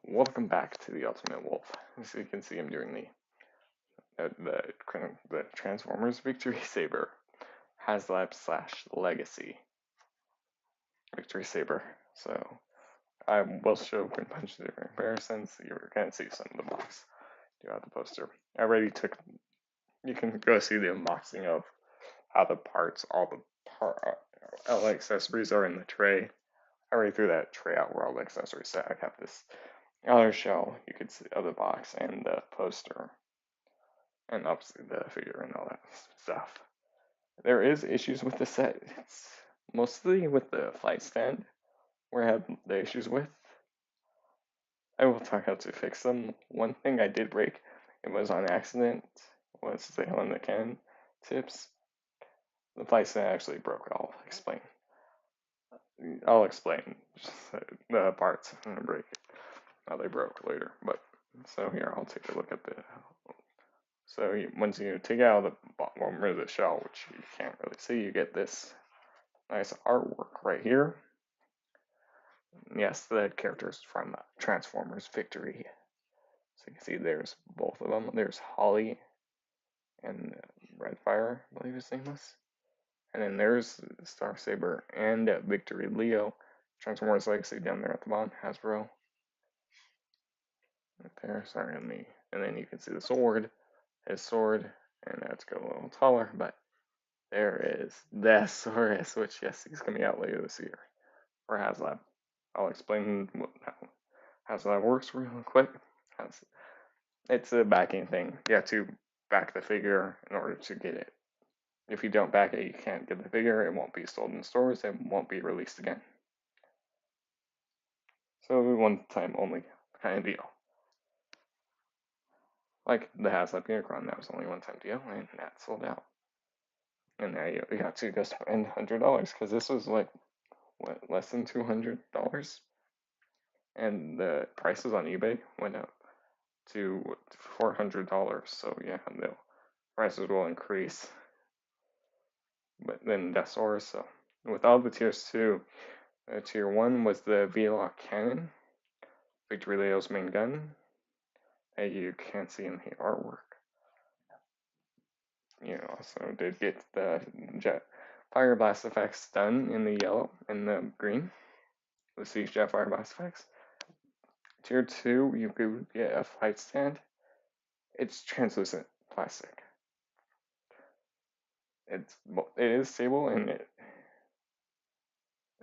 Welcome back to the Ultimate Wolf. So you can see him doing the Transformers VictorySaber Haslab / Legacy VictorySaber. So I will show a bunch of different comparisons. You're gonna see some of the box. Do have the poster. I already took. You can go see the unboxing of how the parts, all the accessories are in the tray. I already threw that tray out where all the accessories sit. I have this other shell. You could see the other box and the poster, and obviously the figure and all that stuff. There is issues with the set. It's mostly with the flight stand where I have the issues with. I will talk how to fix them. One thing I did break, it was on accident, was the on the can tips. The flight stand actually broke. I'll explain the parts and break it, how they broke later. But so here, I'll take a look at the. So once you take out the bottom of the shell, which you can't really see, you get this nice artwork right here. Yes, the characters from Transformers Victory. So you can see there's both of them. There's Holly and Redfire, I believe his name was. And then there's Starsaber and Victory Leo. Transformers Legacy down there at the bottom, Hasbro. Right there, sorry on me. And then you can see the sword, his sword, and that's go a little taller, but there is the Saurus, which yes, he's coming out later this year for Haslab. I'll explain how Haslab works real quick. It's a backing thing. You have to back the figure in order to get it. If you don't back it, you can't get the figure. It won't be sold in stores. It won't be released again. So one time only kind of deal. Like the Haslab Unicron, that was only one time deal, and that sold out. And now you have to go spend $100 because this was like what, less than $200, and the prices on eBay went up to $400. So yeah, the prices will increase. But then Desaurus. So with all the tiers 2, tier 1 was the V-Lock cannon, Victory Leo's main gun, that you can't see in the artwork. You also did get the jet fire blast effects done in the yellow and the green. The siege jet fire blast effects. Tier 2, you could get a flight stand. It's translucent plastic. It is stable and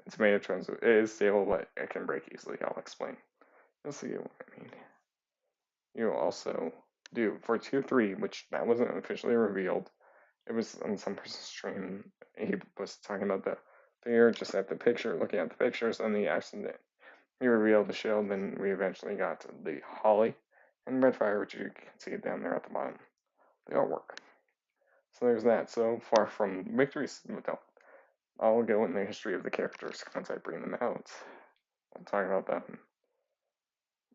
it's made of translucent. It is stable, but it can break easily. I'll explain. You'll see what I mean. You also do for tier 3, which that wasn't officially revealed. It was on some person's stream. He was talking about the figure just at the picture, looking at the pictures, and the accident. He revealed the shield, then we eventually got to the Holly and Redfire, which you can see down there at the bottom. The artwork. So there's that. So far from victories, I'll go in the history of the characters once I bring them out. I'll talk about them.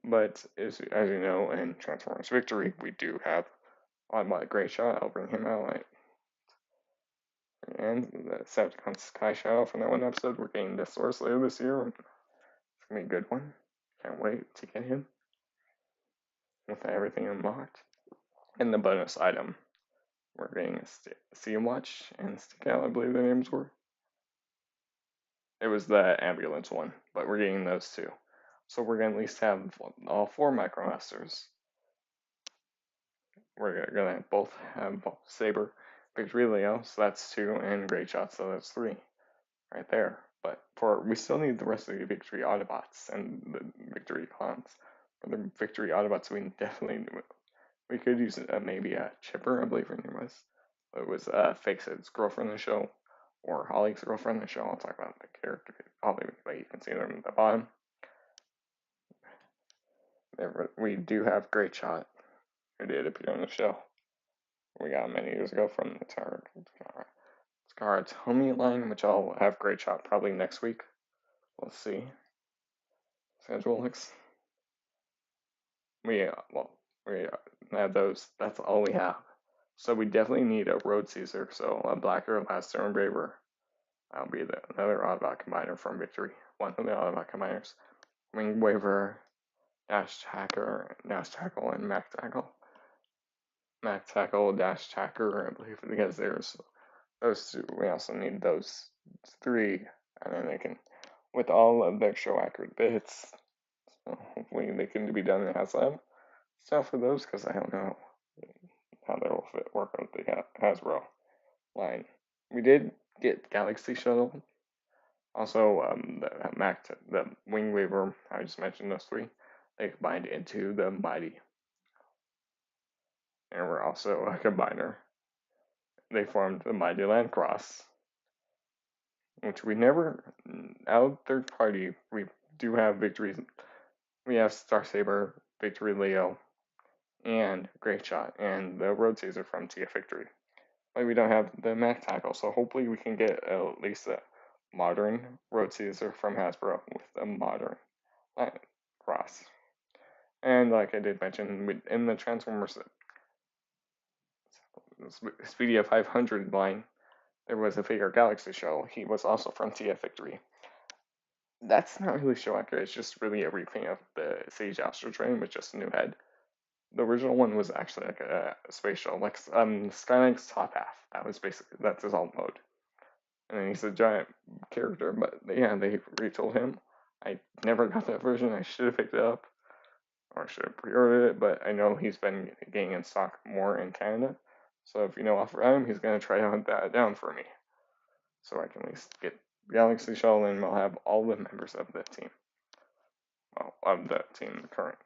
But as you know, in Transformers Victory, we do have Autobot Great Shot. I'll bring him out. And the Decepticon Sky Shadow from that one episode. We're getting the source later this year. It's gonna be a good one. Can't wait to get him with everything unlocked. And the bonus item, we're getting a Sea Watch and Stick Out, I believe the names were. It was the ambulance one, but we're getting those two. So we're gonna at least have all 4 Micromasters. We're gonna both have Saber, Victory Leo, so that's 2, and Great Shot, so that's 3, right there. But we still need the rest of the Victory Autobots and the Victory Clowns. For the Victory Autobots, we could use maybe a Chipper, I believe her name was. It was Fakesid's girlfriend in the show, or Holly's girlfriend in the show. I'll talk about the character Holly, but you can see them at the bottom. We do have Great Shot, who did appear on the show. We got him many years ago from the Scaratomi line, which I'll have Great Shot probably next week. Let's see. Schedule looks. We have those. That's all we have. So we definitely need a Road Caesar. So a Blacker Laster Engraver. That'll be another Autobot combiner from Victory. One of the Autobot combiners. Wing Waver, dash tackle, and Mac tackle. Mac tackle, dash tacker, I believe, because there's those two. We also need those three, and then they can, with all of their show accurate bits. So hopefully they can be done in Haslab. Stuff for those, because I don't know how they will work with the Hasbro line. We did get Galaxy Shuttle. Also, the Wing Waver, I just mentioned those three. They combined into the Mighty. And we're also a combiner. They formed the Mighty Land Cross, which we never, out third party, we do have victories. We have Star Saber, Victory Leo, and Great Shot, and the Road Caesar from TF Victory. But we don't have the Mac Tackle, so hopefully we can get at least a modern Road Caesar from Hasbro with a modern cross. And like I did mention, in the Transformers Speedia 500 line, there was a figure Galaxy Shuttle. He was also from TF Victory. That's not really show accurate. It's just really a repaint of the Sage Astro Train with just a new head. The original one was actually like a space shuttle, like Skylynx's top half. That's his alt mode. And then he's a giant character, but yeah, they retooled him. I never got that version. I should have picked it up, or I should have pre-ordered it, but I know he's been getting in stock more in Canada. So if you know off him, he's gonna try to hunt that down for me, so I can at least get Galaxy Shuttle, and we'll have all the members of the team. Well, of the team, the current.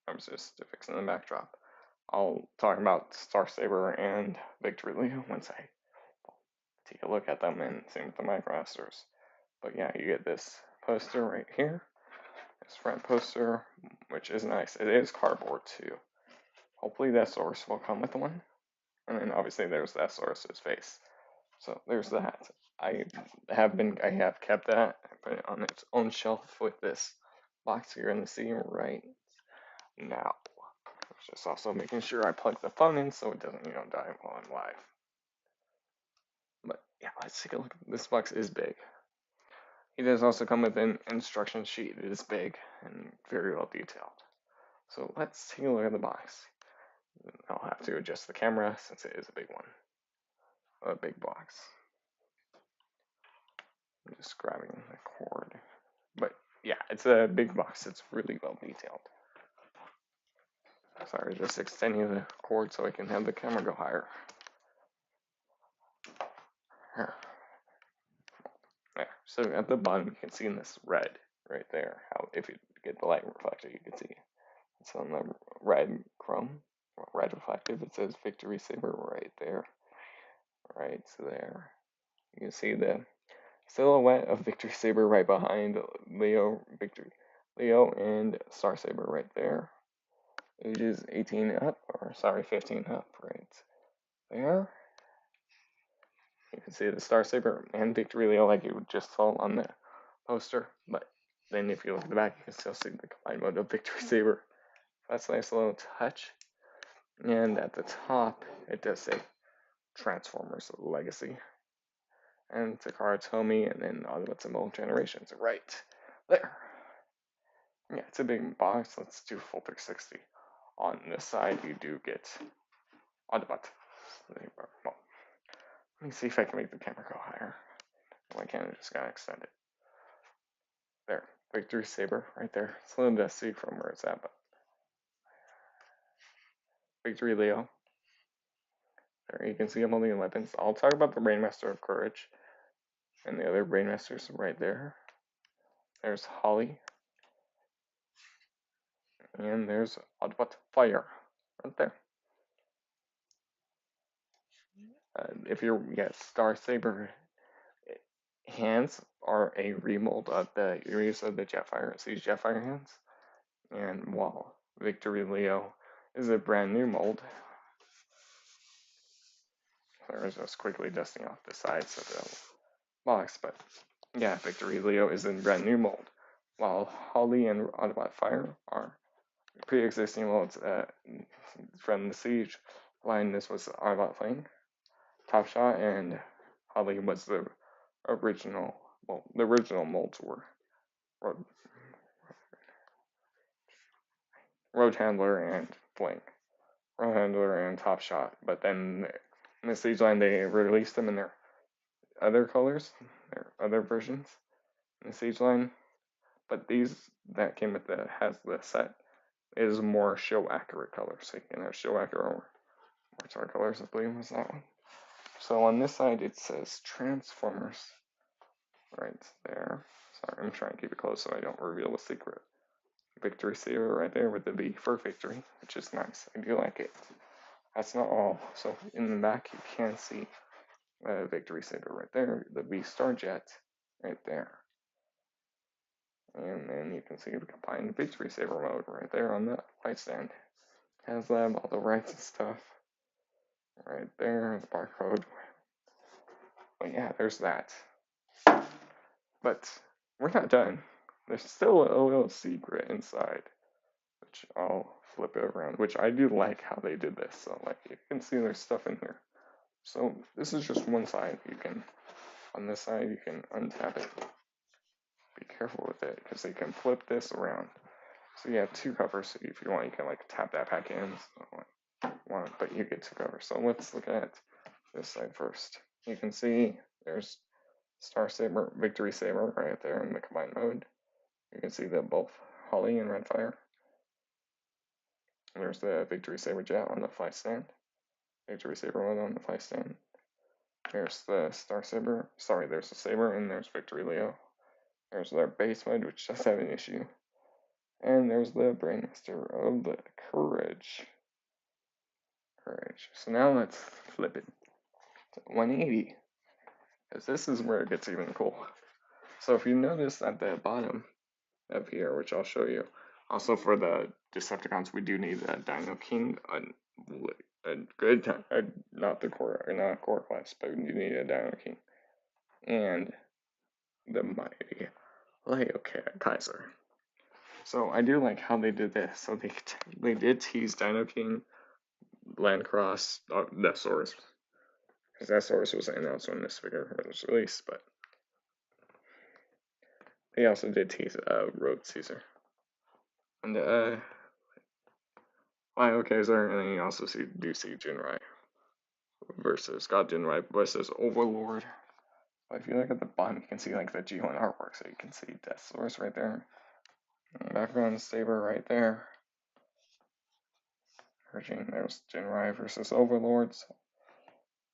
I'm just fixing the backdrop. I'll talk about Star Saber and Victory Leo once I take a look at them, and same with the Micromasters. But yeah, you get this poster right here. This front poster, which is nice. It is cardboard too. Hopefully that source will come with one. And then obviously there's that source's face. So there's that. I have kept that. I put it on its own shelf with this box you're gonna see right now. Just also making sure I plug the phone in so it doesn't, die while I'm live. But yeah, let's take a look. This box is big. It does also come with an instruction sheet. It is big and very well detailed. So let's take a look at the box. I'll have to adjust the camera since it is a big one. A big box. I'm just grabbing the cord. But yeah, it's a big box. It's really well detailed. Sorry, just extending the cord so I can have the camera go higher. There. So at the bottom, you can see in this red right there, how if you get the light reflector, you can see it's on the red chrome, red reflective. It says VictorySaber right there, right there. You can see the silhouette of VictorySaber right behind Leo and Star Saber right there. Ages 18 up, or sorry, 15 up, right there. You can see the Star Saber and Victory Leo like you just saw on the poster, but then if you look at the back, you can still see the combined mode of VictorySaber. That's a nice little touch. And at the top, it does say Transformers Legacy. And Takara Tomy, and then Autobot Symbol Generations right there. Yeah, it's a big box. Let's do full 360. On this side, you do get Autobot. Well, let me see if I can make the camera go higher. Well, I can't, I just gotta extend it. There, VictorySaber right there. It's a little dusty from where it's at, but Victory Leo. There, you can see I'm holding weapons. I'll talk about the Brainmaster of Courage and the other Brainmasters right there. There's Holly. And there's Autobot Fire right there. If you're, Star Saber hands are a remold of the use of the Jetfire, these Jetfire hands. And while Victory Leo is a brand new mold, I was just quickly dusting off the sides of the box, but yeah, Victory Leo is in brand new mold, while Holly and Autobot Fire are pre-existing molds from the Siege line. This was Autobot Flame, Top Shot, and Holly was the original. Well, the original molds were Road Handler and Fling. Road Handler and Top Shot. But then in the stage line, they released them in their other colors, their other versions in the stage line. But these that came with the Haslab set is more show accurate colors. So you can have show accurate or more colors, I believe was that one. So on this side it says Transformers right there. Sorry, I'm trying to keep it close so I don't reveal the secret. VictorySaber right there with the V for victory, which is nice. I do like it. That's not all. So in the back you can see VictorySaber right there, the V Star Jet right there. And then you can see the combined VictorySaber mode right there on the light stand. Haslab, all the rights and stuff. Right there, the barcode. But yeah, there's that. But we're not done. There's still a little secret inside, which I'll flip it around, which I do like how they did this. So like you can see there's stuff in here. So this is just one side. You can, on this side, you can untap it. Be careful with it, because you can flip this around. So you have two covers. So if you want, you can like tap that back in. So one, but you get two covers. So let's look at this side first. You can see there's VictorySaber right there in the combined mode. You can see that both Holly and Redfire. There's the VictorySaber Jet on the fly stand. VictorySaber mode on the fly stand. There's the there's the Saber, and there's Victory Leo. There's their base mode, which does have an issue. And there's the Brainmaster of the Courage. So now let's flip it to 180. Because this is where it gets even cool. So if you notice at the bottom of here, which I'll show you, also for the Decepticons, we do need a Dino King, a good time, not core class, but we do need a Dino King, and the mighty Leo Kaiser. So I do like how they did this. So they did tease Dino King, Landcross, Deathsaurus, because Deathsaurus was announced when this figure was released, but they also did tease Road Caesar. And Lio Kaiser, and then you also do see Jinrai versus Jinrai versus Overlord. But if you look at the bottom, you can see like the G1 artwork, so you can see Deathsaurus right there. Background Saber right there. There's Jinrai versus Overlords.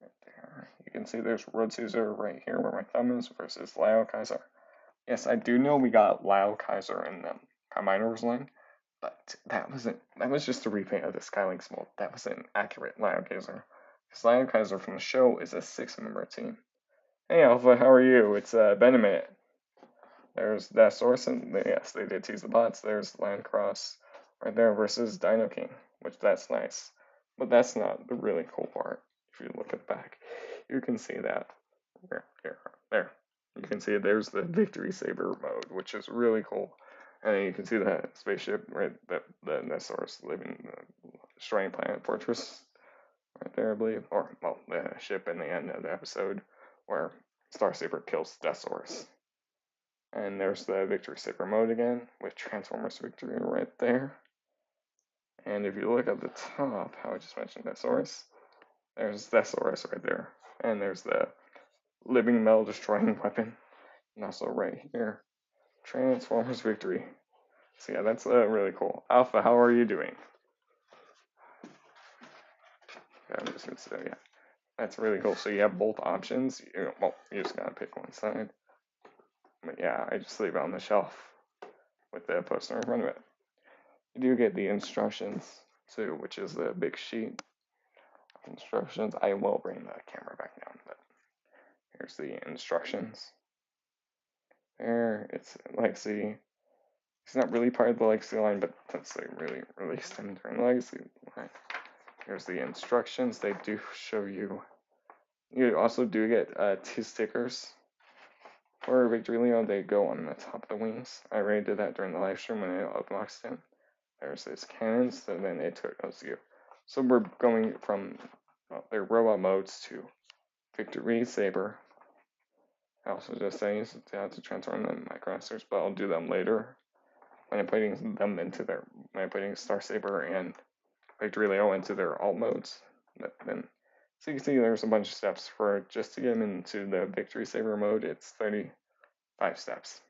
Right there. You can see there's Road Caesar right here where my thumb is versus Lio Kaiser. Yes, I do know we got Lio Kaiser in the Combiners line, but that was just a repaint of the Skylynx mold. That wasn't accurate Lio Kaiser. Because Lio Kaiser from the show is a 6-member team. Hey Alpha, how are you? It's been a minute. There's that source, and yes, they did tease the bots. There's Landcross right there versus Dino King, which that's nice. But that's not the really cool part. If you look at the back, you can see that. There. You can see there's the VictorySaber mode, which is really cool. And you can see the spaceship, right? The source living destroying planet fortress right there, I believe. Or, well, the ship in the end of the episode where Starsaber kills Deathsaurus. And there's the VictorySaber mode again with Transformers Victory right there. And if you look at the top, how I just mentioned Deathsaurus, there's Deathsaurus right there. And there's the living metal destroying weapon. And also right here, Transformers Victory. So yeah, that's really cool. Alpha, how are you doing? Yeah, I'm just gonna say, yeah, that's really cool. So you have both options. You just gotta pick one side. But yeah, I just leave it on the shelf with the poster in front of it. You do get the instructions too, which is the big sheet of instructions. I will bring the camera back down, but here's the instructions. There, it's Legacy. It's not really part of the Legacy line, but since they really released him during the Legacy line. Here's the instructions. They do show you. You also do get 2 stickers for Victory Leo. They go on the top of the wings. I already did that during the live stream when I unboxed him. There's this cannons, and then it goes to you. So we're going from their robot modes to VictorySaber. I also just say you have to transform them Micromasters, but I'll do them later manipulating VictorySaber and VictoryLeo into their alt modes. But then, so you can see there's a bunch of steps for just to get them into the VictorySaber mode. It's 35 steps.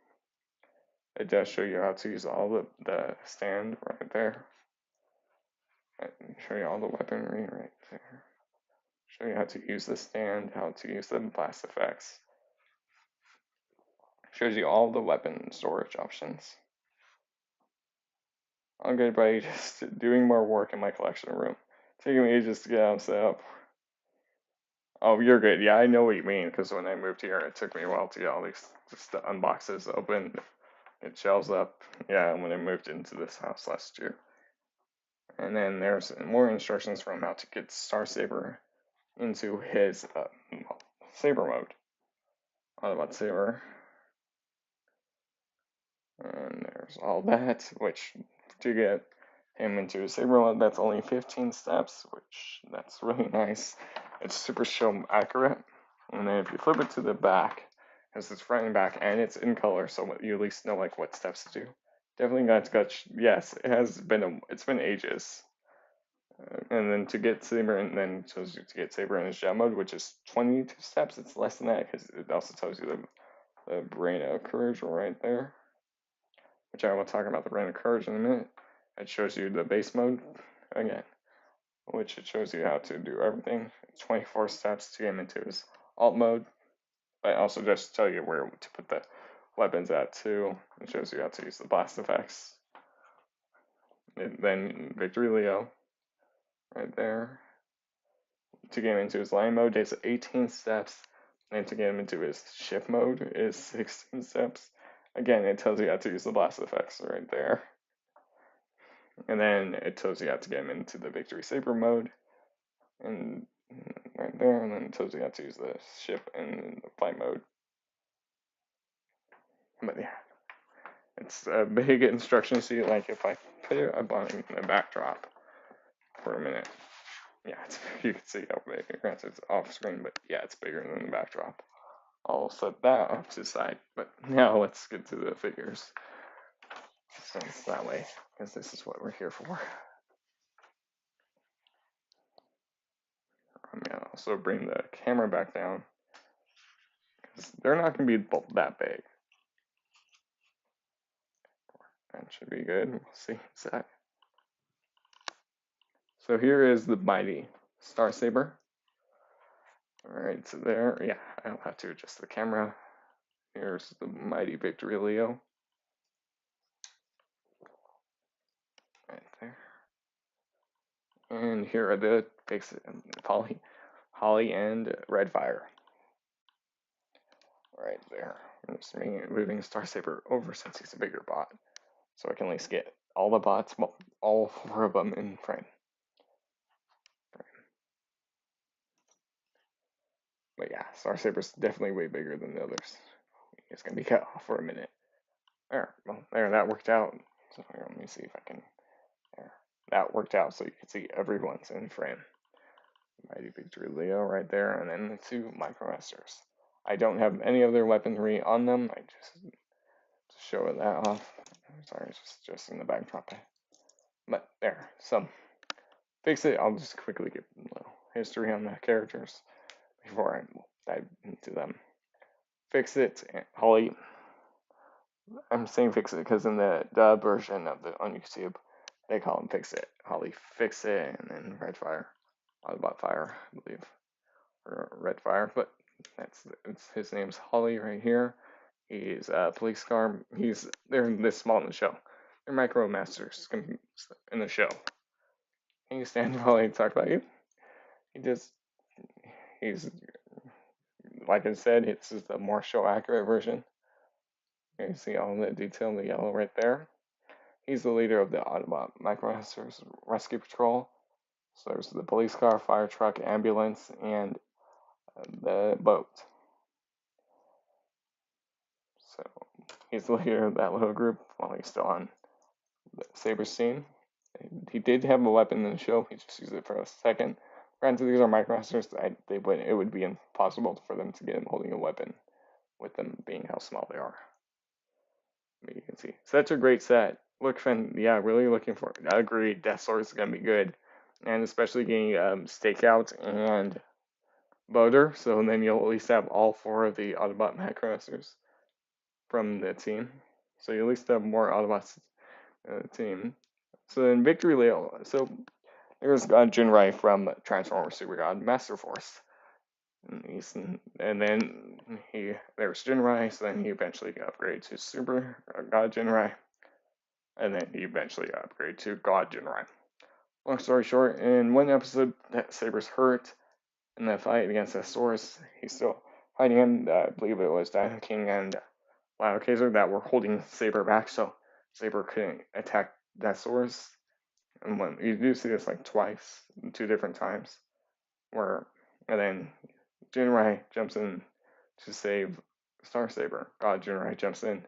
It does show you how to use all the stand right there. Show you all the weaponry right there. Show you how to use the stand, how to use the blast effects. Shows you all the weapon storage options. I'm good, buddy. Just doing more work in my collection room. Taking me ages to get out set up. Oh, you're good. Yeah, I know what you mean, because when I moved here, it took me a while to get all these just the unboxes open, get shelves up. Yeah, when I moved into this house last year. And then there's more instructions from how to get VictorySaber into his Saber mode. Autobot Saber. And there's all that, which to get him into his Saber mode, that's only 15 steps, which that's really nice. It's super show accurate. And then if you flip it to the back, it's front and back, and it's in color, so you at least know like what steps to do. Definitely got yes, it's been ages. And then to get Saber, and then it shows you to get Saber in his gem mode, which is 22 steps. It's less than that because it also tells you the Brain of Courage right there, which I will talk about the Brain of Courage in a minute. It shows you the base mode again, which it shows you how to do everything. 24 steps to get him into his alt mode. But also just tell you where to put the weapons at too. It shows you how to use the blast effects. And then VictoryLeo right there. To get him into his line mode, it's 18 steps. And to get him into his shift mode is 16 steps. Again, it tells you how to use the blast effects right there. And then it tells you how to get him into the VictorySaber mode. And right there, and then it tells you how to use the ship and the flight mode. But yeah, it's a big instruction sheet. Like if I put it up on the backdrop for a minute, yeah, you can see how big. Granted, it's off screen, but yeah, it's bigger than the backdrop. I'll set that off to the side. But now let's get to the figures. So it's that way, because this is what we're here for. I'm gonna also bring the camera back down, because they're not gonna be that big. That should be good. We'll see. So here is the mighty VictorySaber. Alright, so there, yeah, I'll have to adjust the camera. Here's the mighty VictoryLeo. Right there. And here are the Holly and Redfire. Right there. I'm just moving VictorySaber over since he's a bigger bot. So I can at least get all the bots, well, all 4 of them in frame. But yeah, VictorySaber's definitely way bigger than the others. It's gonna be cut off for a minute. There, well, there, that worked out. So let me see if I can. There, that worked out, so you can see everyone's in frame. Mighty VictoryLeo right there, and then the 2 MicroMasters. I don't have any other weaponry on them. I just to show that off. Sorry, it's just in the backdrop. But there, so fix it. I'll just quickly give a little history on the characters before I dive into them. Fix it, Holly. I'm saying fix it because in the dub version of the on YouTube, they call him Fix It. Holly Fix It, and then Redfire, Autobot Fire, I believe, or Redfire. But his name's Holly right here. He's a police car. They're this small in the show. They're MicroMasters in the show. Can you stand while I talk about you? He's like I said, this is the more show accurate version. You can see all the detail in the yellow right there. He's the leader of the Autobot MicroMasters Rescue Patrol. So there's the police car, fire truck, ambulance, and the boat. So he's the leader of that little group while he's still on the Saber scene. He did have a weapon in the show. He just used it for a second. Granted, these are MicroMasters. It would be impossible for them to get him holding a weapon with them being how small they are. You can see. So that's a great set. really looking for. I agree, Death Sword is gonna be good, and especially getting Stakeout and Boulder. So then you'll at least have all four of the Autobot Macromasters from the team. So you at least have more Autobots team. So then Victory Leo. So there's Jinrai from Transformers Super God Master Force. And then there's Jinrai, so then he eventually upgrades to Super God Jinrai, and then he eventually upgrades to God Jinrai. Long story short, in one episode, Saber's hurt in the fight against the Source. He's still fighting him. I believe it was Diamond King and Lio Kaiser that were holding Saber back, so Saber couldn't attack that Source. And when you do see this like twice, 2 different times, where and then Jinrai jumps in to save Star Saber. God Jinrai jumps in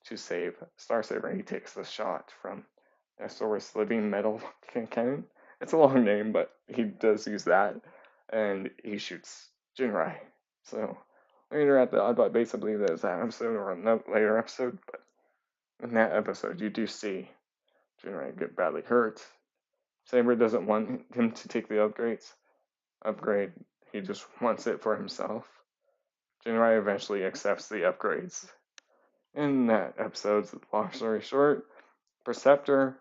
to save Star Saber. He takes the shot from Source Living Metal Cannon. It's a long name, but he does use that, and he shoots Jinrai. So later at the Oddbot base, I believe there's that episode or a later episode, but in that episode you do see Jinrai get badly hurt. Saber doesn't want him to take the upgrade. He just wants it for himself. Jinrai eventually accepts the upgrades. In that episode, long story short, Perceptor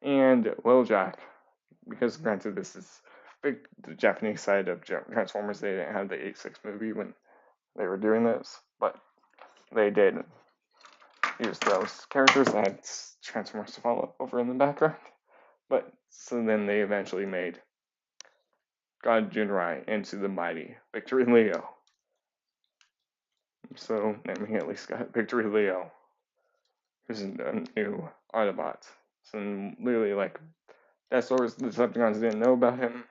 and Wheeljack, because granted this is the Japanese side of Transformers, they didn't have the 86 movie when they were doing this, but they did use those characters that had Transformers to follow over in the background. But so then they eventually made God Jinrai into the mighty Victory Leo. So then we at least got Victory Leo, who's a new Autobot. So literally, like, that source, the Decepticons didn't know about him.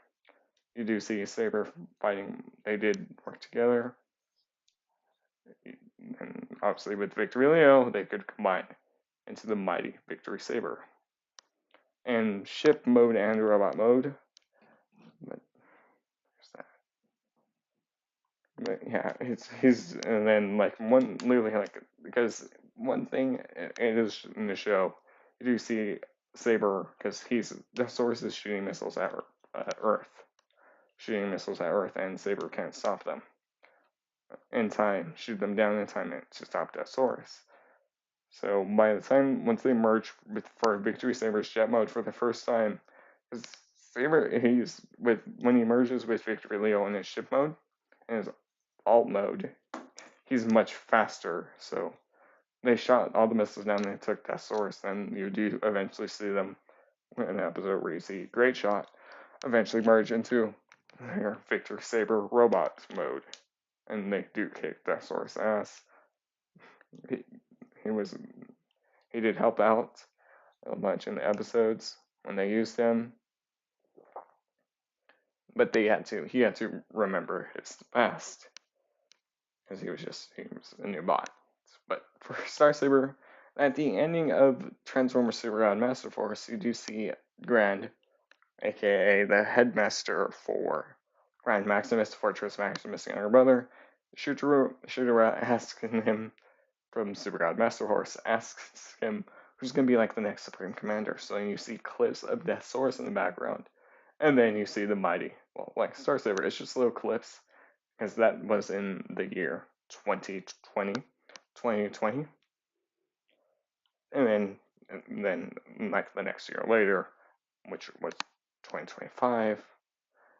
You do see Saber fighting. They did work together. And obviously, with Victory Leo, they could combine into the mighty VictorySaber. And ship mode and robot mode. But yeah, he's and then like one literally like because one thing it is in the show you do see Saber because the source is shooting missiles at Earth, and Saber can't stop them in time, shoot them down in time to stop that source. So by the time once they merge for VictorySaber's jet mode for the first time, because Saber when he merges with Victory Leo in his ship mode and his alt mode, he's much faster. So they shot all the missiles down and they took that source. And you do eventually see them in an episode where you see Great Shot eventually merge into their VictorySaber robot mode. And they do kick that source ass. He did help out a bunch in the episodes when they used him. But he had to remember his past. Because he was a new bot. But for Star Saber, at the ending of Transformers Super God Master Force, you do see Grand, aka the headmaster for Grand Maximus, Fortress Maximus' younger brother. Shooter asking him from Super God Master Force, asks him who's going to be like the next Supreme Commander. So then you see clips of Death Source in the background. And then you see the mighty, like Star Saber, it's just little clips because that was in the year 2020. And then like the next year later, which was 2025.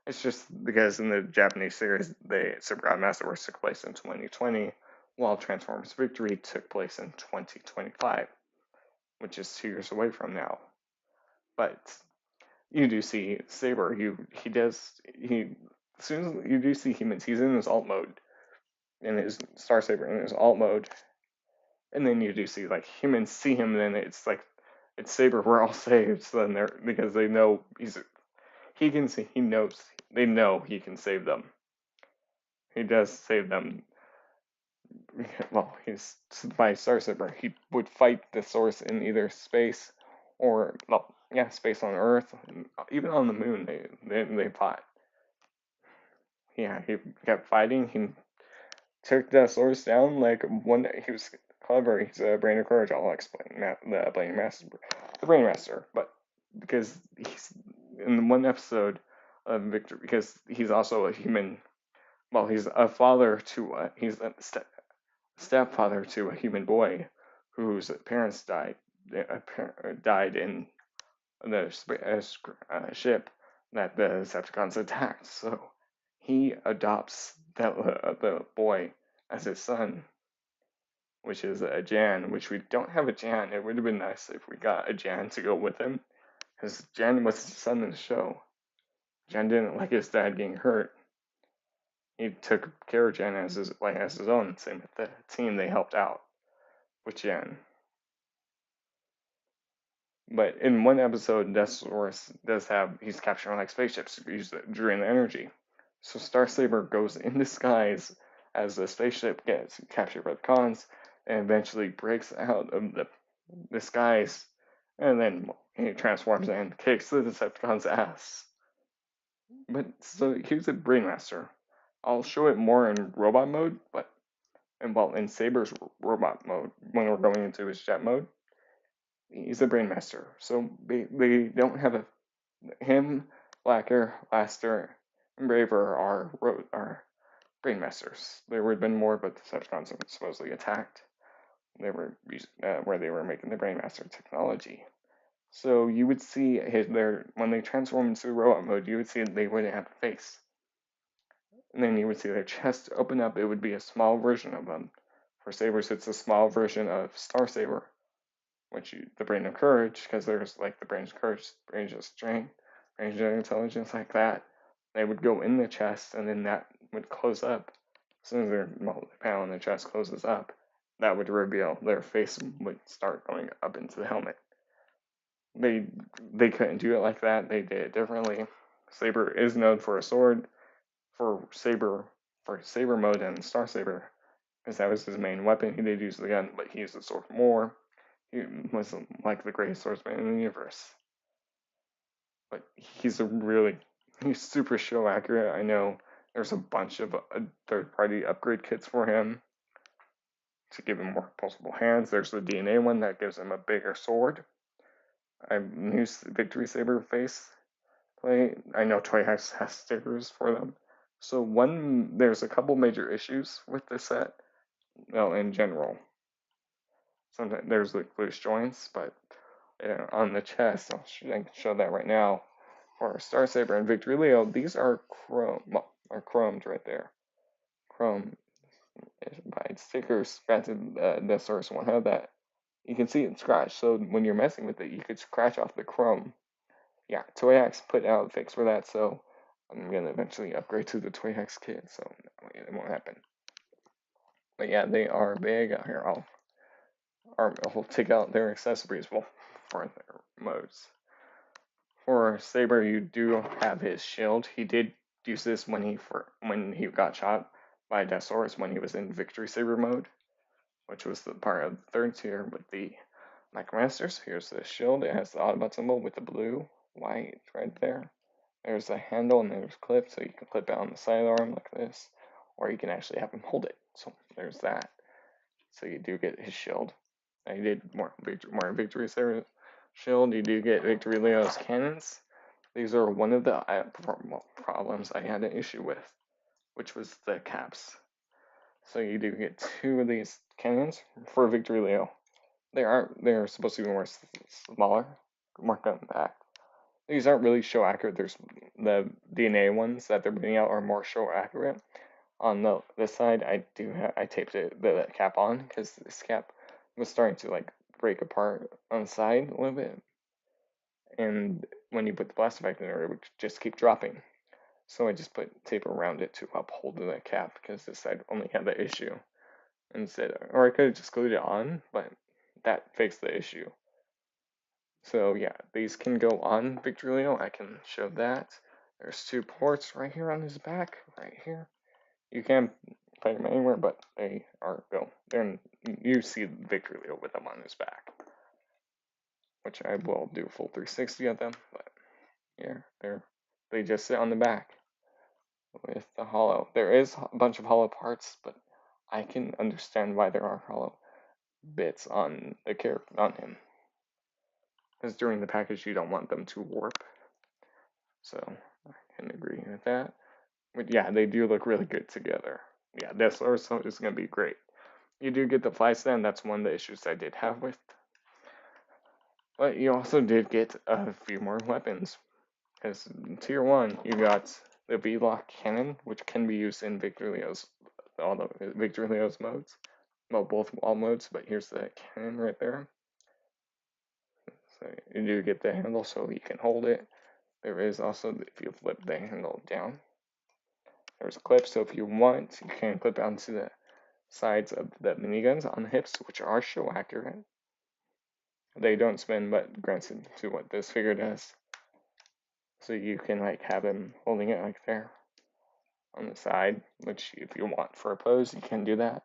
It's just because in the Japanese series, Super God Master Wars took place in 2020, while Transformers Victory took place in 2025, which is 2 years away from now. But you do see Saber. As soon as you do see humans, he's in his alt mode, in his Star Saber in his alt mode, and then you do see like humans see him, and then it's like it's Saber. We're all saved. So then because they know they know he can save them. He does save them. Well, he's by Star Saber. He would fight the source in either space or space on Earth, even on the moon. They fought. Yeah, he kept fighting. He took the source down. Like one day he was clever. He's a brain of courage. I'll explain the brain master, but because he's in one episode of Victor, because he's also a human. Well, he's a father to he's a stepfather to a human boy whose parents died in the ship that the Decepticons attacked. So he adopts the boy as his son, which is a Jan, which we don't have a Jan. It would have been nice if we got a Jan to go with him, because Jan was his son in the show. Jan didn't like his dad getting hurt. He took care of Jan as his own. Same with the team, they helped out with Jan. But in one episode, Deathsaurus he's capturing like spaceships to use to drain the energy. So Starsaber goes in disguise as the spaceship gets captured by the cons and eventually breaks out of the disguise, and then he transforms and kicks the Decepticons' ass. But so here's a Brainmaster. I'll show it more in robot mode, but in Saber's robot mode, when we're going into his jet mode, he's a Brainmaster. So they don't have him, Blacker, Laster, and Braver are Brainmasters. There would have been more, but the Decepticons were supposedly attacked. They were where they were making the Brainmaster technology. So you would see when they transform into robot mode, you would see they wouldn't have a face. And then you would see their chest open up. It would be a small version of them. For Sabers, it's a small version of Starsaber, the brain of courage, because there's like the brain's courage, brain's of strength, brain's of intelligence, like that. They would go in the chest, and then that would close up. As soon as their panel in the chest closes up, that would reveal their face would start going up into the helmet. They couldn't do it like that. They did it differently. Saber is known for a sword, for Saber mode and Starsaber, because that was his main weapon. He did use the gun, but he used the sword more. He was like the greatest swordsman in the universe. But he's super show accurate. I know there's a bunch of third-party upgrade kits for him to give him more possible hands. There's the DNA one that gives him a bigger sword. I've used VictorySaber face play. I know Toy has stickers for them. So there's a couple major issues with this set. Well, in general, sometimes there's like loose joints, but on the chest, I can show that right now. For Starsaber and Victory Leo, these are chromed right there. Chrome by stickers. Granted, the source won't have that. You can see it scratched, so when you're messing with it, you could scratch off the chrome. Yeah, Toyax put out a fix for that, so I'm gonna eventually upgrade to the Toyax kit, so it won't happen. But yeah, they are big. Here, I'll take out their accessories for their modes. For Saber, you do have his shield. He did use this when he got shot by Deathsaurus when he was in VictorySaber mode, which was the part of the third tier with the Micromasters. Here's the shield. It has the Autobot symbol with the blue, white right there. There's a handle and there's clips, so you can clip it on the side of the arm like this, or you can actually have him hold it. So there's that. So you do get his shield. I did more VictorySaber shield. You do get Victory Leo's cannons. These are one of the problems I had an issue with, which was the caps. So you do get two of these cannons for Victory Leo. They're supposed to be more smaller, more compact. These aren't really show accurate. There's the DNA ones that they're bringing out are more show accurate. On this side, I taped the cap on because this cap was starting to like break apart on the side a little bit, and when you put the blast effect in there, it would just keep dropping. So I just put tape around it to uphold the cap because this side only had the issue instead, or I could have just glued it on, but that fixed the issue. So yeah, these can go on Victory Leo. I can show that. There's two ports right here on his back, right here. You can find them anywhere, but they are then you see Victory Leo with them on his back, which I will do full 360 of them. But yeah, they just sit on the back with the hollow. There is a bunch of hollow parts, but I can understand why there are hollow. bits on the character on him. Because during the package you don't want them to warp. So I can agree with that. But yeah, they do look really good together. Yeah, this also is going to be great. You do get the fly stand. That's one of the issues I did have with. But you also did get a few more weapons. Because in Tier 1, you got the V-Lock cannon, which can be used in all the Victory Leo's modes. Well, both wall modes, but here's the cannon right there. So you do get the handle so you can hold it. There is also, if you flip the handle down, there's a clip, so if you want, you can clip onto the sides of the miniguns on the hips, which are show accurate. They don't spin, but granted to what this figure does. So you can like have him holding it like there on the side, which if you want for a pose, you can do that.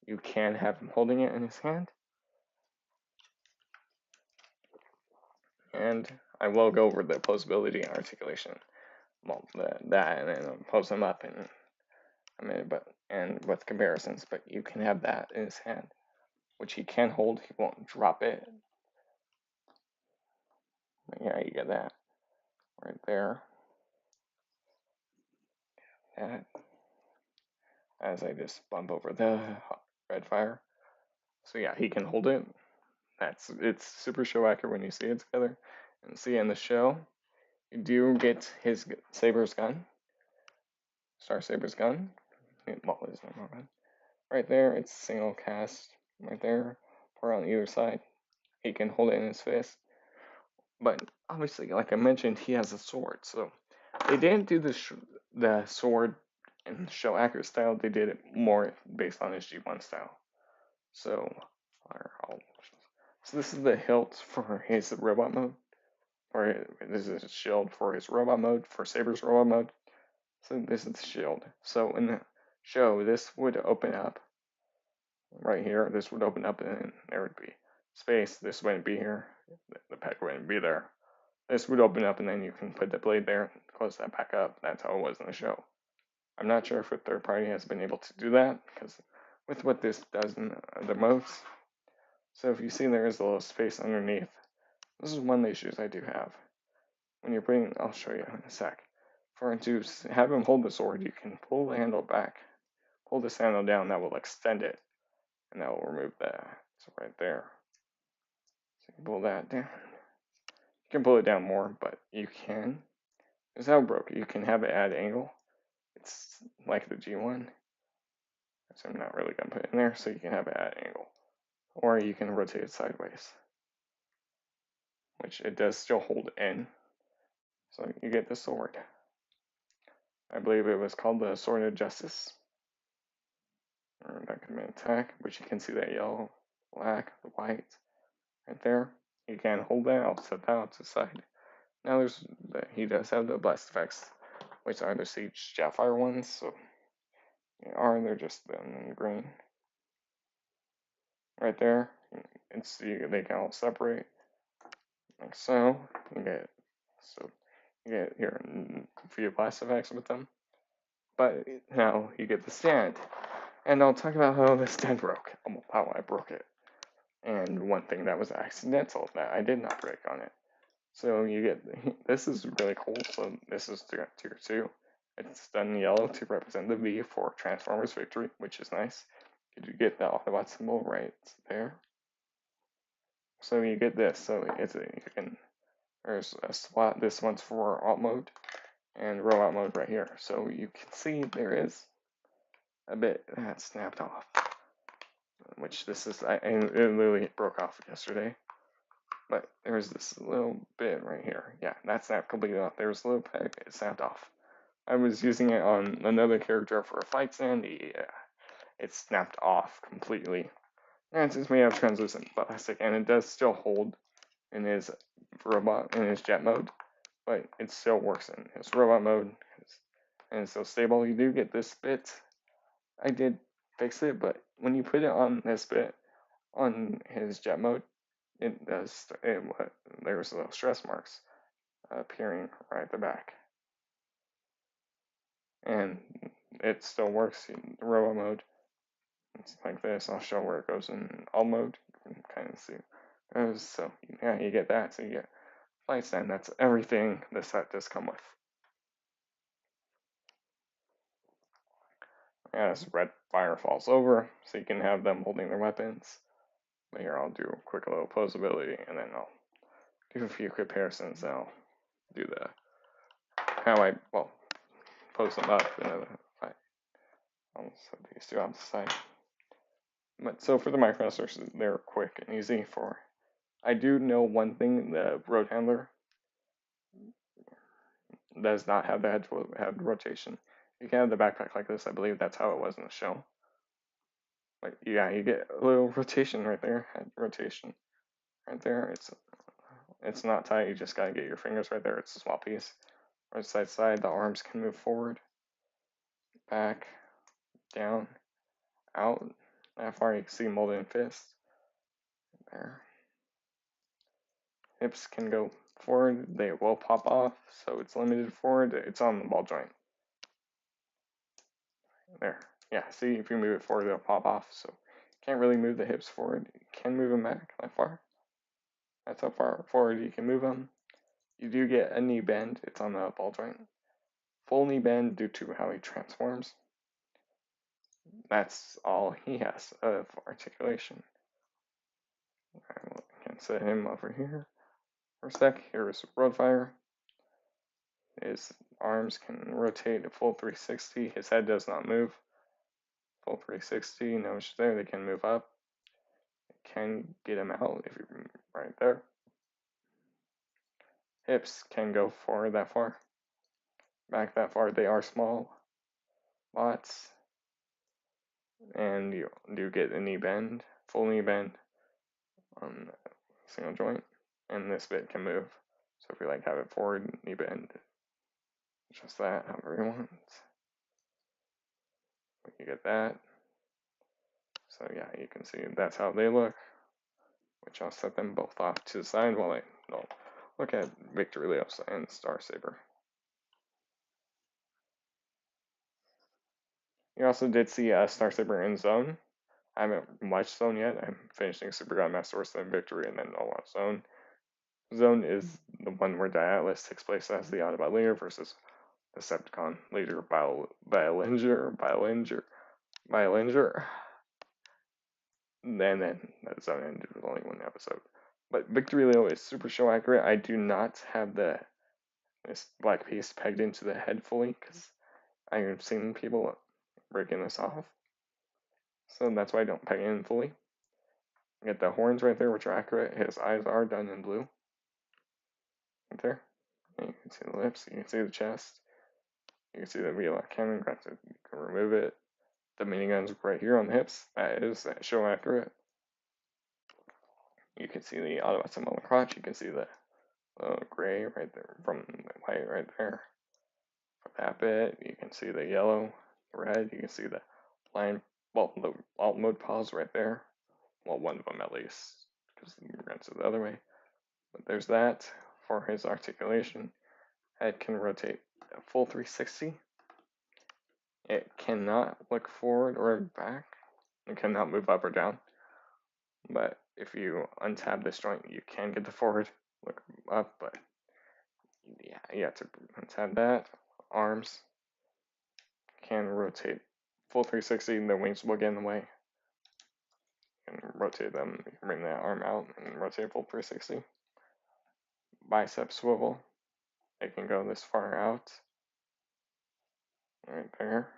You can have him holding it in his hand. And I will go over the posability and articulation. Well, that and then pose him up in a minute, but and with comparisons. But you can have that in his hand, which he can hold. He won't drop it. But yeah, you get that right there. That as I just bump over the red fire. So yeah, he can hold it. It's super show accurate when you see it together. And see in the show, you do get his Saber's gun, Star Saber's gun. Well, his normal gun. Right there, it's single cast. Right there, or on either side. He can hold it in his fist. But obviously, like I mentioned, he has a sword. So they didn't do the sword in show accurate style. They did it more based on his G1 style. So, so this is the hilt for his robot mode. Or this is a shield for his robot mode, for Saber's robot mode. So this is the shield. So in the show, this would open up right here. This would open up and there would be space. This wouldn't be here. The peg wouldn't be there. This would open up and then you can put the blade there and close that back up. That's how it was in the show. I'm not sure if a third party has been able to do that because with what this does in the modes. So if you see there is a little space underneath, this is one of the issues I do have. When you're putting, I'll show you in a sec. For to have him hold the sword, you can pull the handle back, pull this handle down, that will extend it, and that will remove that. So right there. So you can pull that down. You can pull it down more, but you can. This is how it broke. You can have it at angle. It's like the G1. So I'm not really going to put it in there, so you can have it at angle. Or you can rotate it sideways, which it does still hold in. So you get the sword. I believe it was called the Sword of Justice. Or that could be an attack, but you can see that yellow, black, the white right there. You can hold that, I'll set that out to the side. Now he does have the blast effects, which are the Siege Jetfire ones, so they're just in green. Right there, they can all separate, like so. You get here a few blast effects with them. But now you get the stand. And I'll talk about how the stand broke, how I broke it. And one thing that was accidental that I did not break on it. So you get, this is really cool. So this is tier 2. It's done in yellow to represent the V for Transformers Victory, which is nice. You get the Autobot symbol right there. So you get this. So there's a slot. This one's for alt mode and robot mode right here. So you can see there is a bit that snapped off, which it literally broke off yesterday. But there's this little bit right here. Yeah, that snapped completely off. There's a little peg, it snapped off. I was using it on another character for a fight stand. It snapped off completely. And it's made of translucent plastic, and it does still hold in his jet mode, but it still works in his robot mode, and it's so stable. You do get this bit. I did fix it, but when you put it on this bit on his jet mode, there's little stress marks appearing right at the back, and it still works in the robot mode. It's like this. I'll show where it goes in all mode. You can kind of see. So yeah, you get that. So you get flight stand. That's everything the set does come with. As red fire falls over, so you can have them holding their weapons. But here I'll do a quick little posability, and then I'll do a few comparisons. And I'll do the how I pose them up. I'll set these two on the side. But so for the microprocessors, they're quick and easy. I do know one thing: the road handler does not have the head rotation. You can have the backpack like this. I believe that's how it was in the show. But yeah, you get a little rotation right there, head rotation right there. It's not tight. You just gotta get your fingers right there. It's a small piece. Right side to side. The arms can move forward, back, down, out. That far you can see molded in fist. There. Hips can go forward. They will pop off, so it's limited forward. It's on the ball joint. There. Yeah, see, if you move it forward, they'll pop off. So you can't really move the hips forward. You can move them back that far. That's how far forward you can move them. You do get a knee bend. It's on the ball joint. Full knee bend due to how he transforms. That's all he has of articulation. I can set him over here for a sec. Here's Roadfire. His arms can rotate a full 360. His head does not move. Full 360, no issue there. They can move up. Can get him out if you're right there. Hips can go forward that far. Back that far. They are small lots. And you do get a knee bend, full knee bend on a single joint. And this bit can move. So if you like have it forward, knee bend, just that, however you want. You get that. So yeah, you can see that's how they look. Which I'll set them both off to the side while I look at VictorySaber and StarSaber. You also did see StarSaber in Zone. I haven't watched Zone yet. I'm finishing Super God Master Source, then Victory, and then I'll watch Zone. Zone is the one where the Atlas takes place as the Autobot leader versus Decepticon leader Biolinger. And then that Zone ended with only one episode. But Victory Leo is super show accurate. I do not have this black piece pegged into the head fully because I have seen people breaking this off. So that's why I don't peg it in fully. Get the horns right there, which are accurate. His eyes are done in blue. Right there. And you can see the lips. You can see the chest. You can see the VLR cannon. You can remove it. The minigun's right here on the hips. That is show accurate. You can see the Autobot symbol on the crotch. You can see the gray right there from the white right there. For that bit, you can see the yellow, the red. You can see the line, the alt mode pause right there. Well, one of them at least, because the rest the other way. But there's that for his articulation. Head can rotate a full 360. It cannot look forward or back. It cannot move up or down. But if you untab this joint, you can get the forward look up, but yeah, you have to untab that. Arms can rotate full 360, the wings will get in the way. You can rotate them, you can bring that arm out and rotate full 360. Bicep swivel, it can go this far out. Right there.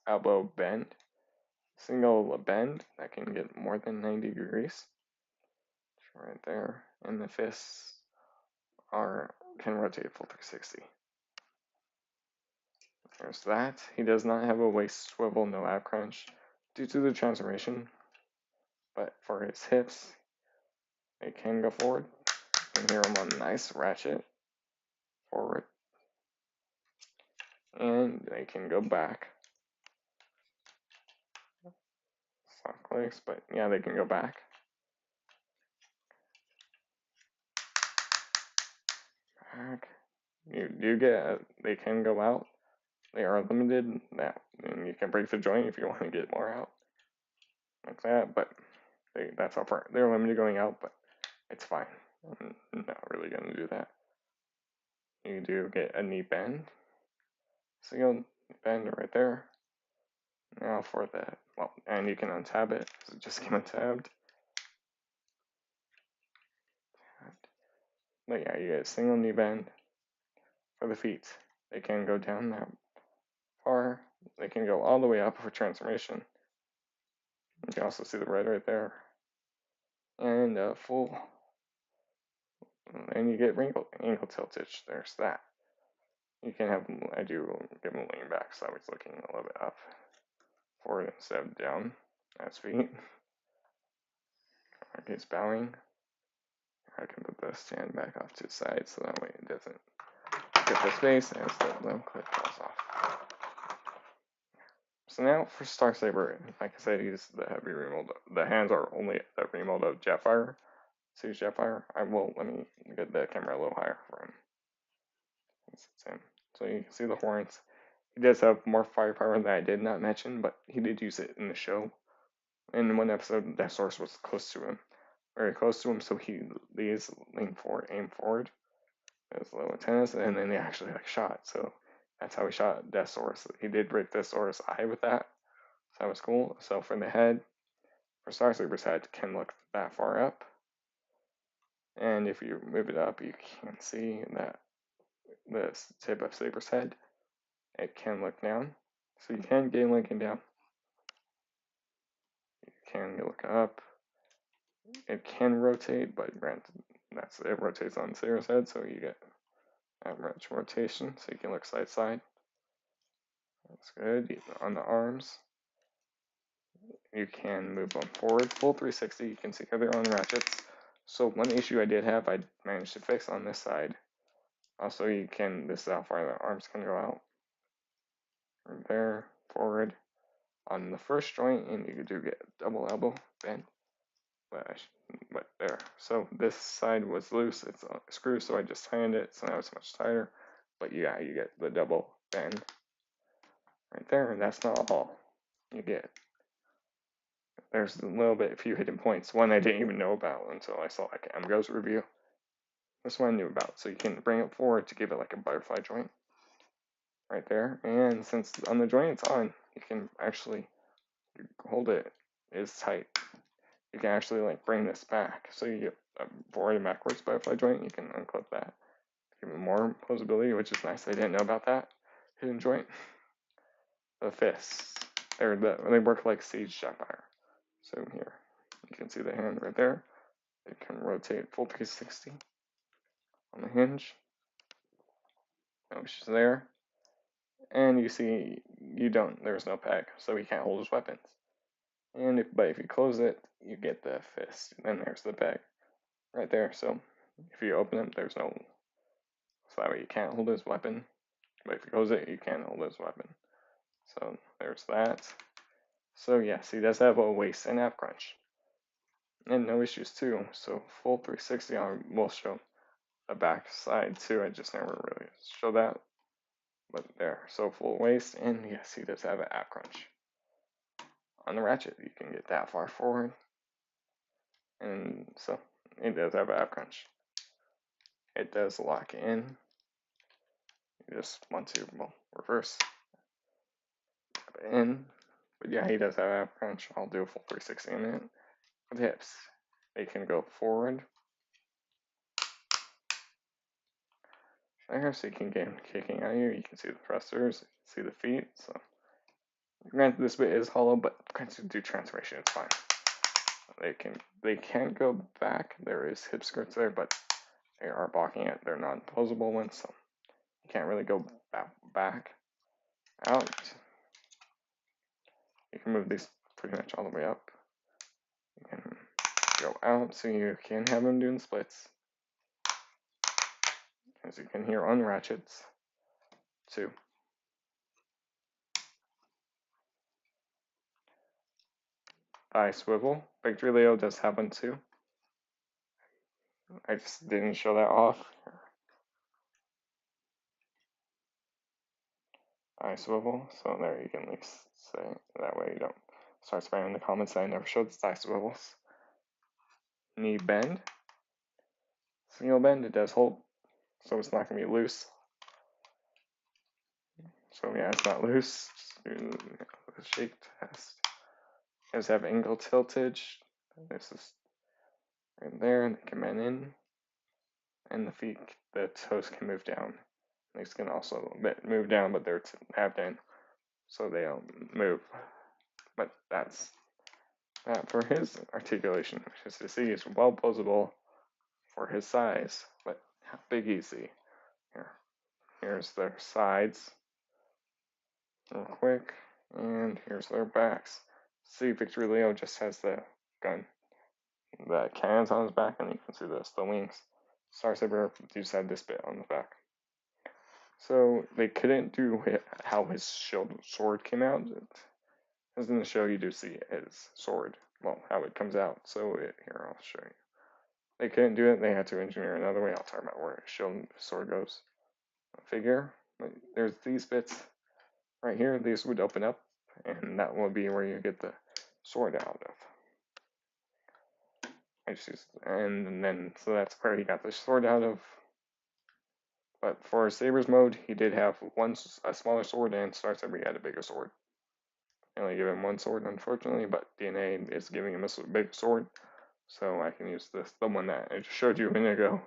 Elbow bend. Single bend, that can get more than 90 degrees. Right there. And the fists can rotate full 360. There's that. He does not have a waist swivel, no ab crunch due to the transformation. But for his hips, they can go forward. You can hear him on nice ratchet forward. And they can go back. Soft clicks, but yeah, they can go back. Back. You do get, they can go out. They are limited now, and you can break the joint if you want to get more out. like that, but that's how far they're limited going out, but it's fine. I'm not really going to do that. You do get a knee bend. So you'll bend right there. Now for the, well, and you can untab it. So it just came untabbed. But yeah, you get a single knee bend for the feet. They can go down that far. They can go all the way up for transformation. You can also see the red right there. And full, and you get ankle tiltage. There's that. You can have, I do give them lean back, so I was looking a little bit up, forward instead of down. That's feet. Okay, it's bowing. I can put the stand back off to the side so that way it doesn't get the space as the limb clip falls off. So now for VictorySaber, like I said, use the heavy remold. The hands are only the remold of Jetfire. See Jetfire? Let me get the camera a little higher for him. So you can see the horns. He does have more firepower that I did not mention, but he did use it in the show. In one episode, that source was close to him, very close to him, so he leaves, lean forward, aim forward. As a little tennis, and then they actually shot. So that's how he shot Deathsaurus. He did break Deathsaurus' eye with that. So that was cool. So for the head, for VictorySaber's head, can look that far up. And if you move it up, you can see that the tip of Saber's head, it can look down. So you can get looking down. You can look up. It can rotate, but granted, it rotates on Saber's head, so you get that much rotation. So you can look side to side. That's good. On the arms, you can move them forward. Full 360, you can see how they're on ratchets. So one issue I did have, I managed to fix on this side. Also, this is how far the arms can go out. From there, forward. On the first joint, and you do get double elbow bend. But there. So this side was loose, it's a screw, so I just tightened it, so now it's much tighter. But yeah, you get the double bend right there, and that's not all. You get, there's a few hidden points. One I didn't even know about until I saw Amgo's review. This one I knew about. So you can bring it forward to give it like a butterfly joint right there. And since on the joint it's on, you can actually hold it is tight. You can actually bring this back. So you get a forward and backwards butterfly joint. You can unclip that. Give it more posability, which is nice. I didn't know about that hidden joint. The fists, they work like siege Jetfire. So here, you can see the hand right there. It can rotate full 360 on the hinge, which is there. And you see, there's no peg, so he can't hold his weapons. But if you close it, you get the fist. Then there's the peg right there. So if you open it, there's no, so that way you can't hold his weapon. But if you close it, you can hold his weapon. So there's that. So yes, he does have a waist and ab crunch. And no issues too. So full 360, I will show the back side too. I just never really show that. But there, so full waist, and yes, he does have an ab crunch. On the ratchet, you can get that far forward. And so it does have an ab crunch. It does lock in. You just want to, reverse in. But yeah, he does have ab crunch. I'll do a full 360 in it. With hips, they can go forward. There, so you can get him kicking at you. You can see the thrusters, you can see the feet. So, granted, this bit is hollow, but once you do transformation, it's fine. They can go back. There is hip skirts there, but they are blocking it. They're non-posable ones, so you can't really go back out. You can move these pretty much all the way up. You can go out, so you can have them doing splits. As you can hear on ratchets, too. Eye swivel. Victory Leo does have one too. I just didn't show that off. Eye swivel, so there you can at least say that way you don't. Sorry, spamming in the comments that I never showed the thigh swivels. Knee bend. Single bend, it does hold, so it's not going to be loose. So yeah, it's not loose. Just do the shake test. You guys have ankle tiltage. This is right there, and they come in, and the feet, the toes can move down. These can also move down, but they're tapped in, so they don't move. But that's that for his articulation, which is to see is well posable for his size. But how big is he? Here's their sides, real quick, and here's their backs. See, Victory Leo just has the gun, the cannons on his back, and you can see the wings. VictorySaber just had this bit on the back. So they couldn't do how his sword came out. As in the show, you do see his sword, well, how it comes out. So here, I'll show you. They couldn't do it. They had to engineer another way. I'll talk about where his sword goes. Figure. There's these bits right here. These would open up, and that will be where you get the sword out of. And then so that's where he got the sword out of. But for Saber's mode, he did have a smaller sword, and VictorySaber had a bigger sword. I only give him one sword, unfortunately, but DNA is giving him a big sword, so I can use the one that I just showed you a minute ago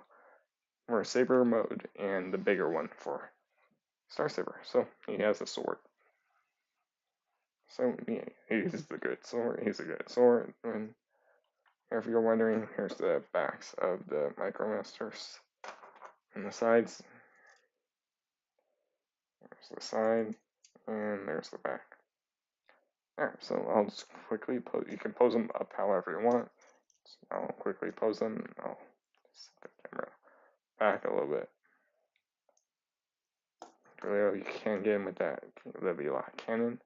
for Saber mode, and the bigger one for VictorySaber. So he has a sword. So yeah, he's the good sword. He's a good sword. And if you're wondering, here's the backs of the MicroMasters and the sides. There's the side, and there's the back. Alright, so I'll just quickly pose. You can pose them up however you want. So I'll quickly pose them, and I'll set the camera back a little bit. Really, you can get him with that the V-Lock cannon.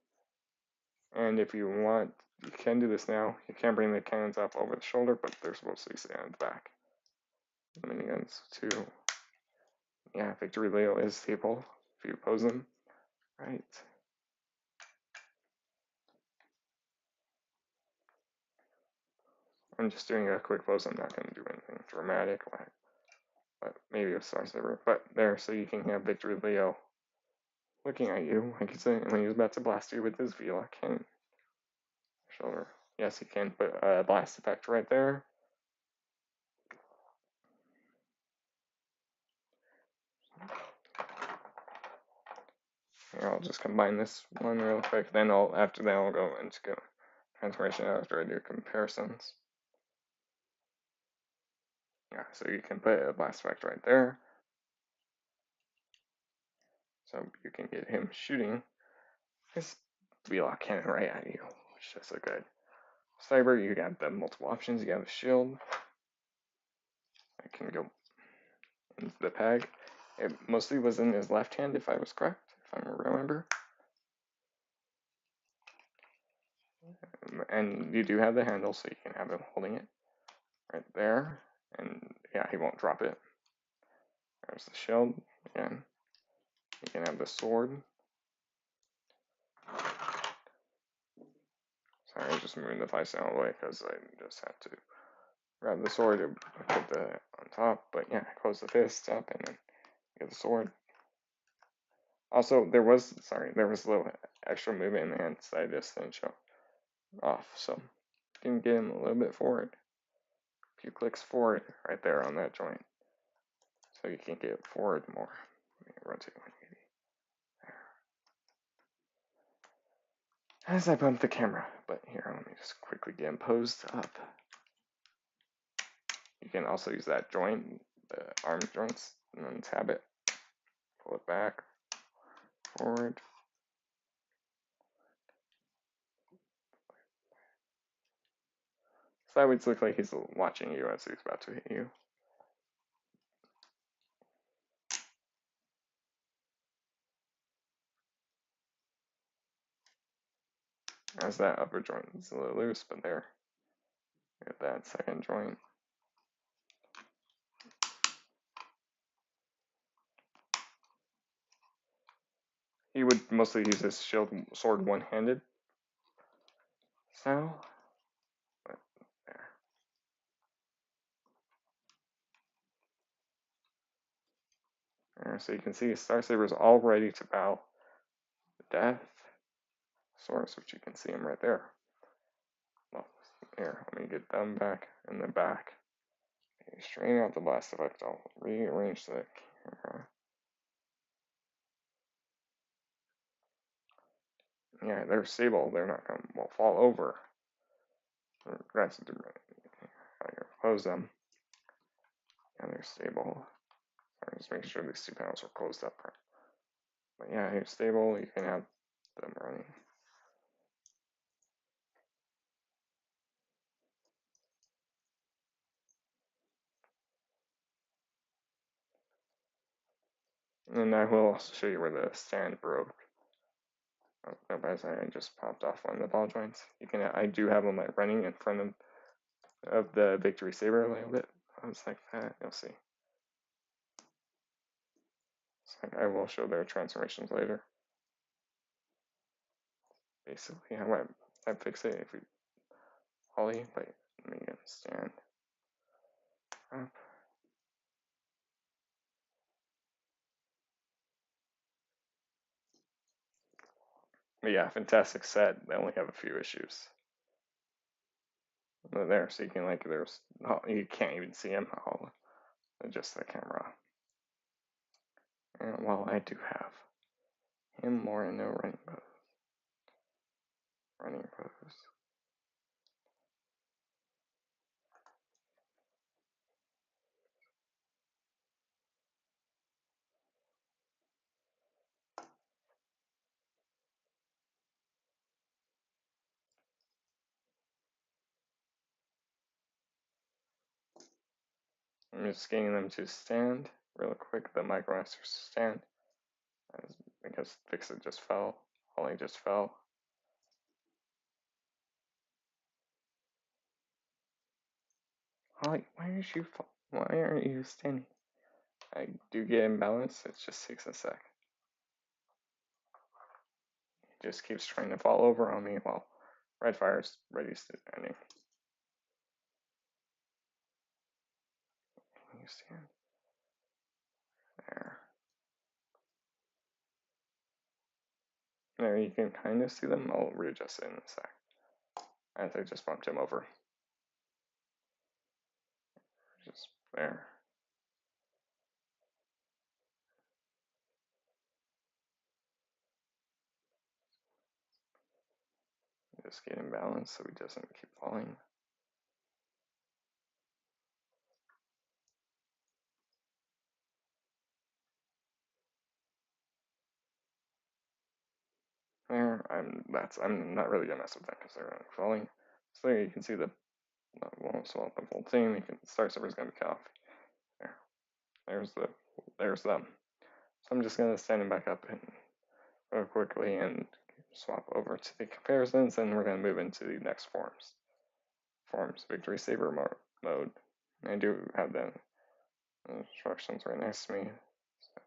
And if you want, you can do this now. You can bring the cannons up over the shoulder, but they're supposed to be staying on the back. The miniguns too. Yeah, Victory Leo is stable if you pose them right. I'm just doing a quick pose. I'm not going to do anything dramatic, but maybe a VictorySaber. But there, so you can have Victory Leo looking at you, like he's when he's about to blast you with his V-Lock cannon. Shoulder. Yes, he can put a blast effect right there. Here, I'll just combine this one real quick. Then after that I'll go into transformation after I do comparisons. Yeah, so you can put a blast effect right there. So you can get him shooting his V-Lock cannon right at you, which is so good. Cyber, you got the multiple options. You have a shield. I can go into the peg. It mostly was in his left hand, if I was correct, if I remember. And you do have the handle, so you can have him holding it right there. And yeah, he won't drop it. There's the shield again. You can have the sword. Sorry, I just moving the face out of the way because I just had to grab the sword to put the on top. But yeah, close the fist up and then get the sword. Also, there was a little extra movement in the hands that I just didn't show off. So you can get him a little bit forward. A few clicks forward right there on that joint. So you can get forward more. Let me rotate 180. There. As I bump the camera, but here, let me just quickly get him posed up. You can also use that joint, the arm joints, and then tab it, pull it back, forward. So that would look like he's watching you as he's about to hit you. As that upper joint is a little loose, but there. Get that second joint. He would mostly use his sword one-handed. now. There. So you can see Star Saber's all ready to bow death. Source, which you can see him right there. Well, here, let me get them back in the back. Straighten out the blast effect. I'll rearrange the camera. Yeah, they're stable. They're not going to fall over. That's how you close them. And they're stable. I'm just making sure these two panels are closed up. But yeah, they're stable. You can have them running. And I will also show you where the stand broke. Oh, by the way, I just popped off one of the ball joints. You can, I do have them like running in front of the VictorySaber a little bit. I was like that. You'll see. So I will show their transformations later. Basically, how I fix it if we ollie, but let me get stand up. But yeah, fantastic set. They only have a few issues. They're there, so you can like there's you can't even see them. I'll adjust the camera. And while I do have him more in no running pose. I'm just getting them to stand real quick. The micromasters stand. Because Fix-It just fell. Ollie just fell. Ollie, why aren't you why aren't you standing? I do get imbalanced. It just takes a sec. He just keeps trying to fall over on me while Red Fire's ready standing. Can you stand? There. There, you can kind of see them. I'll readjust it in a sec. As I just bumped him over. Just there. Just get him balanced so he doesn't keep falling. There, I'm not really gonna mess with them because they're falling. So there you can see the so the full team. You can Star Saber's gonna be cut off. There, there's them. So I'm just gonna stand him back up and real quickly and swap over to the comparisons, and we're gonna move into the next forms. VictorySaber mode. I do have the instructions right next to me. So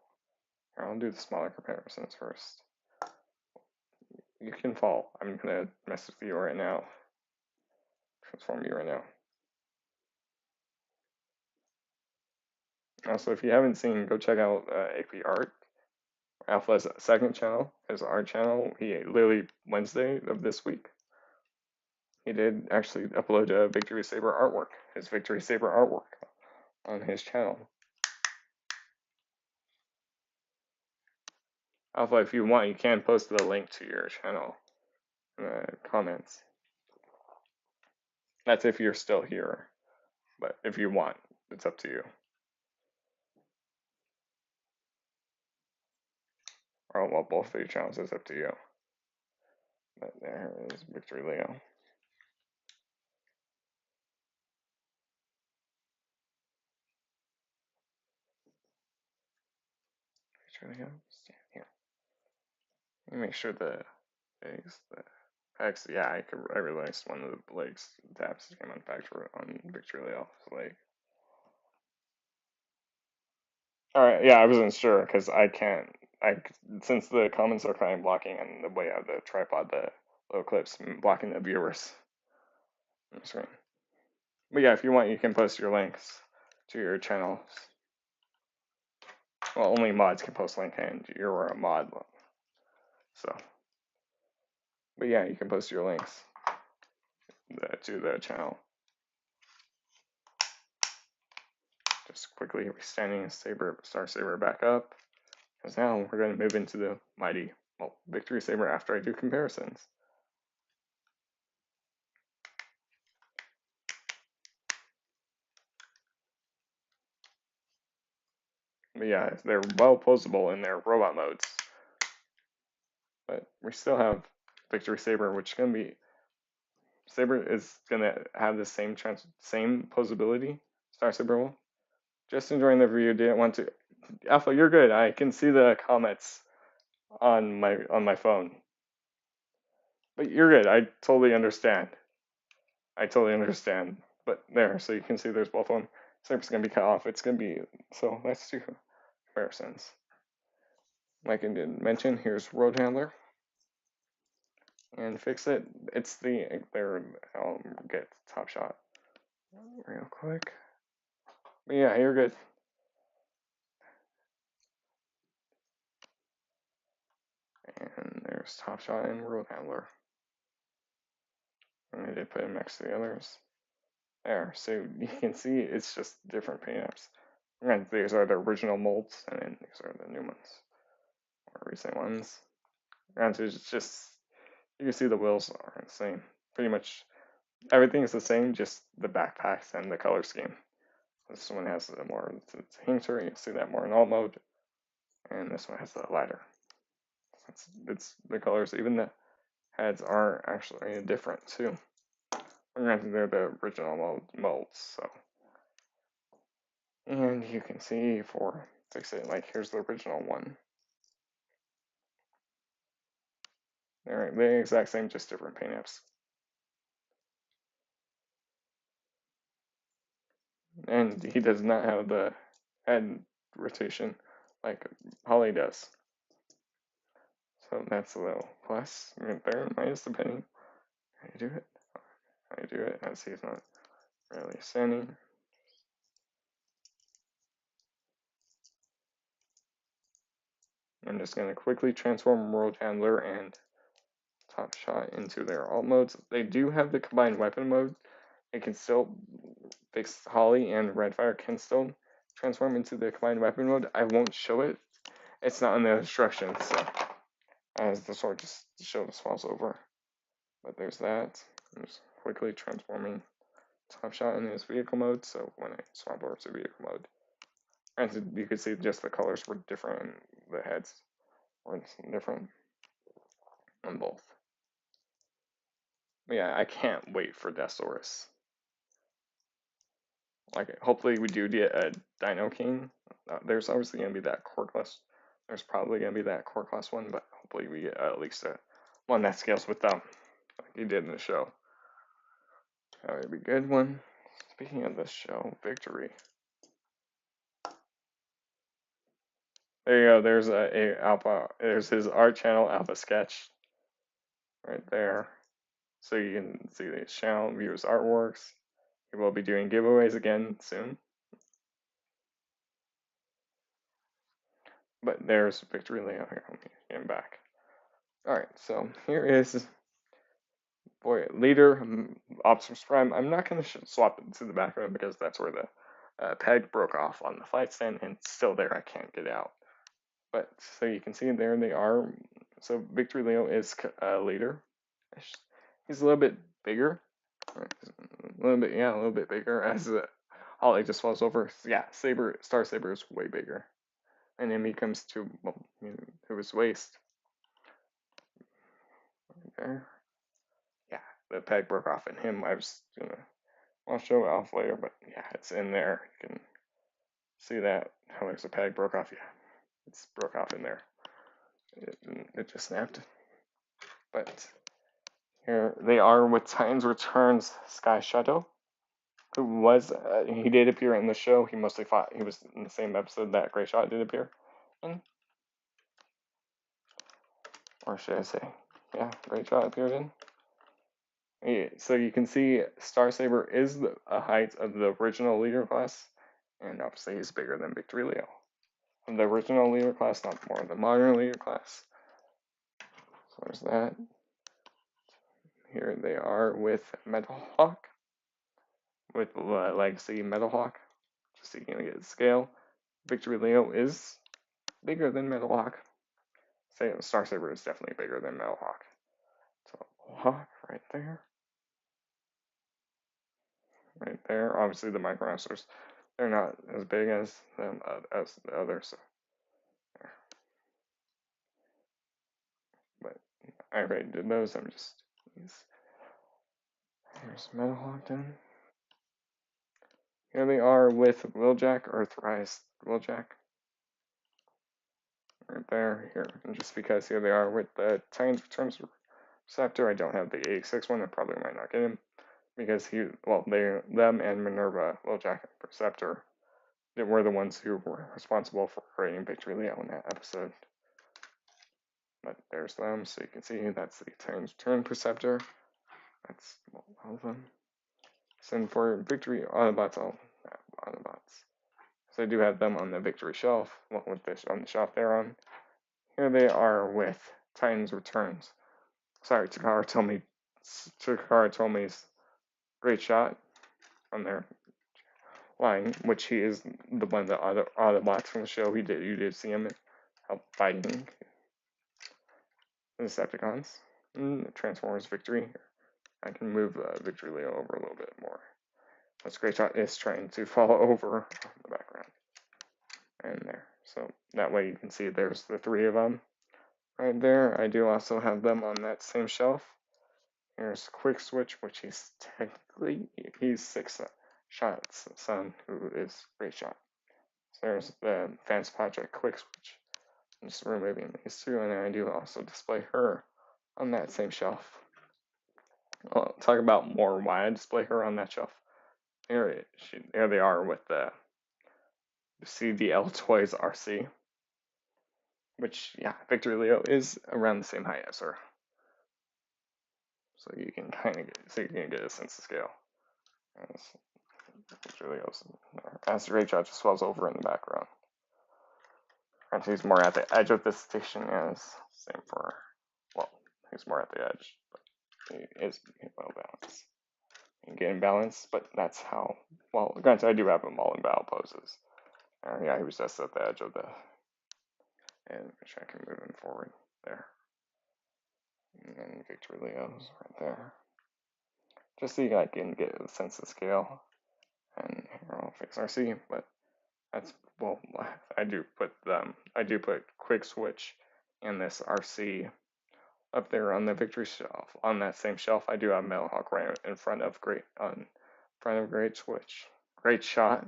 here, I'll do the smaller comparisons first. You can fall. I'm gonna mess with you right now. Transform you right now. Also, if you haven't seen, go check out AP Art. Alpha's second channel is our channel. He literally Wednesday of this week, he did actually upload a VictorySaber artwork, his VictorySaber artwork on his channel. Alpha, if you want, you can post the link to your channel in the comments. That's if you're still here, but if you want, it's up to you. Or well, both of your channels is up to you. But there is Victory Leo. Victory Leo, stand here. Let me make sure the legs, yeah, I realized one of the legs tabs came on factor on Victory Leo. So like, all right, yeah, I wasn't sure because I can't. Since the comments are kind of blocking and the way I have the tripod, the little clips blocking the viewers. on the screen. But yeah, if you want, you can post your links to your channels. Well, only mods can post link, and you're a mod. So, but yeah, you can post your links to the channel. Just quickly standing Star Saber back up, because now we're going to move into the mighty VictorySaber after I do comparisons. But yeah, they're well posable in their robot modes. But we still have VictorySaber, which is going to be Saber is going to have the same posability Star Saber will. Just enjoying the review. Didn't want to. Alpha, you're good. I can see the comments on my phone. But you're good. I totally understand. But there, so you can see there's both of them. Saber's gonna be cut off. It's gonna be so. Let's do comparisons. Like I did mention, here's Road Handler and fix it. It's the there. I'll get Top Shot real quick. But yeah, you're good. And there's Top Shot and Road Handler. And I did put them next to the others. There, so you can see it's just different paint apps. And these are the original molds, and then these are the new ones, or recent ones. And it's just, you can see the wheels are the same. Pretty much everything is the same, just the backpacks and the color scheme. This one has the more hinter, you see that more in alt mode, and this one has the lighter. It's the colors, even the heads are actually different too. Granted, they're the original molds, so. And you can see for fix it, like here's the original one. They're the exact same, just different paint apps. And he does not have the head rotation like Holly does. So that's a little plus right there, minus depending how you do it. As he's not really standing. I'm just going to quickly transform Road Handler and Top Shot into their alt modes. They do have the combined weapon mode. It can still fix Holly and Redfire can still transform into the combined weapon mode. I won't show it. It's not in the instructions, so as the sword just to show the swaps over. But there's that. I'm just quickly transforming Top Shot in his vehicle mode, so when I swap over to vehicle mode, and you can see just the colors were different and the heads were different on both. But yeah, I can't wait for Destoris. Like, hopefully we do get a Dino King. There's obviously going to be that core class. There's probably going to be that core class one, but hopefully we get at least one that scales with them, like he did in the show. That would be a good one. Speaking of the show, Victory. There you go. There's a Alpha. There's his art channel, Alpha Sketch, right there. So you can see his channel, view his artworks. He will be doing giveaways again soon. But there's Victory Leo here. Let me get him back. Alright, so here is leader Optimus Prime. I'm not going to swap it to the background because that's where the peg broke off on the flight stand, and it's still there. I can't get out. But so you can see there they are. So Victory Leo is leader. He's a little bit bigger. A little bit bigger as Holly just falls over. Yeah, Star Saber is way bigger. And then he comes to his waist. Right there. Yeah, the peg broke off in him. I'll show it off later, but yeah, it's in there. You can see that how there's a peg broke off. Yeah, it's broke off in there. It just snapped. But here they are with Titans Returns Sky Shadow, who was he did appear in the show. He mostly fought. He was in the same episode that Great Shot did appear in, or should I say, yeah, Great Shot appeared in. Yeah, so you can see Star Saber is a height of the original leader class, and obviously he's bigger than Victory Leo. The original leader class, not more the modern leader class. So there's that. Here they are with Metal Hawk, with Legacy Metal Hawk, just so you can get the scale. Victory Leo is bigger than Metal Hawk. Say Star Saber is definitely bigger than Metal Hawk. So Hawk right there. Right there. Obviously the Micronosters, they're not as big as them as the others. So. But I already did those. I'm just here's Metal Hawk done. Here they are with Wheeljack, Earthrise Wheeljack. Right there, here, and just because here they are with the Titans Returns Receptor. I don't have the 86 one. I probably might not get him because them and Minerva, Wheeljack, and Perceptor, they were the ones who were responsible for creating Victory Leo in that episode. But there's them, so you can see that's the Titans Return Perceptor. That's all of them. So for Victory Autobots, I'll have Autobots. So I do have them on the Victory shelf, with this on the shelf they're on. Here they are with Titans Returns. Sorry, Takara told me great shot on their line, which he is the one that Autobots from the show. You did see him help fighting the Decepticons. Transformers Victory. I can move Victory Leo over a little bit more. This great shot is trying to fall over the background. And there. So that way you can see there's the three of them right there. I do also have them on that same shelf. Here's Quick Switch, which he's Six Shot's son, who is Great Shot. So there's the Fans Project Quick Switch. I'm just removing these two, and then I do also display her on that same shelf. I'll talk about more why I display her on that shelf. Here they are with the CDL Toys RC, which, yeah, Victory Leo is around the same height as her. So you can get a sense of scale. Victory Leo's as the Great Shot just swells over in the background. And he's more at the edge of the station as same for, well, he's more at the edge, but he is well balanced. You get in balance, but that's how, well, granted, I do have him all in battle poses. Yeah, he was just at the edge of the, and I can move him forward there. And then Victory Leo's right there. Just so you guys can get a sense of scale. And here I'll fix RC, but that's, well, I do put Quick Switch and this RC up there on the Victory shelf. On that same shelf, I do have Metal Hawk right in front of Great Switch. Great Shot.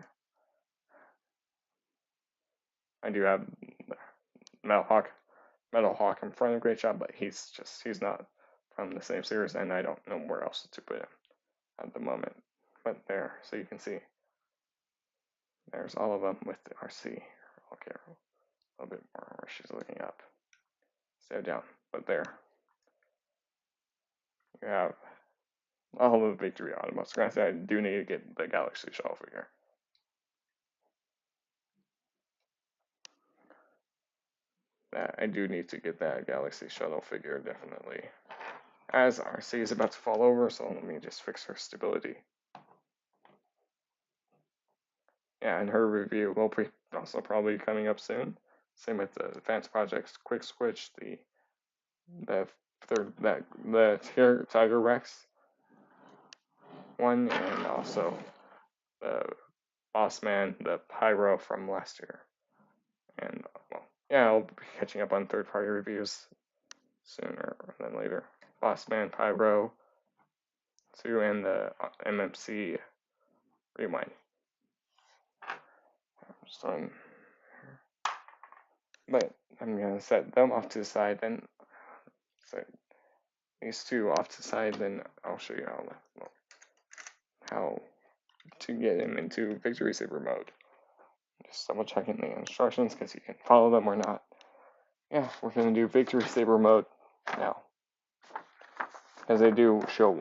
I do have Metal Hawk in front of Great Shot, but he's not from the same series, and I don't know where else to put him at the moment. But there, so you can see, there's all of them with the RC. Okay, a little bit more where she's looking up. Stay down, but there. You have all of the Victory Autobots. Granted, I do need to get the Galaxy Shuttle figure. I do need to get that Galaxy Shuttle figure, definitely. As RC is about to fall over, so let me just fix her stability. Yeah, and her review will be also probably coming up soon. Same with the Advanced Projects Quick Switch, the Tiger Rex one, and also the Boss Man, the Pyro from last year. And, well, yeah, I'll be catching up on third-party reviews sooner than later. Boss Man, Pyro 2, and the MMC Rewind. But I'm going to set them off to the side, then set these two off to the side, then I'll show you how to get him into VictorySaber mode. Just double checking the instructions because you can follow them or not. Yeah, we're going to do VictorySaber mode now. as they do show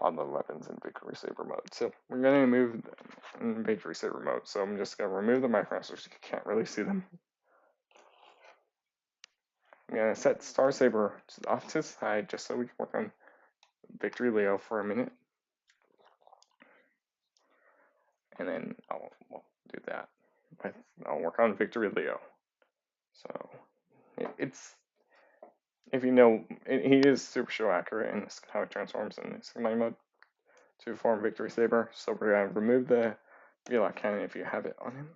all the weapons in VictorySaber mode. So we're going to move them in VictorySaber mode. So I'm just going to remove the microcontrollers. You can't really see them. I'm going to set Star Saber off to the side just so we can work on Victory Leo for a minute. And then I'll do that. I'll work on Victory Leo. So it's, if you know, he is super show accurate in this, how it transforms in this schematic mode to form VictorySaber. So we're going to remove the V-Lock cannon if you have it on him.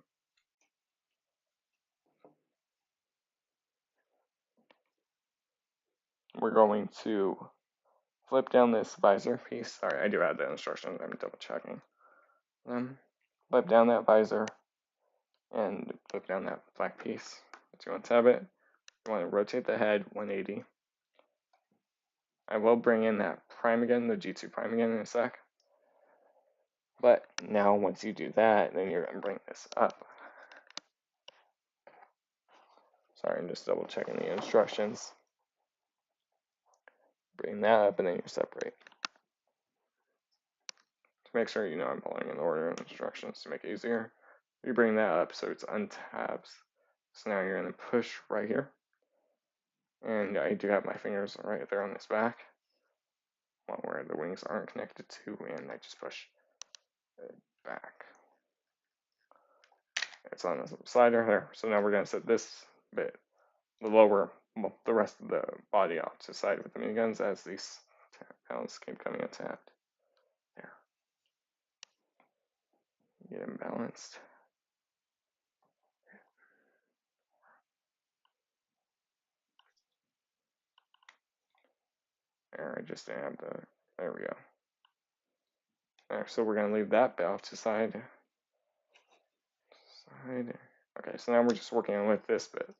We're going to flip down this visor piece. Sorry, I do have the instructions. I'm double checking them. Flip down that visor and flip down that black piece. If you want to tab it, you want to rotate the head 180. I will bring in that prime again, the G2 prime again in a sec. But now once you do that, then you're going to bring this up. Sorry, I'm just double checking the instructions. Bring that up and then you separate. To make sure you know I'm following in the order of instructions to make it easier. You bring that up so it's untabs. So now you're going to push right here. And I do have my fingers right there on this back. Where the wings aren't connected to, and I just push it back. It's on the slider there. So now we're going to set this bit, the lower, well, the rest of the body off to the side with the miniguns as these panels keep coming untapped. There. Get them balanced. There, I just didn't have the, there we go. There, so we're going to leave that bit off to the side. Okay, so now we're just working with this bit.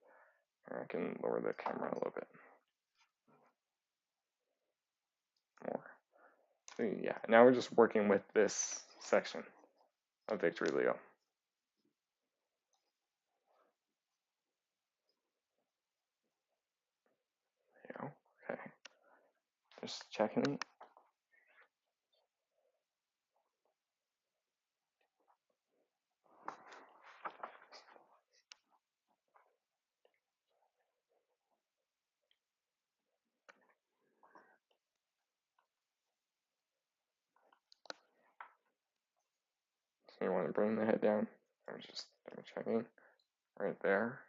I can lower the camera a little bit more. So yeah, now we're just working with this section of Victory Leo. Okay, just checking it. So you want to bring the head down. I'm just checking right there,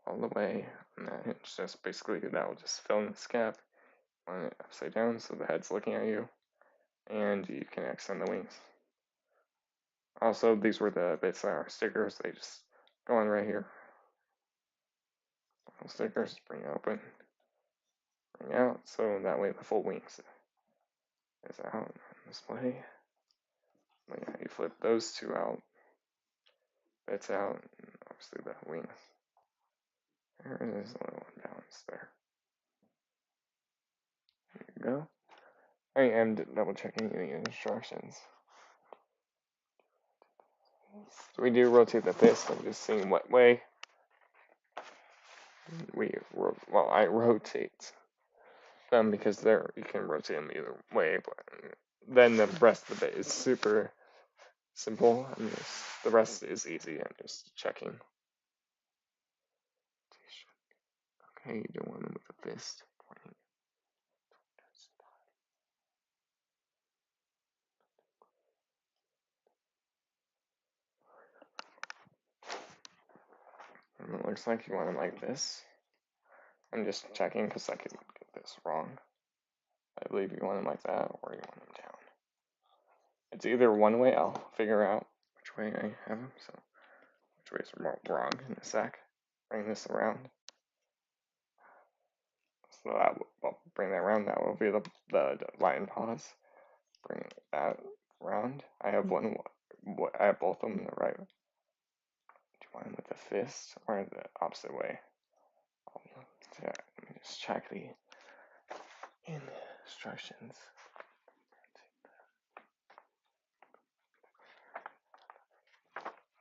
all the way on that hinge. Just basically that will just fill in this gap. On it upside down so the head's looking at you, and you can extend the wings. Also, these were the bits that are stickers. They just go on right here. Stickers, bring it open, bring out, so that way the full wings is out on display. But yeah, you flip those two out, bits out, and obviously the wings. There it is, a little unbalanced there. There you go. I am double checking the instructions. So we do rotate the fist. I'm just seeing what way well, I rotate them because there you can rotate them either way. But then the rest of it is super simple. The rest is easy. I'm just checking. Okay, you don't want them with a fist pointing. And it looks like you want them like this. I'm just checking because I could get this wrong. I believe you want them like that or you want them down. It's either one way. I'll figure out which way I have them. So which way is wrong in a sec. Bring this around. So that will bring that around. That will be the lion paws. Bring that around. I have one. I have both of them the right. Do you want them with the fist or the opposite way? Let me just check the instructions.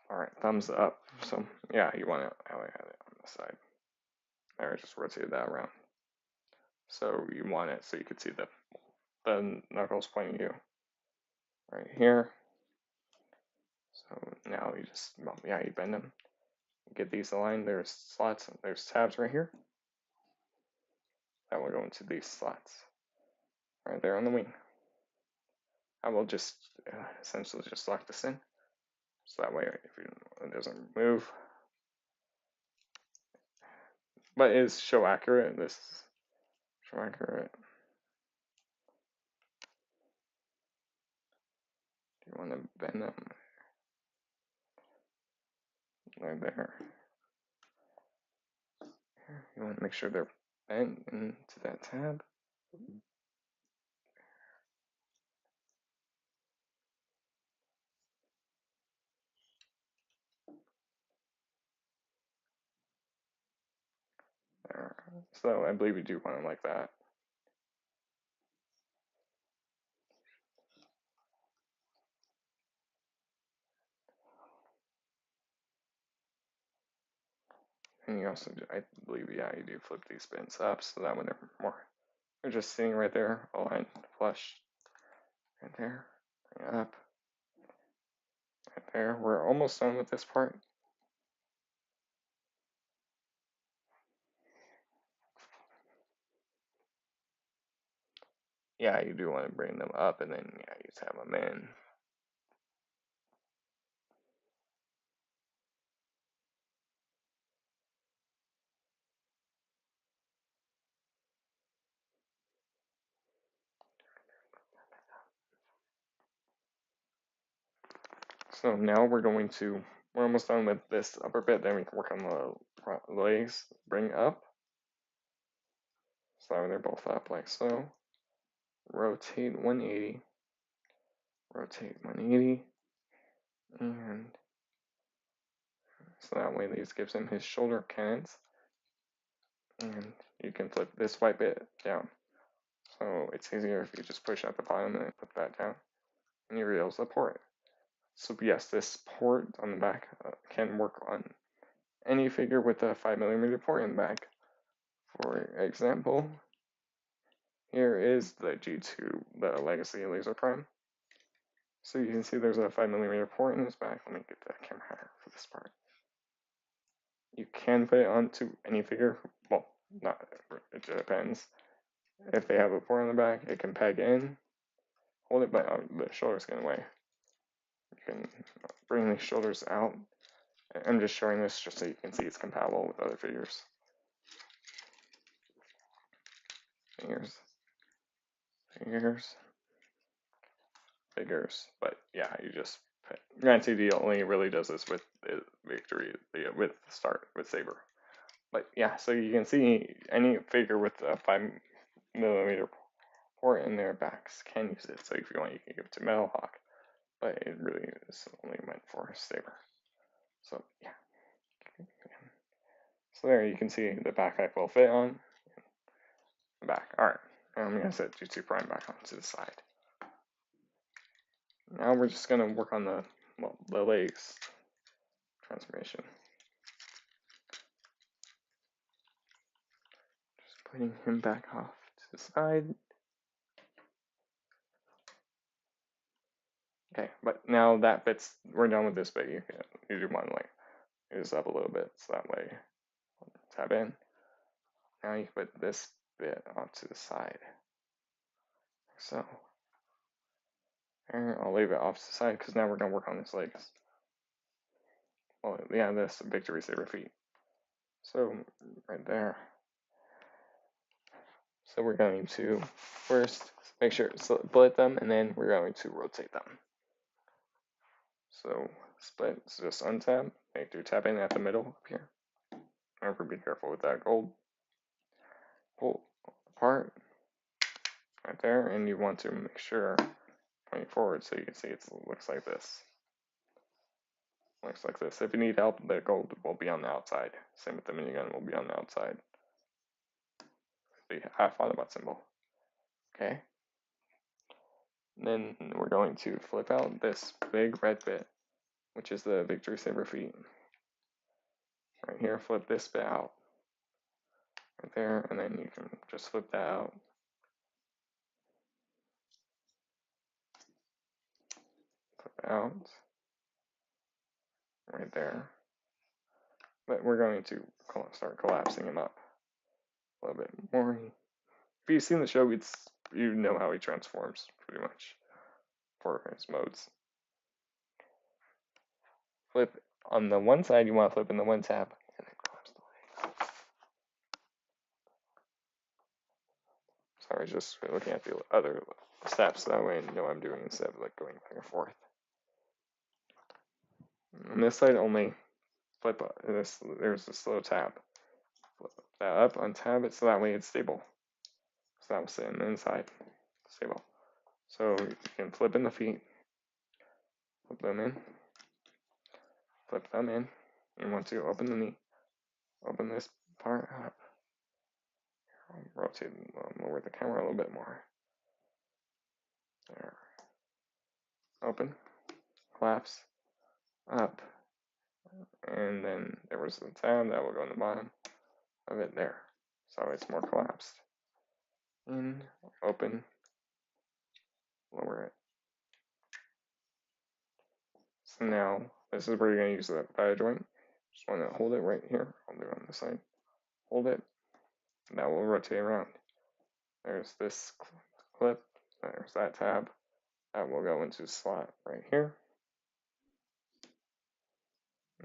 All right, thumbs up. So yeah, you want it how I had it on the side. I just rotated that around. So you want it so you can see the knuckles pointing you right here. So now you just, well, yeah, you bend them. Get these aligned. There's slots, there's tabs right here. That will go into these slots right there on the wing. I will just essentially just lock this in. So that way it doesn't move. But it is show accurate. This is show accurate. You want to bend them right there. You want to make sure they're bent into that tab. There. So I believe you do want them like that. And you also, I believe, yeah, you do flip these bins up so that when they're just sitting right there, aligned flush, right there, bring it up, right there. We're almost done with this part. Yeah, you do want to bring them up and then, yeah, you tab them in. So now we're almost done with this upper bit, then we can work on the legs, bring up. So they're both up like so. Rotate 180, rotate 180, and so that way these gives him his shoulder cannons. And you can flip this white bit down. So it's easier if you just push at the bottom and then flip that down, and you reveal the port. So yes, this port on the back can work on any figure with a 5mm port in the back. For example, here is the G2, the Legacy Laser Prime. So you can see there's a 5mm port in this back. Let me get the camera higher for this part. You can put it onto any figure. Well, not, it depends. If they have a port on the back, it can peg in, hold it, but the shoulders get away. You can bring the shoulders out. I'm just showing this just so you can see it's compatible with other figures. Figures, but yeah, you just granted he only really does this with Saber. But yeah, so you can see any figure with a 5mm port in their backs can use it. So if you want, you can give it to Metal Hawk, but it really is only meant for Saber. So yeah. So there you can see the backpack will fit on the back. Alright, I'm going to set G2 Prime back onto the side. Now we're just going to work on the legs transformation. Just putting him back off to the side. Okay, but now that fits, we're done with this bit. You do want to like move this up a little bit so that way tab in. Now you can put this bit off to the side. So, and I'll leave it off to the side because now we're going to work on his legs. Well, yeah, this VictorySaber feet. So, right there. So we're going to first make sure split them, and then we're going to rotate them. So split, so just untab, make sure tap in at the middle up here. Remember, be careful with that gold. Pull apart right there, and you want to make sure pointing forward so you can see it looks like this. Looks like this. If you need help, the gold will be on the outside. Same with the minigun, will be on the outside. The half autobot symbol. Okay. And then we're going to flip out this big red bit, which is the VictorySaber feet. Right here, flip this bit out. right there, and then you can just flip that out. Flip out right there. But we're going to start collapsing him up a little bit more. If you've seen the show, you know how he transforms pretty much for his modes. Flip on the one side, you want to flip in the one tab, and then collapse the leg. Sorry, just looking at the other steps, that way I know what I'm doing instead of like going back and forth. On this side only, flip this. There's this little tab. Flip that up, untab it, so that way it's stable. So that will sit on the inside, stable. So you can flip in the feet, flip them in, flip them in. You want to open the knee, open this part up. I'll rotate, lower the camera a little bit more. There. Open, collapse, up, and then there was the tab that will go in the bottom of it there. So it's more collapsed. In, open, lower it. So now, this is where you're going to use the thigh joint. Just want to hold it right here. I'll do it on this side. Hold it. And that will rotate around. There's this clip. There's that tab. That will go into the slot right here.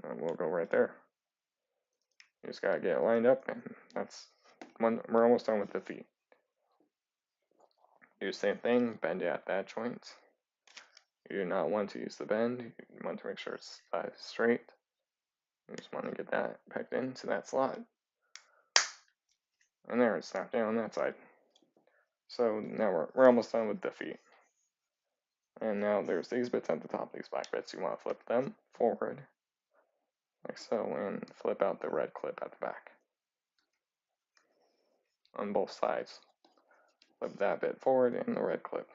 And we'll go right there. You just got to get it lined up, and that's one. We're almost done with the feet. Do the same thing, bend it at that joint. You do not want to use the bend. You want to make sure it's straight. You just want to get that pegged into that slot. And there, it's snapped down on that side. So now we're almost done with the feet. And now there's these bits at the top, these black bits. You want to flip them forward, like so, and flip out the red clip at the back. On both sides. Flip that bit forward and the red clip.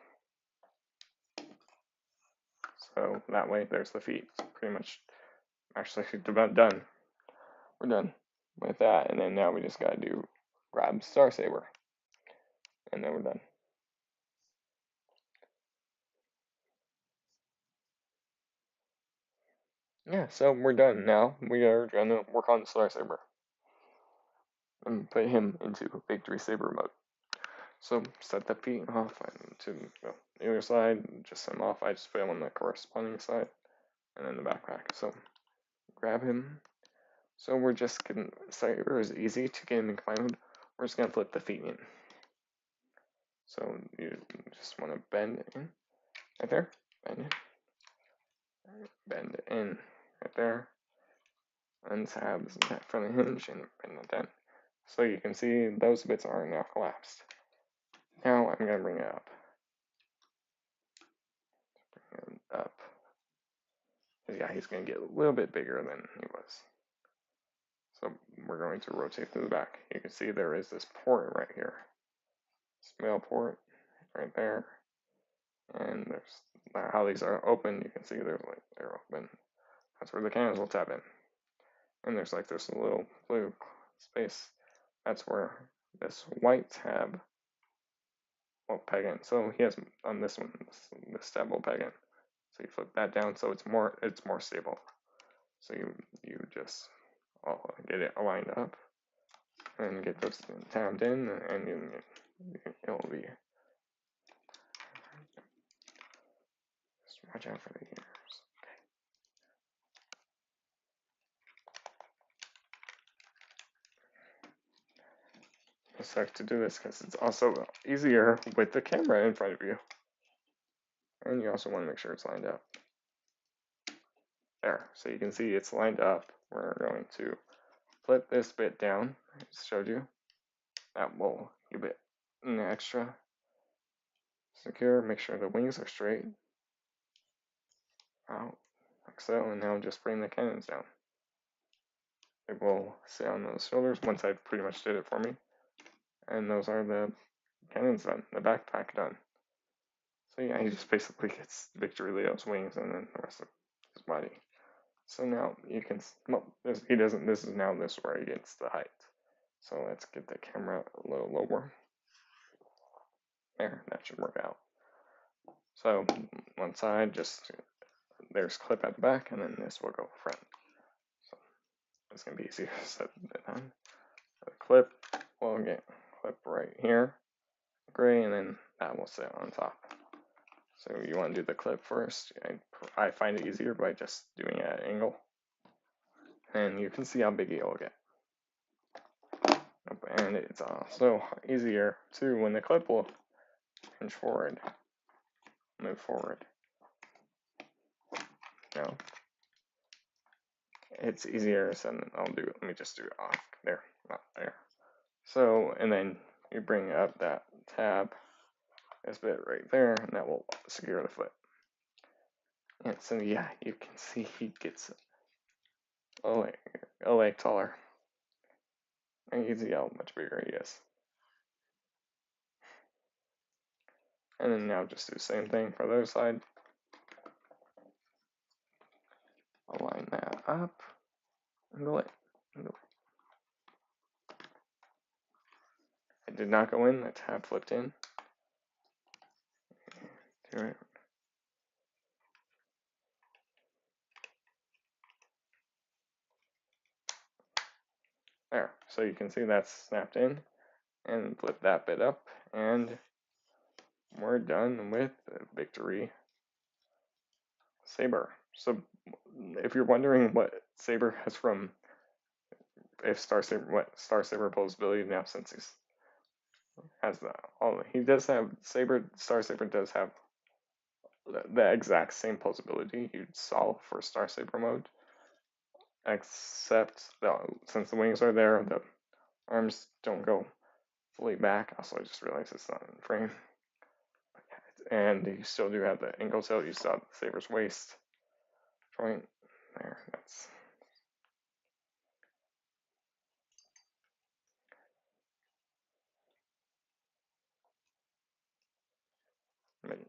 So that way there's the feet. Pretty much actually about done. We're done with that, and then now we just gotta grab Star Saber. And then we're done. Yeah, so we're done now. We are gonna work on Star Saber. And put him into VictorySaber mode. So set the feet off to the other side, just set them off. I just put him on the corresponding side, and then the backpack. So grab him. So we're just gonna, Saber is easy to get him in combine mode. We're just gonna flip the feet in. So you just want to bend in, right there, bend in, right there, untab that front hinge and bend it down. So you can see those bits are now collapsed. Now I'm gonna bring it up. Yeah, he's going to get a little bit bigger than he was. So we're going to rotate to the back. You can see there is this port right here. This male port right there. And there's how these are open. You can see they're open. That's where the cannons will tab in. And there's like this little blue space. That's where this white tab will peg in. So he has on this one, this tab will peg in. So you flip that down so it's more stable. So you just get it aligned up and get those tabbed in, and it'll be. Just watch out for the ears. Okay. Just like to do this because it's also easier with the camera in front of you, and you also want to make sure it's lined up. There, so you can see it's lined up. We're going to flip this bit down. I just showed you. That will give it an extra secure. Make sure the wings are straight. Out, like so, and now just bring the cannons down. It will sit on those shoulders. One side pretty much did it for me. And those are the cannons done, the backpack done. So yeah, he just basically gets Victory Leo's wings and then the rest of his body. So now you can, well, he doesn't, this is where he gets the height. So let's get the camera a little lower. There, that should work out. So one side, just there's clip at the back, and then this will go front. So it's gonna be easier to set it on. The clip will get clip right here, gray, and then that will sit on top. So you want to do the clip first. I find it easier by just doing it at an angle, and you can see how big it will get. And it's also easier too when the clip will hinge forward, move forward. No, it's easier, so let me just do it off there, not there. So, and then you bring up that tab, this bit right there, and that will secure the foot. And so yeah, you can see he gets a leg taller. And you can see how much bigger he is. And then now just do the same thing for the other side. Align that up. Angle it. It did not go in, the tab flipped in. Do it. There, so you can see that's snapped in, and flip that bit up, and we're done with VictorySaber. So if you're wondering what Saber has from, if what StarSaber pulls ability now, since he's has he does have StarSaber does have the exact same pulse ability you saw for StarSaber mode, except since the wings are there, the arms don't go fully back. Also, I just realized it's not in frame. And you still do have the ankle tilt. You saw the Saber's waist joint there.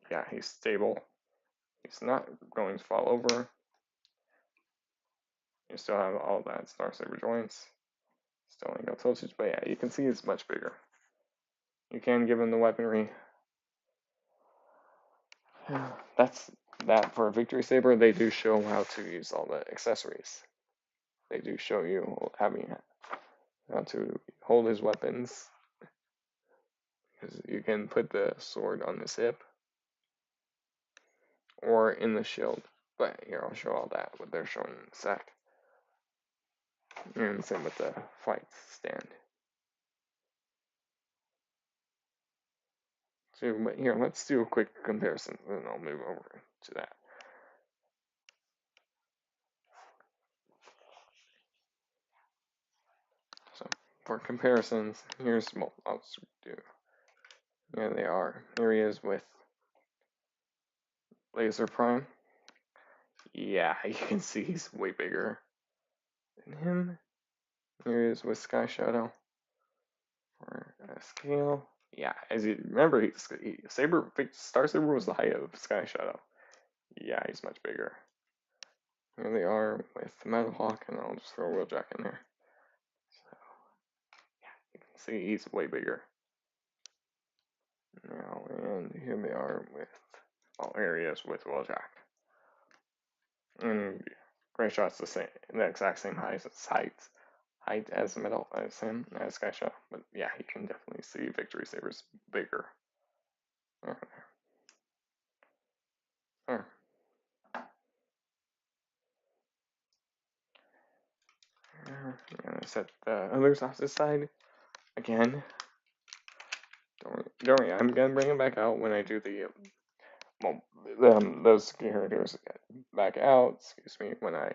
Yeah, he's stable. He's not going to fall over. You still have all that StarSaber joints. Still ankle tilted, but yeah, you can see it's much bigger. You can give him the weaponry. That's that for VictorySaber. They do show how to use all the accessories. They do show you how to hold his weapons. Because you can put the sword on his hip or in the shield. But here, I'll show all that, what they're showing in a sec. And same with the fight stand. So, but here, let's do a quick comparison, and then I'll move over to that. So, for comparisons, here's what I'll do. Here they are. Here he is with Laser Prime. Yeah, you can see he's way bigger than him. Here he is with Sky Shadow. For scale. Yeah, as you remember, StarSaber was the height of Sky Shadow. Yeah, he's much bigger. Here they are with Metal Hawk, and I'll just throw Wheeljack in there. So, yeah, you can see he's way bigger. Now, and here they are with all areas with Wheeljack. And Great Shot's the exact same height as Metal as him as Sky Shadow. But yeah, you can definitely see VictorySaber's bigger. There. I'm gonna set the others off this side again. Don't worry, I'm gonna bring them back out when I do those characters back out. Excuse me, when I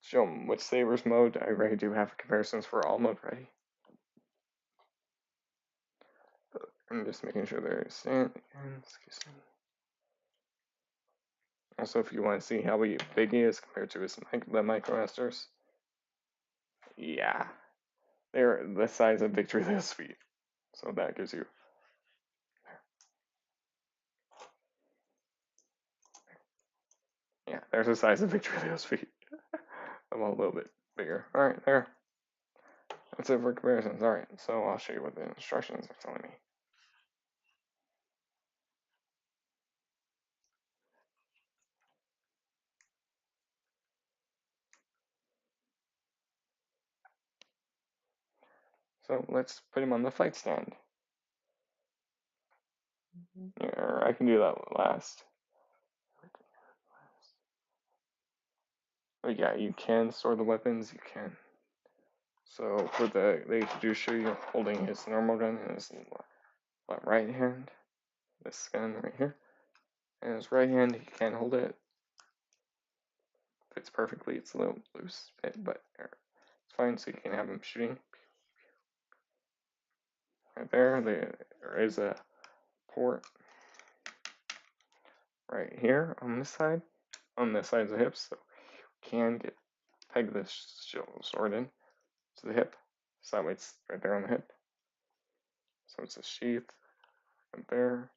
show them which Sabers mode. I already do have comparisons for all mode ready. I'm just making sure they're stand again. Excuse me. Also, if you want to see how big he is compared to the Micromasters, yeah, they're the size of VictorySaber's feet. So that gives you. Yeah, there's the size of VictorySaber's feet. I'm a little bit bigger. All right, there. That's it for comparisons. Alright, so I'll show you what the instructions are telling me. So let's put him on the fight stand. Yeah, I can do that last. But yeah, you can store the weapons, you can. So for they do show you holding his normal gun in his right hand, this gun right here. And his right hand, he can hold it. Fits perfectly, it's a little loose bit, but it's fine, so you can have him shooting. Right there is a port right here on this side of the hips, so you can peg this sword in to the hip. So that way it's right there on the hip. So it's a sheath right there,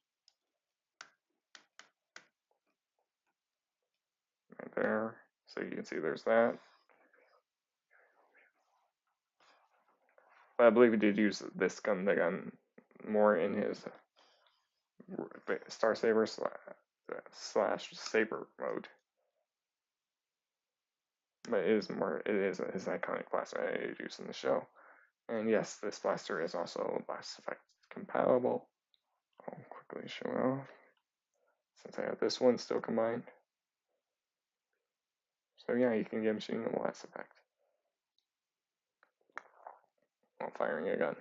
right there. So you can see there's that. But I believe he did use this gun, the gun, more in his Star Saber slash Saber mode. But it is his iconic blaster that he used in the show. And yes, this blaster is also blast effect compatible. I'll quickly show it off since I have this one still combined. So yeah, you can get him shooting a blast effect while firing a gun.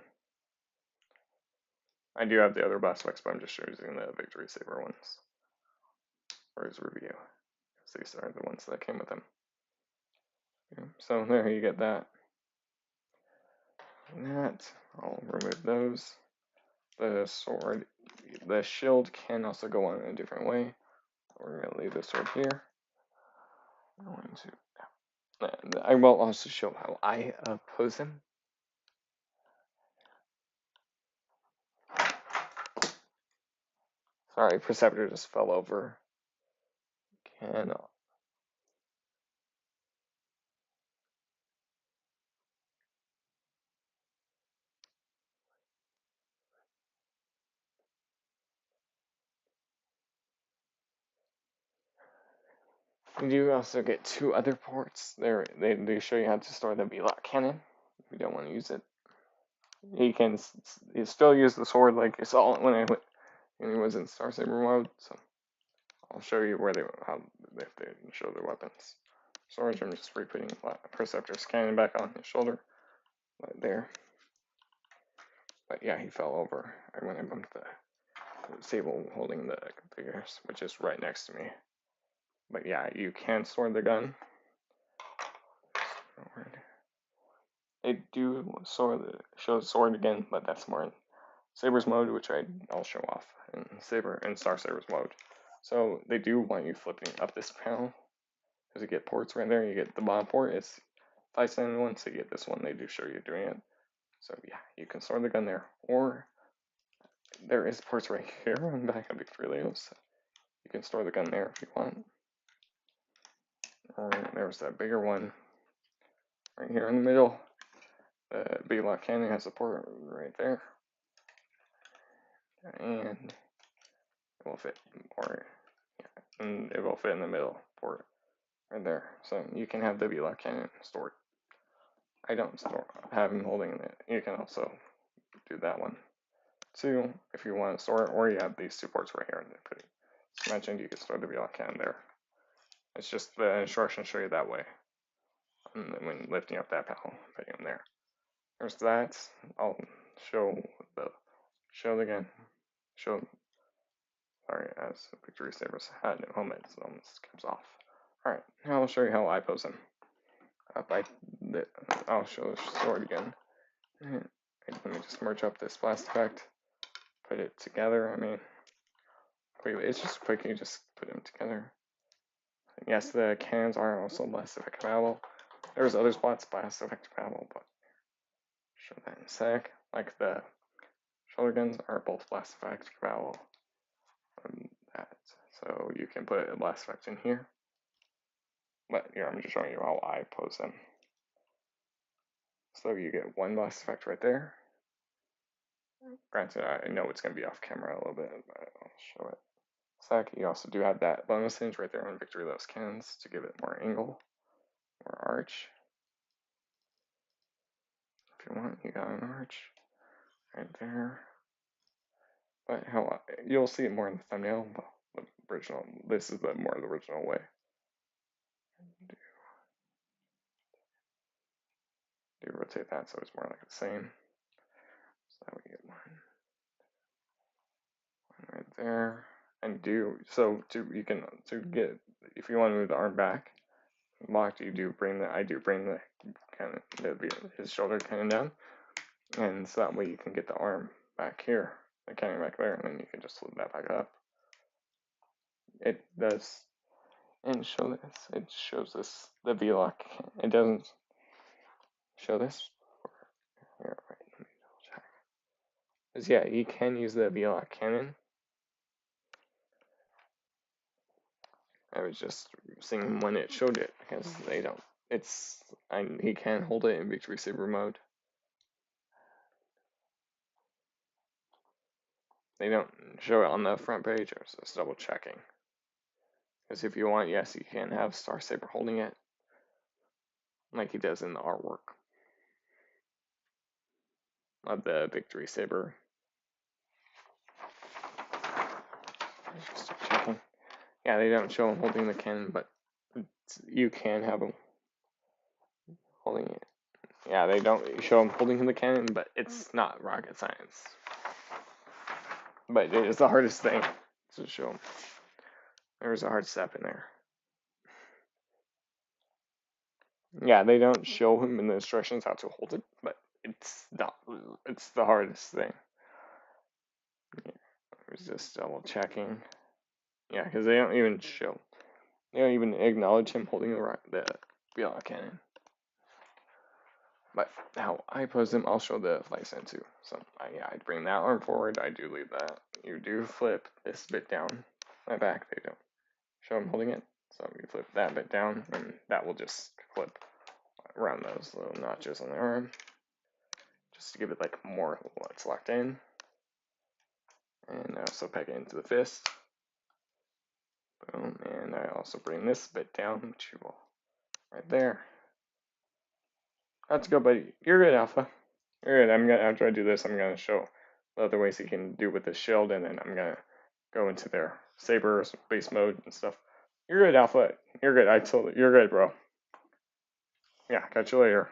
I do have the other blast effects, but I'm just using the VictorySaber ones for his review. So these are the ones that came with him. Yeah, so there you get that. I'll remove those. The sword, the shield can also go on in a different way. We're going to leave the sword here. I will also show how I pose him. Sorry, Perceptor just fell over. You do also get two other ports. They show you how to store the V-Lock cannon. If you don't want to use it, you still use the sword like you saw when he was in Star Saber mode. So I'll show you if they show their weapons. Storage. I'm just re-putting Perceptor's cannon back on his shoulder, right there. But yeah, he fell over. I went and bumped the table holding the figures, which is right next to me. But yeah, you can store the gun. They do show the sword again, but that's more in Saber's mode, which I'll show off in Star Saber's mode. So they do want you flipping up this panel because you get ports right there. You get the bottom port, it's 571, so you get this one. They do show you doing it. So yeah, you can store the gun there, or there is ports right here on the back of VictorySaber, so you can store the gun there if you want. Or there's that bigger one right here in the middle. The V-Lock cannon has a port right there, and it will fit, and it will fit in the middle port right there. So you can have the V-Lock cannon stored. I don't have him holding it. You can also do that one too if you want to store it, or you have these two ports right here. As mentioned, you can store the V-Lock cannon there. It's just the instructions show you that way. And then when lifting up that panel, putting them there. There's that. I'll show again. Sorry, as VictorySaber's hat and helmet almost comes off. Alright, now I'll show you how I pose him. I'll show the sword again. Let me just merge up this blast effect. Put it together. It's just quick. You just put them together. And yes, the cannons are also blast effect compatible. There's other spots blast effect compatible, but I'll show that in a sec. Like the shoulder guns are both blast effect compatible. So you can put a blast effect in here. But here I'm just showing you how I pose them. So you get one blast effect right there. Granted, I know it's going to be off camera a little bit, but I'll show it. Sec, you also do have that bonus hinge right there on Victory Loves Cannons to give it more angle, more arch. If you want, you got an arch right there. But how you'll see it more in the thumbnail. The original. This is the more the original way. Do rotate that so it's more like the same. So that we get one right there. And you can get, if you want to move the arm back, locked, I do bring the kind of his shoulder kind of down, and so that way you can get the arm back here, kind of back there, and then you can just flip that back up. It does, and show this. It shows this the V-lock. It doesn't show this. Here, right, let me double check. Because yeah, you can use the V-lock cannon. I was just seeing when it showed it because they don't. He can hold it in VictorySaber mode. They don't show it on the front page. I was just double checking. Because if you want, yes, you can have Star Saber holding it, like he does in the artwork of the VictorySaber. Just checking. Yeah, they don't show him holding the cannon, but you can have him holding it. Yeah, they don't show him holding the cannon, but it's not rocket science. But it is the hardest thing to show him. There's a hard step in there. Yeah, they don't show him in the instructions how to hold it, but it's the hardest thing. Yeah, I was just double checking. Yeah, because they don't even acknowledge him holding the BLR cannon. But how I pose him, I'll show the flight stand too. So I bring that arm forward. I do leave that. You do flip this bit down my back. They don't show him holding it. So you flip that bit down, and that will just clip around those little notches on the arm, just to give it like more what's locked in. And I also peg it into the fist. Boom, and I also bring this bit down to right there. That's good, buddy. You're good, Alpha. You're good. After I do this, I'm gonna show the other ways you can do with the shield, and then I'm gonna go into their saber base mode and stuff. You're good, Alpha. You're good. I told you. You're good, bro. Yeah, catch you later.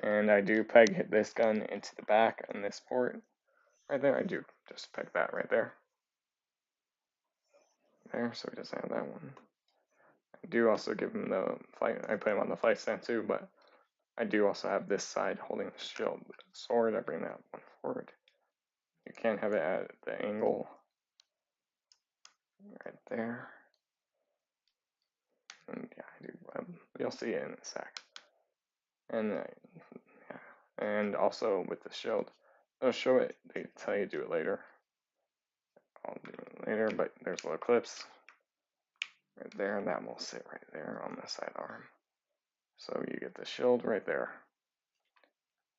And I do peg this gun into the back on this port right there. I do just peg that right there. There, so he doesn't have that one. I do also give him the flight. I put him on the flight stand too, but I do also have this side holding the shield. The sword, I bring that one forward. You can have it at the angle right there. And yeah, I do. You'll see it in a sec. And yeah, and also with the shield, they'll show it. They tell you to do it later. I'll do it later, but there's little clips right there, and that will sit right there on the side arm. So you get the shield right there.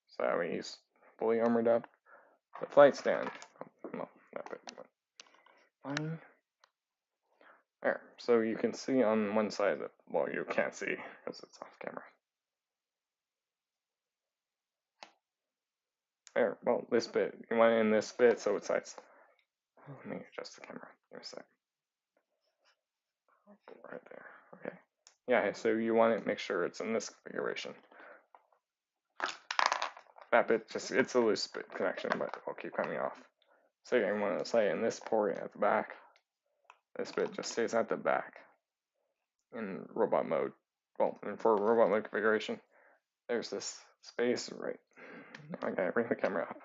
So that way he's fully armored up. The flight stand. Oh, that bit went fine. There. So you can see on one side that, well, you can't see because it's off camera. There. Well, this bit. You want it in this bit so it's like. Let me adjust the camera. Give me a sec. Right there. Okay. Yeah, so you want to make sure it's in this configuration. That bit it's a loose bit connection, but it'll keep coming off. So you want to say in this port at the back. This bit just stays at the back in robot mode. Well, and for robot mode configuration, there's this space right. Now I gotta bring the camera up.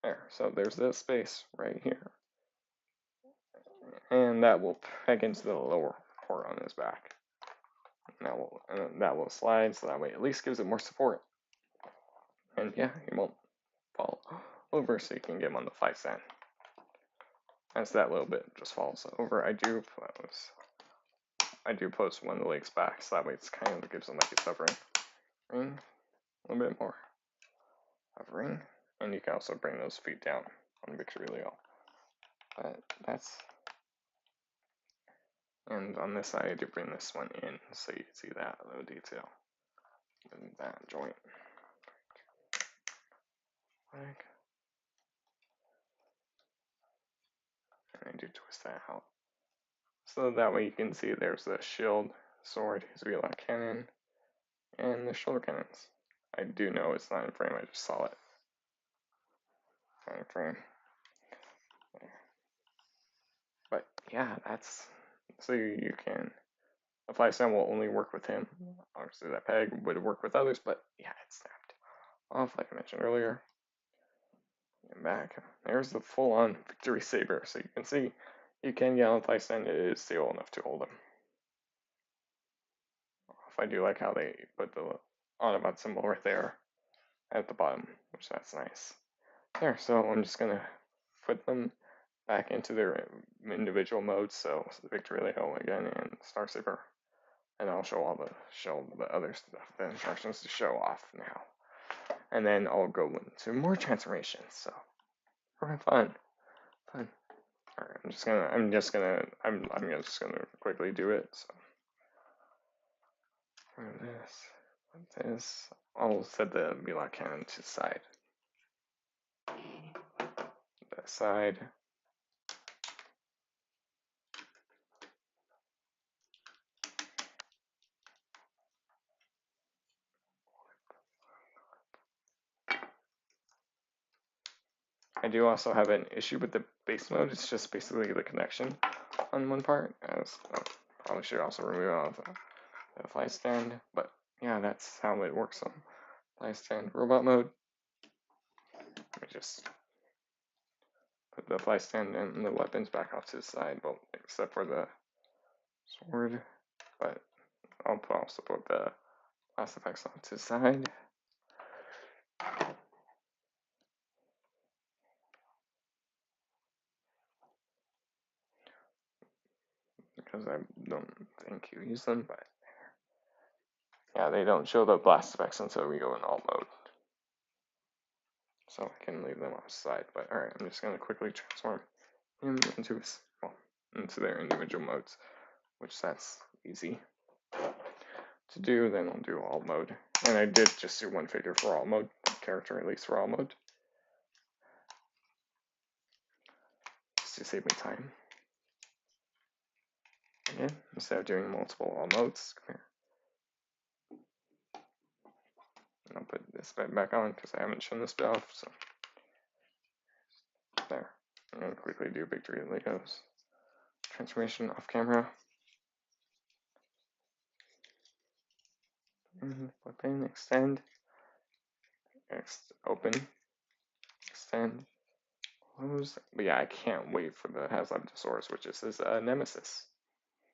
There, so there's this space right here. And that will peg into the lower port on his back. And that will slide, so that way at least gives it more support. And yeah, he won't fall over, so you can get him on the flight stand. As that little bit just falls over, I do close I do post one of the links back, so that way it's kind of gives them like it's hovering. Ring, a little bit more. Hovering, and you can also bring those feet down on Victory Leo. But that's, and on this side I do bring this one in so you can see that little detail. And that joint. Like, and I do twist that out. So that way you can see there's the shield, sword, his wheel cannon, and the shoulder cannons. I do know it's not in frame, I just saw it. Not in frame. But yeah, that's, so you can, the fly stand will only work with him. Obviously that peg would work with others, but yeah, it's snapped off like I mentioned earlier. And back, there's the full-on VictorySaber. So you can see, you can get on the fly stand, it is stable enough to hold him. I do like how they put the Autobot symbol right there at the bottom, which that's nice. There, so I'm just gonna put them back into their individual modes. So Victory Leo again and Star Saber, and I'll show the other stuff, the instructions to show off now, and then I'll go into more transformations. So we're fun. All right, I'm just gonna quickly do it. So this, I'll set the Mila cannon to the side. That side. I do also have an issue with the base mode. It's just basically the connection on one part. As probably should also remove all the fly stand, but yeah, that's how it works on fly stand robot mode. Let me just put the fly stand and the weapons back off to the side, well, except for the sword. But I'll also put the last effects off to the side. Because I don't think you use them, but yeah, they don't show the blast effects until we go in alt mode. So I can leave them off the side, but alright, I'm just gonna quickly transform him into their individual modes, which that's easy to do. Then I'll do alt mode, and I did just do one figure for alt mode, character at least for alt mode, just to save me time. Again, instead of doing multiple alt modes, come here. And I'll put this back on because I haven't shown this bit off, so there. I'm gonna quickly do Victory Leo's transformation off camera. And flip in, extend, open, extend, close. But yeah, I can't wait for the Haslab Source, which is his nemesis.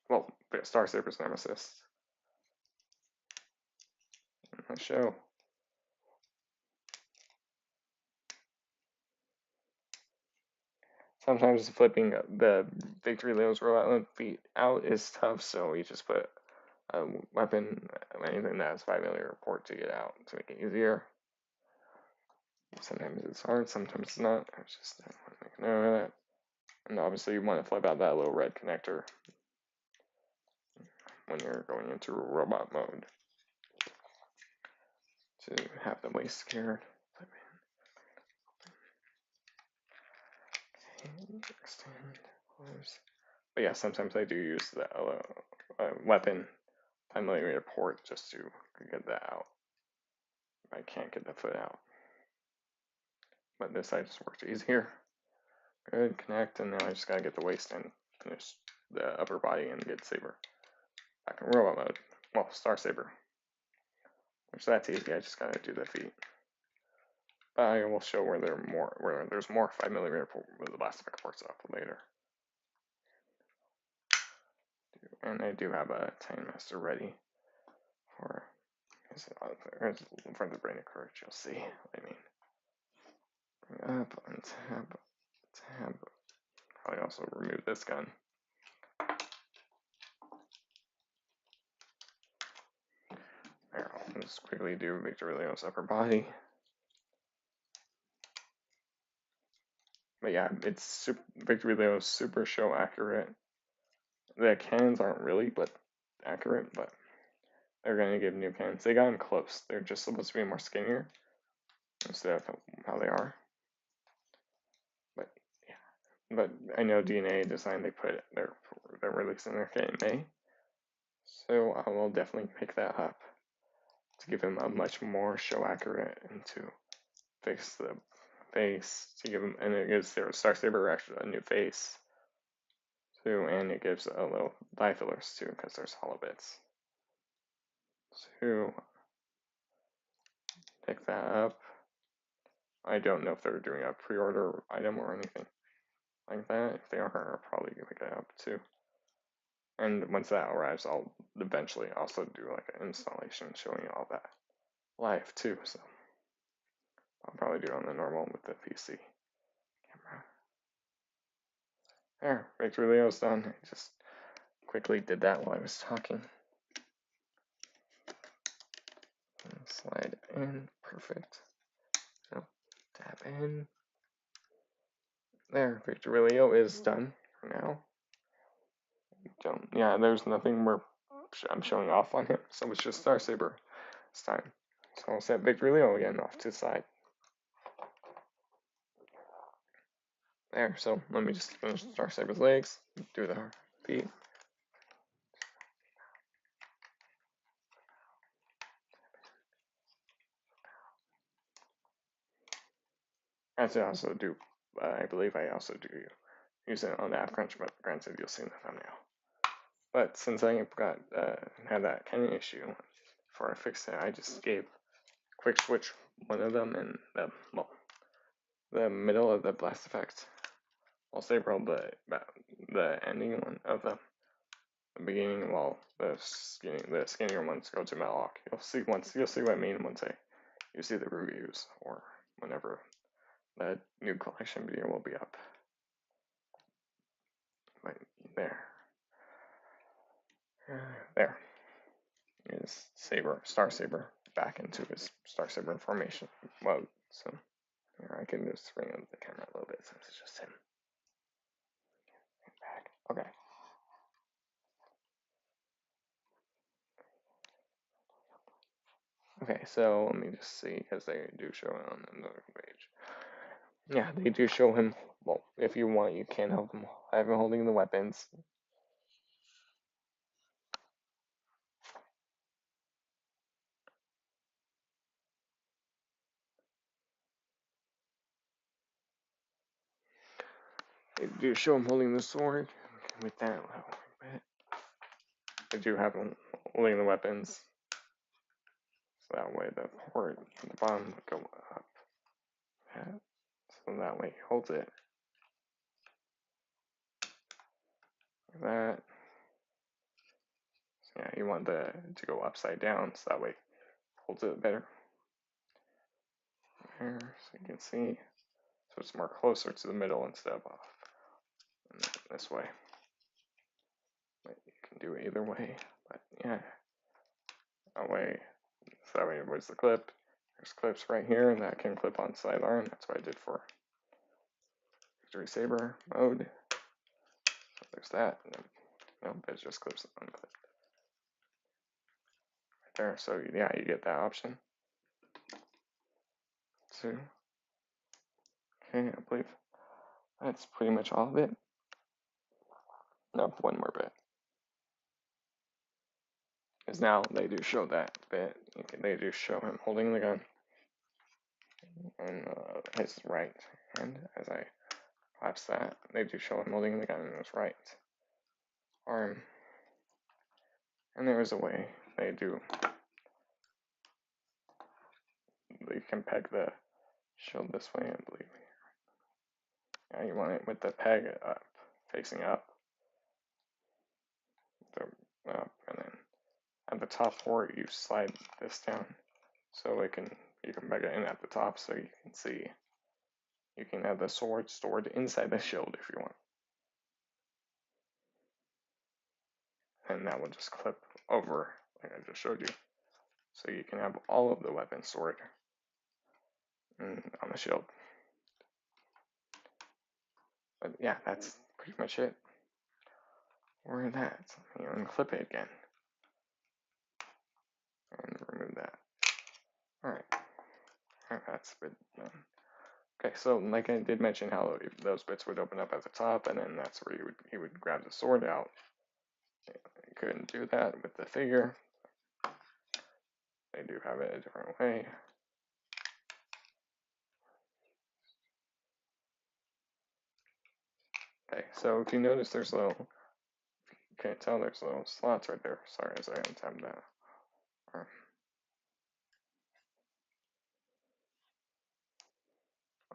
Well, Star Saber's nemesis. In the show. Sometimes flipping the Victory Leo's robot feet out is tough, so we just put a weapon, anything that has 5mm port to get out to make it easier. Sometimes it's hard, sometimes it's not. I just want to make note of that. And obviously you want to flip out that little red connector when you're going into robot mode to have the waist secured. Extend, close. But yeah, sometimes I do use the weapon 5mm port just to get that out. I can't get the foot out. But this side just works easier. Good, connect, and now I just gotta get the waist and finish the upper body and get Saber back in robot mode. Well, Star Saber. Which that's easy, I just gotta do the feet. But I will show where there's more 5mm with the blast effect ports off later. And I do have a Time Master ready for the Brain of Courage, you'll see what I mean. Bring up, untap, tab. Probably also remove this gun. Here, I'll just quickly do VictorySaber's upper body. But yeah, it's VictorySaber's super show accurate. The cannons aren't really but accurate, but they're going to give new cannons. They got them close. They're just supposed to be more skinnier instead of how they are. But yeah, but I know DNA Design, they're releasing their kit in May, so I will definitely pick that up to give him a much more show accurate and to fix the face to give him, and it gives their VictorySaber actually a new face too, and it gives a little die fillers too because there's hollow bits. So pick that up. I don't know if they're doing a pre-order item or anything like that. If they are, I'll probably pick it up too. And once that arrives, I'll eventually also do like an installation showing you all that live too. So I'll probably do it on the normal with the PC camera. There, VictorySaber's done. I just quickly did that while I was talking. Slide in, perfect. So tap in. There, VictorySaber is done for now. Yeah, there's nothing more I'm showing off on him, so it's just VictorySaber this time. So I'll set VictorySaber again off to the side. There, so let me just finish VictorySaber's legs, do the feet. As I also do, I believe I also do use it on the app crunch, but granted you'll see in the thumbnail. But since I got had that kind of issue, before I fixed it, I just gave quick switch one of them in the middle of the blast effect. I'll save roll the ending one of the beginning, while the skinnier ones go to Malloc. You'll see what I mean once you see the reviews, or whenever the new collection video will be up. Right there. There is VictorySaber back into his VictorySaber formation mode. So here I can just bring up the camera a little bit since it's just him. Back. Okay. Okay, so let me just see, because they do show it on another page. Yeah, they do show him. Well, if you want, you can have him holding the weapons. They do show him holding the sword. With that, they do have him holding the weapons. So that way the port at the bottom would go up. So that way he holds it. Like that. So yeah, you want to go upside down, so that way it holds it better. There, so you can see. So it's more closer to the middle instead of off. And this way. But you can do it either way. But yeah. That way. So that way it avoids the clip. There's clips right here, and that can clip on sidearm. That's what I did for VictorySaber mode. So there's that. And then, no, it just clips on clip. Right there. So yeah, you get that option. Two. Okay, I believe that's pretty much all of it. No, one more bit. Because now they do show that bit. They do show him holding the gun on his right hand. As I collapse that, they do show him holding the gun in his right arm. And there is a way they can peg the shield this way, I believe. Yeah, you want it with the peg up, facing up. And then at the top port, you slide this down, so you can peg it in at the top, so you can see. You can have the sword stored inside the shield if you want. And that will just clip over, like I just showed you. so you can have all of the weapons stored on the shield. But yeah, that's pretty much it for that. You unclip it again and remove that. Alright, that's good done. Okay, so like I did mention how those bits would open up at the top, and then that's where he would grab the sword out. You couldn't do that with the figure. They do have it a different way. Okay, so if you notice there's little, you can't tell there's little slots right there. Sorry, as I untapped that.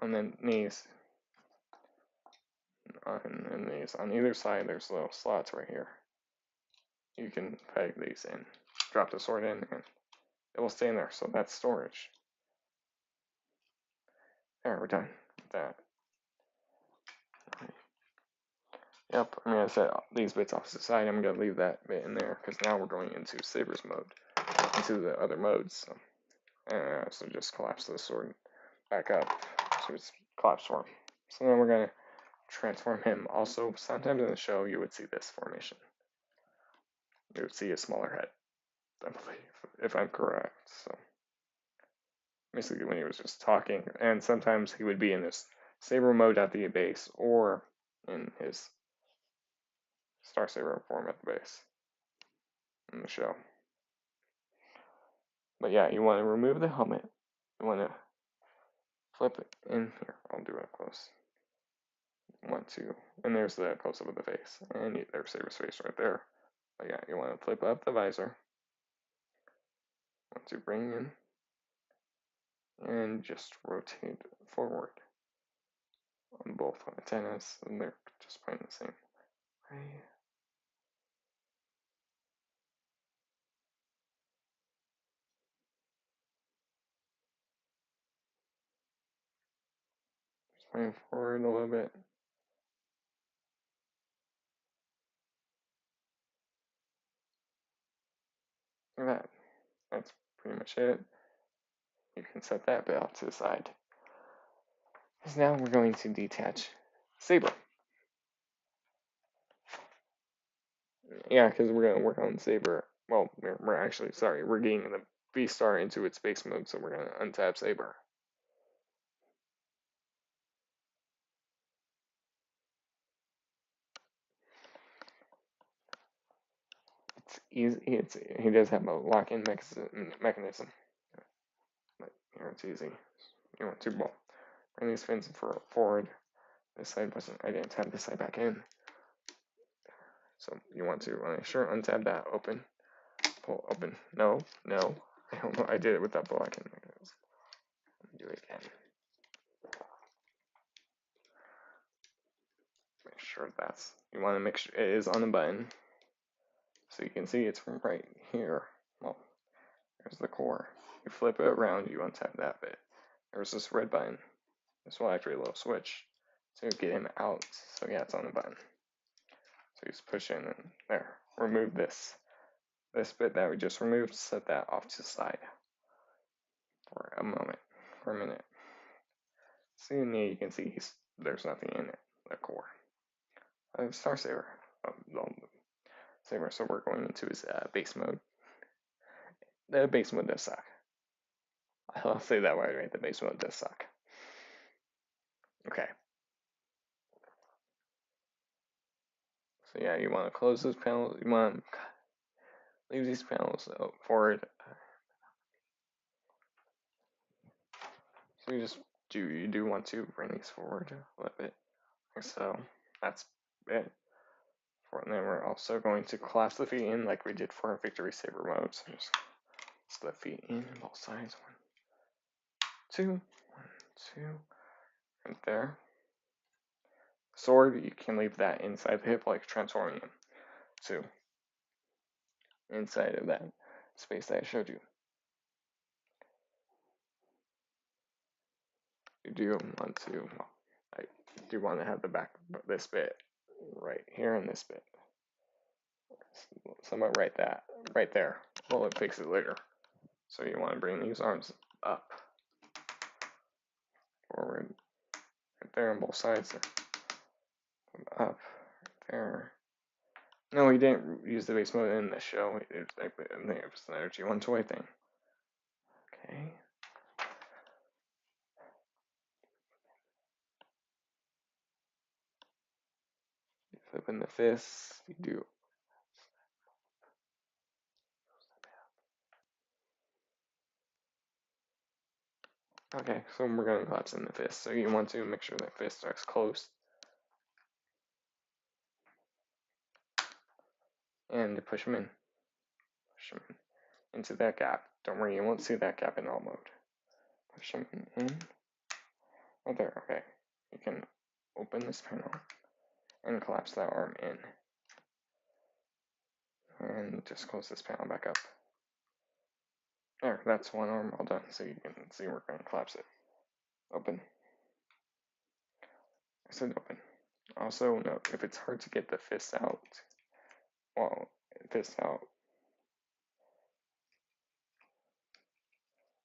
And then these, on either side, there's little slots right here. You can peg these in, drop the sword in, and it will stay in there. So that's storage. There, we're done with that. Yep, I'm going to set these bits off to the side. I'm going to leave that bit in there because now we're going into Saber's mode, into the other modes. So just collapse the sword back up to its collapse form. So then we're going to transform him. Also, sometimes in the show you would see this formation. You would see a smaller head, I believe, if I'm correct. So basically when he was just talking, and sometimes he would be in this Saber mode at the base or in his Star Saber form at the base in the show. But yeah, you want to remove the helmet. You want to flip it in here. I'll do it up close. You want to, and there's the close up of the face, and there's Saber's face right there. But yeah, you want to flip up the visor. Want to bring in and just rotate forward on both antennas, and they're just pointing the same way. Just pointing forward a little bit. Like that. That's pretty much it. You can set that bit off to the side. Because now we're going to detach Saber. Yeah, because we're going to work on Saber. Well, we're actually, sorry, we're getting the V-Star into its base mode, so we're going to untap Saber. It's easy. He does have a lock-in mechanism. But here it's easy. You want to bring these fins forward. This side wasn't, I didn't tab this side back in. So you want to make sure untab that, open, pull, open. No, I don't know. I did it without the lock-in mechanism. Do it again. Make sure you want to make sure it is on the button. So you can see it's from right here. Well, there's the core. You flip it around, you untap that bit. There's this red button. This will activate a little switch to get him out. So yeah, it's on the button. So you just push in and there. Remove this. This bit that we just removed, set that off to the side for a minute. See in there, you can see there's nothing in it, the core. Star Saber. Saber, so we're going into his base mode. The base mode does suck. I'll say that right? The base mode does suck. Okay. So yeah, you want to close those panels. You want to leave these panels forward. So you do want to bring these forward a little bit. So that's it. And then we're also going to collapse the feet in like we did for our VictorySaber mode. So just split feet in both sides. 1, 2, 1, 2, right there. Sword, you can leave that inside the hip, like transforming him. So inside of that space that I showed you. You do want to have the back, this bit right here and this bit. Somewhat right there. We'll fix it later. So you want to bring these arms up, forward, right there on both sides, up, right there. No, we didn't use the base mode in the show. It was an energy one toy thing. Okay. You flip in the fists. You do. Okay, so we're going to collapse in the fist. So you want to make sure that fist starts close. And push them in. Push them in. Into that gap. Don't worry, you won't see that gap in all mode. Push them in. Right there, okay. You can open this panel and collapse that arm in. And just close this panel back up. There, that's one arm all done. So you can see we're going to collapse it. Open. I said open. Also, note, if it's hard to get the fist out,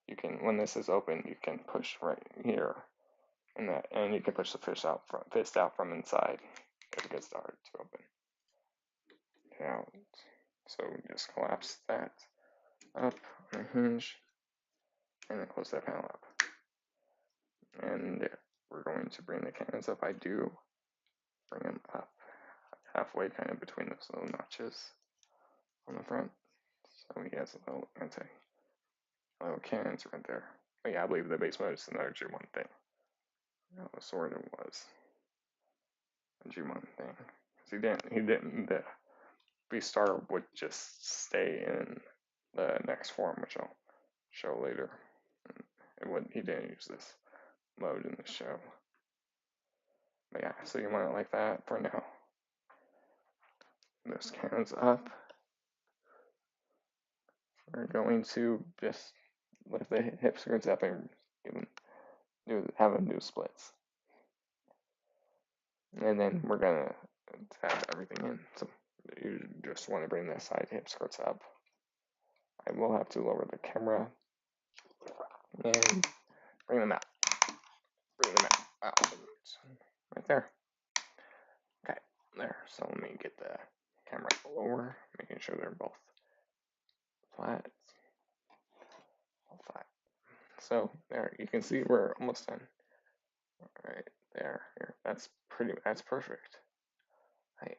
you can, when this is open, you can push right here, and you can push the fist out from inside if it gets hard to open. Out. So just collapse that up on a hinge, and then close that panel up. And we're going to bring the cannons up. I do bring them up halfway, kind of between those little notches on the front. So he has a little cannons right there. But yeah, I believe the base mode is another G1 thing. No, sort of was a G1 thing. He didn't, the V-Star would just stay in the next form, which I'll show later. He didn't use this mode in the show. But yeah, so you want it like that for now. Those cannons up. We're going to just lift the hip skirts up and have them do splits. And then we're gonna tap everything in. So you just want to bring the side hip skirts up. I will have to lower the camera and bring them out. Bring them out. Right there. Okay, there. So let me get the camera lower, making sure they're both flat. Flat. So there, you can see we're almost done. Right there. Here. That's perfect. Right.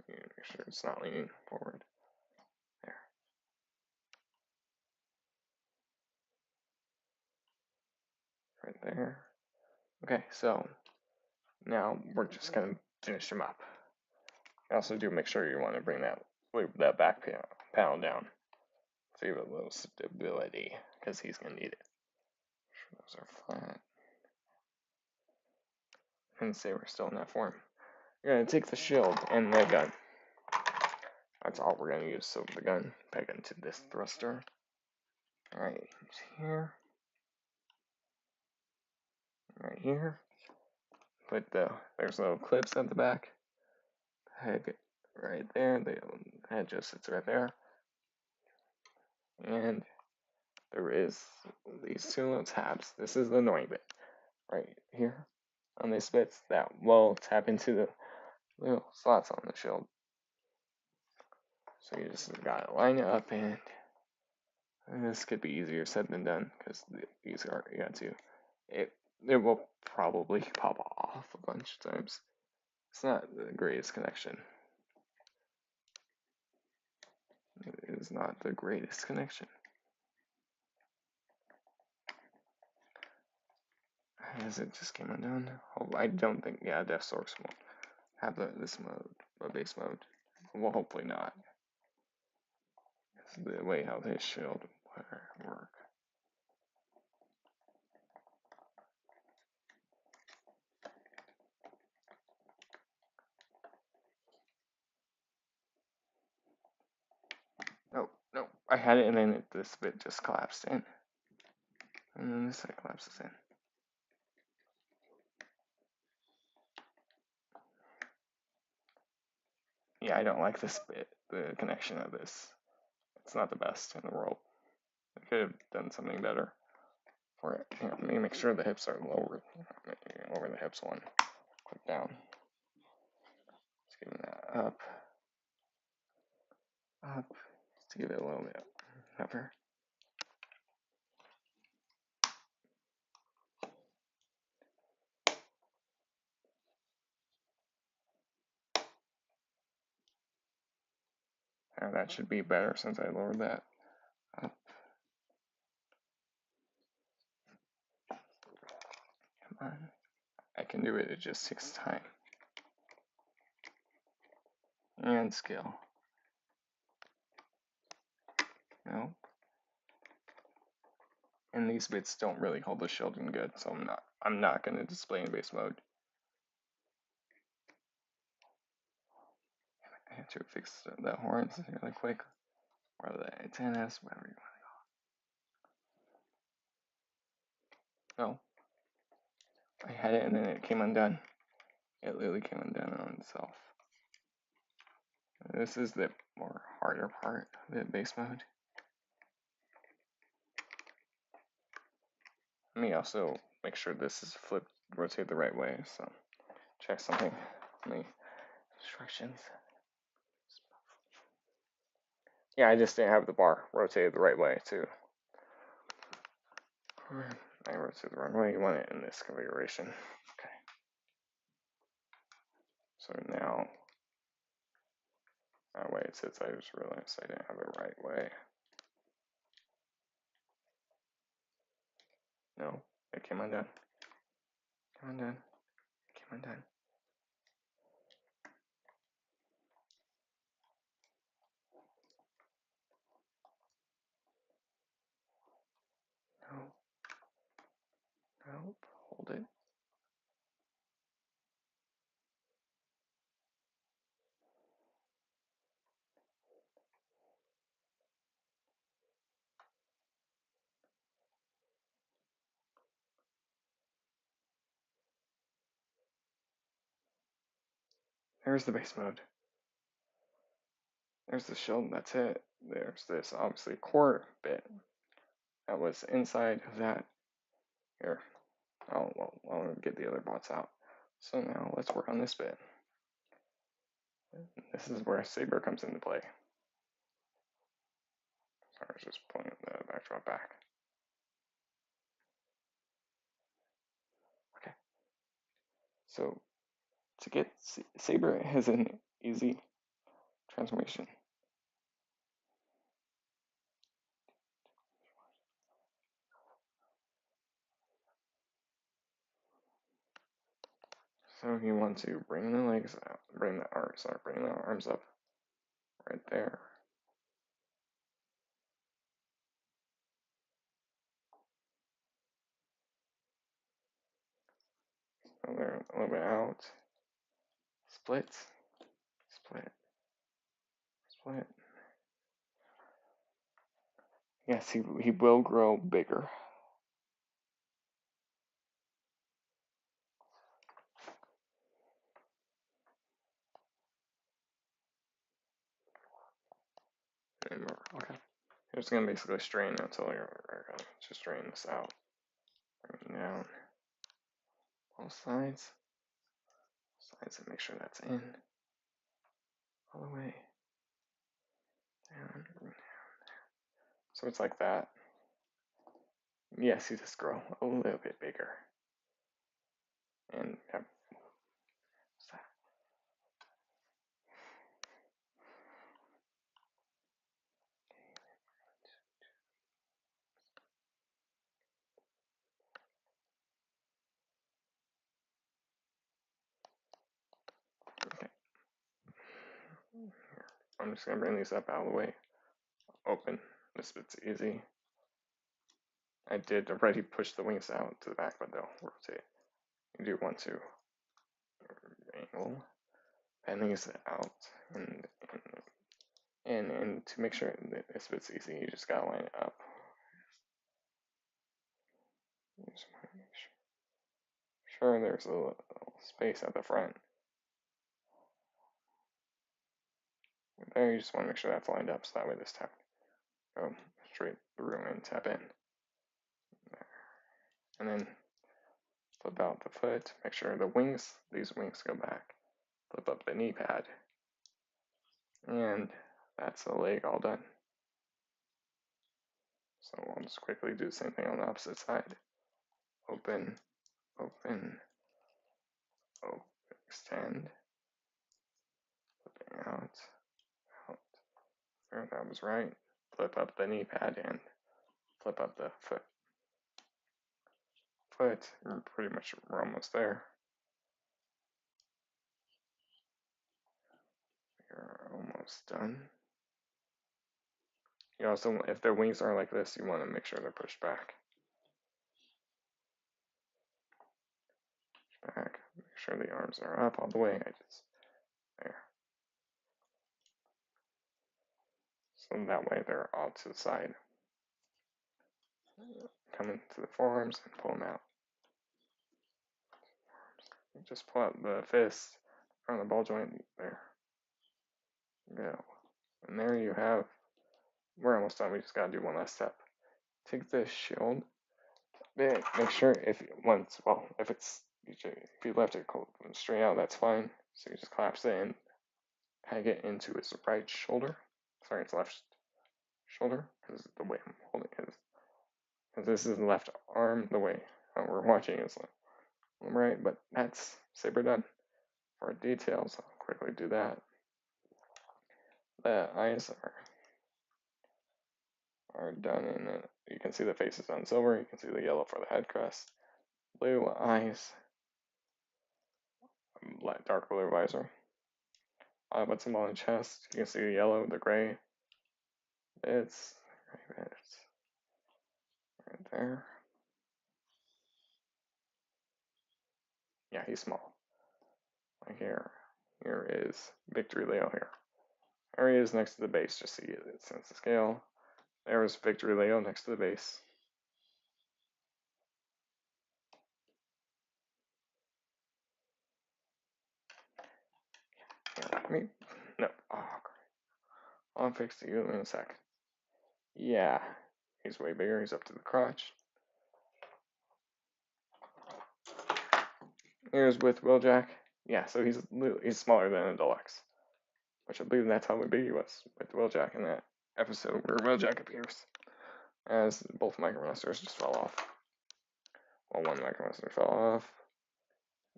Make sure it's not leaning forward. There. Right there. Okay, so now we're just gonna finish them up. Also do make sure you want to bring that back panel down. So you have a little stability, because he's gonna need it. Those are flat. And say we're still in that form. You're gonna take the shield and the gun. That's all we're gonna use. So the gun, peg into this thruster. Right here. Right here. There's little clips at the back. Peg right there. The head just sits right there. And there is these two little tabs. This is the annoying bit. Right here on these bits that will tap into the little slots on the shield. So you just gotta line it up, and this could be easier said than done, because these are, you got to, it will probably pop off a bunch of times. It's not the greatest connection. It is not the greatest connection. As it just came undone. Oh, I don't think, yeah, Death Source won't have this mode, base mode. Well, hopefully not. It's the way how this shield work. No, I had it and then this bit just collapsed in. And then this side collapses in. Yeah, I don't like this bit, the connection of this. It's not the best in the world. I could have done something better for it. Here, let me make sure the hips are lower. Lower the hips one. Click down. Let's give that up. Up. Let's give it a little bit upper. Now that should be better since I lowered that up. Come on. I can do it, it just takes time. And skill. No. And these bits don't really hold the shield in good, so I'm not gonna display in base mode. I have to fix the horns really quick. Or the antennas, whatever you want to call it. No. I had it and then it came undone. It literally came undone on itself. This is the more harder part of the base mode. Let me also make sure this is flipped, rotate the right way, so check something in the instructions. Yeah, I just didn't have the bar rotated the right way too. I rotated the wrong way, you want it in this configuration. Okay. So now, that way it sits, I just realized I didn't have it right way. No, it came undone. Came undone. Came undone. No. Nope. Hold it. There's the base mode. There's the shield, that's it. There's this, obviously, core bit that was inside of that. Here. Oh, well, I'll get the other bots out. So now let's work on this bit. This is where Saber comes into play. Sorry, I was just pulling the backdrop back. Okay. So to get Saber has an easy transformation. So you want to bring the legs out, bring the arms up right there. So they're a little bit out. Split, split, split. Yes, he will grow bigger. And more. Okay. You're just gonna basically strain until you're gonna just strain this out. Bring it down. Both sides. Sides and make sure that's in. All the way. Down. So it's like that. Yes, you just grow a little bit bigger. And have okay. I'm just gonna bring these up out of the way. Open. This bit's easy. I did already push the wings out to the back, but they'll rotate. You do want to angle, bend these out, and to make sure that this bit's easy, you just gotta line it up. You just want to make sure there's a little space at the front. There, you just want to make sure that's lined up, so that way this time go straight through and tap in. And then flip out the foot, make sure these wings go back. Flip up the knee pad. And that's the leg all done. So I'll just quickly do the same thing on the opposite side. Open, open, open, extend, flipping out, out. There, that was right. Flip up the knee pad and flip up the foot. We're almost there. You're almost done. You also, if their wings are like this, you want to make sure they're pushed back. Back. Make sure the arms are up all the way. There. So that way they're all to the side. Come into the forearms and pull them out. Just pull out the fist from the ball joint. There. Go. And there you have. We're almost done. We just gotta do one last step. Take the shield. Make sure if you left it straight out, that's fine. So you just collapse it and peg it into his right shoulder. Sorry, it's left shoulder, because the way I'm holding it is. Because this is the left arm, the way we're watching is right, but that's Saber done. For details, I'll quickly do that. The eyes are done, and you can see the faces on silver. You can see the yellow for the head crest. Blue eyes, dark blue visor. But some on the chest, you can see the yellow, the gray. It's right there. Yeah, he's small. Right here. Here is Victory Leo here. There he is next to the base, just see it since the scale. There's Victory Leo next to the base. Here, no. Oh, great. I'll fix you in a sec. Yeah, he's way bigger. He's up to the crotch. Here's with Wheeljack. Yeah, so he's smaller than a deluxe, which I believe that's how big he was with Wheeljack in that episode where Wheeljack appears, as both Micromasters just fell off. Well, one Micromaster fell off.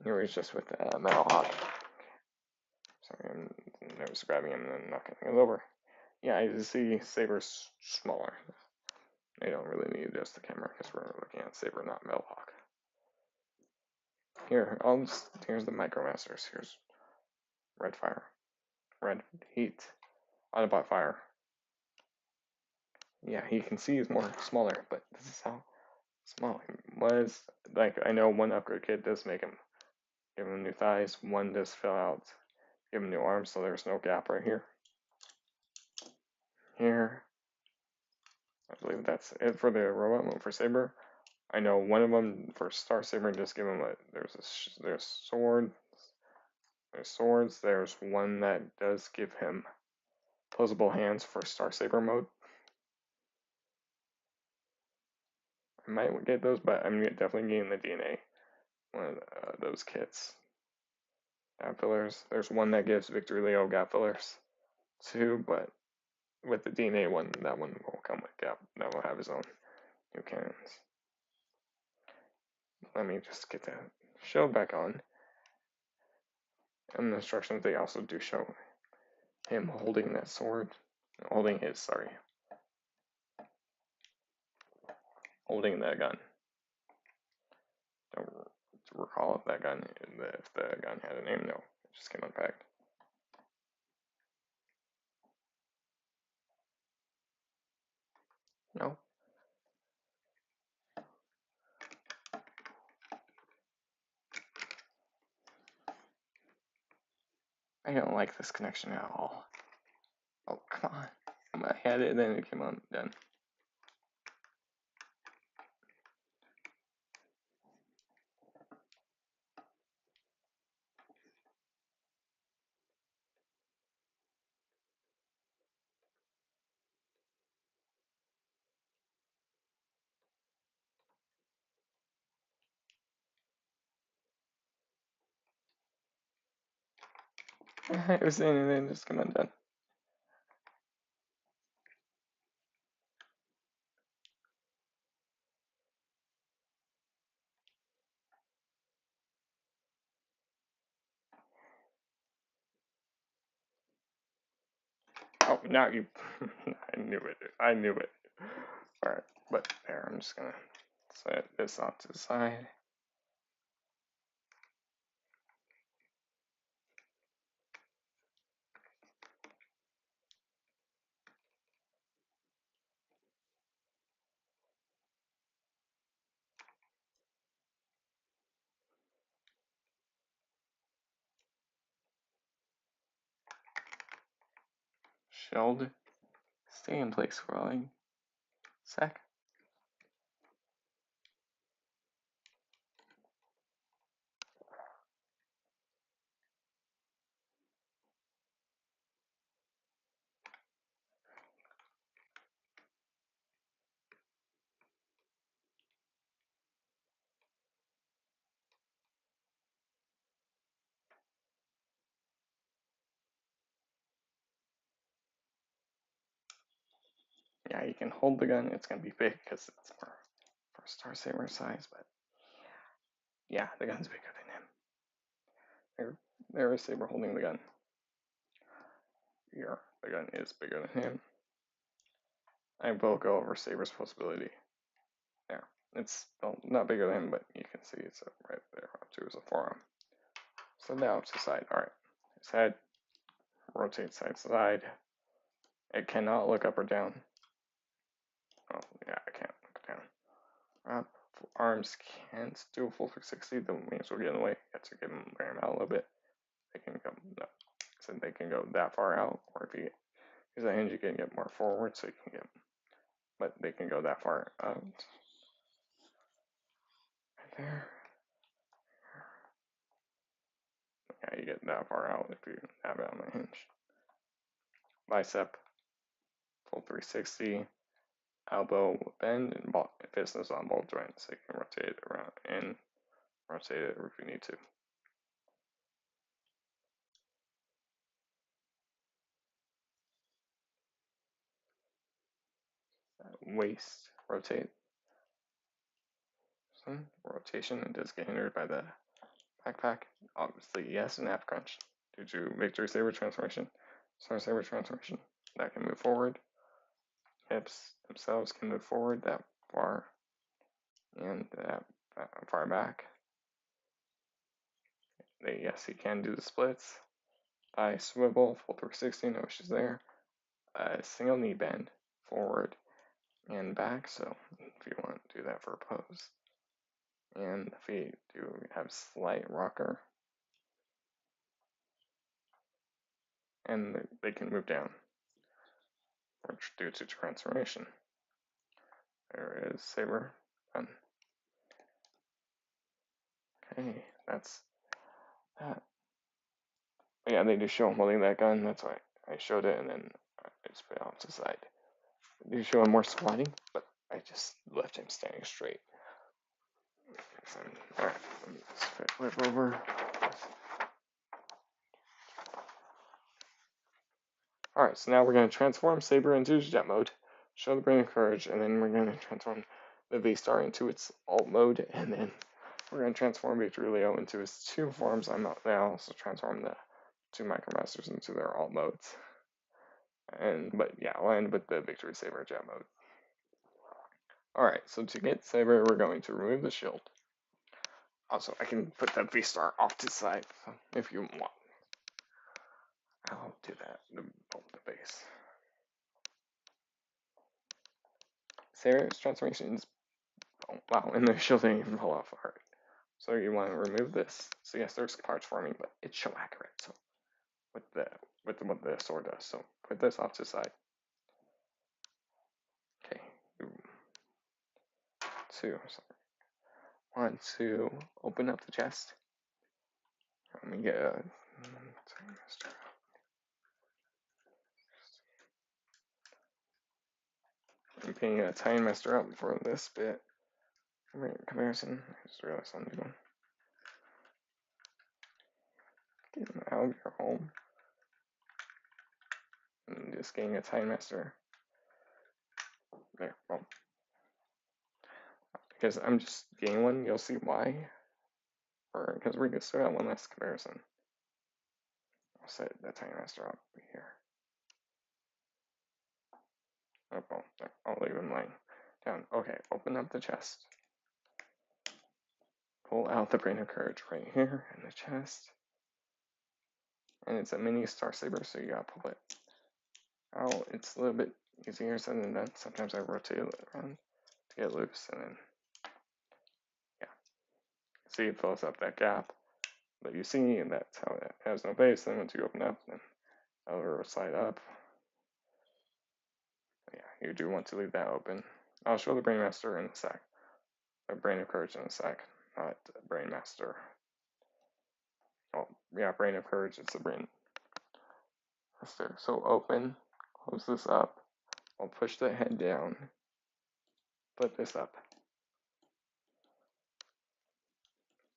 Here he's just with Metal Hawk. Sorry, I'm nervous grabbing him and then knocking it over. Yeah, you see Saber's smaller. They don't really need just the camera because we're looking at Saber, not Metal Hawk. Here, here's the Micromasters. Here's Red Fire, Red Heat, Autobot Fire. Yeah, he can see he's smaller, but this is how small he was. Like, I know one upgrade kit does give him new thighs. One does fill out, give him new arms, so there's no gap right here. Here, I believe that's it for the robot mode for Saber. I know one of them for Star Saber just give him there's sword. There's swords. There's one that does give him opposable hands for Star Saber mode. I might get those, but I'm definitely getting the DNA. One of those kits. Gap fillers. There's one that gives Victory Leo gap fillers too, but with the DNA one, that one will come with gap. That will have his own new cannons. Let me just get that shield back on. And the instructions, they also do show him holding that sword. Holding that gun. Don't recall if that gun, if the gun had a name. No, it just came unpacked. No. I don't like this connection at all. Oh, come on. I had it and then it came undone. I was saying and then just come undone. Oh, now you. I knew it. I knew it. Alright, but there, I'm just gonna set this off to the side. Shield. Stay in place for a sec. Yeah, you can hold the gun. It's gonna be big because it's more for Star Saber size, but yeah, the gun's bigger than him. There is Saber holding the gun. Here, the gun is bigger than him. I will go over Saber's possibility. There, it's well, not bigger than him, but you can see it's right there up to his forearm. So now it's the side. All right, his head rotate side to side. It cannot look up or down. Oh yeah, I can't look down. Arms can't do a full 360. That means we'll get in the way. You have to get them, bring them out a little bit. They can go, no. So they can go that far out, or if you use a hinge, you can get more forward, so you can get, but they can go that far out. Right there. Yeah, you get that far out if you have it on the hinge. Bicep, full 360. Elbow bend and fist is on both joints, so you can rotate it around and rotate it if you need to. Waist rotate. So rotation, it does get hindered by the backpack. Obviously, yes, and half crunch due to VictorySaber transformation. Star Saber transformation that can move forward. Hips themselves can move forward that far and that far back. Yes, he can do the splits. Thigh swivel, full 360, no issues there. Single knee bend forward and back, so if you want to do that for a pose. And the feet do have slight rocker. And they can move down due to transformation. There is Saber done. Okay, that's that. But yeah, they do show him holding that gun. That's why I showed it, and then I just put it off to the side. They do show him more squatting, but I just left him standing straight. Alright, let me just flip over. Alright, so now we're going to transform Saber into jet mode, show the Brain of Courage, and then we're going to transform the V-Star into its alt mode, and then we're going to transform Victory Leo into his two forms. They also transform the two Micromasters into their alt modes. But yeah, I'll end with the VictorySaber jet mode. Alright, so to get Saber, we're going to remove the shield. Also, I can put that V-Star off to the side if you want. I'll do that, the base. Saber's transformation is, oh, wow, and the shield didn't even fall off. Alright, so you want to remove this. So yes, there's parts forming, but it's so accurate. So with what the sword does. So put this off to the side. Okay, want to open up the chest. Let me get a I'm picking a Time Master up for this bit. Comparison. I just realized I'm doing. Get him out of your home. And just getting a Time Master. There, well, because I'm just getting one, you'll see why. Or because we can still got one last comparison. I'll set the Time Master up here. Oh, well, I'll leave him lying down. Okay, open up the chest. Pull out the Brain of Courage right here in the chest. And it's a mini Star Saber, so you gotta pull it out. It's a little bit easier said than done. Sometimes I rotate it around to get loose, and then, yeah. See, it fills up that gap. But you see, that's how it has no base. Then once you open up, then it'll slide up. But yeah, you do want to leave that open. I'll show the Brain Master in a sec. A Brain of Courage in a sec, not Brain Master. Oh, yeah, Brain of Courage, it's the Brain Master. So open, close this up. I'll push the head down, flip this up.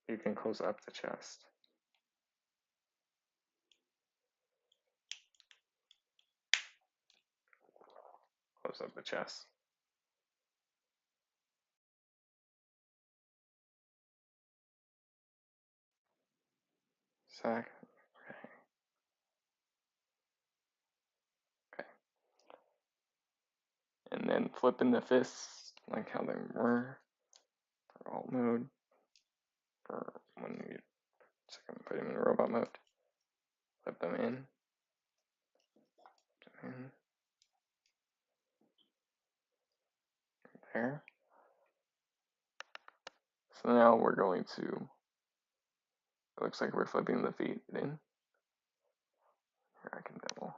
You can close up the chest. Close up the chest. Sack. Okay. And then flipping the fists like how they were for alt mode. For when you put them in robot mode. Flip them in. There. So now we're going to, it looks like we're flipping the feet in. Here, I can double.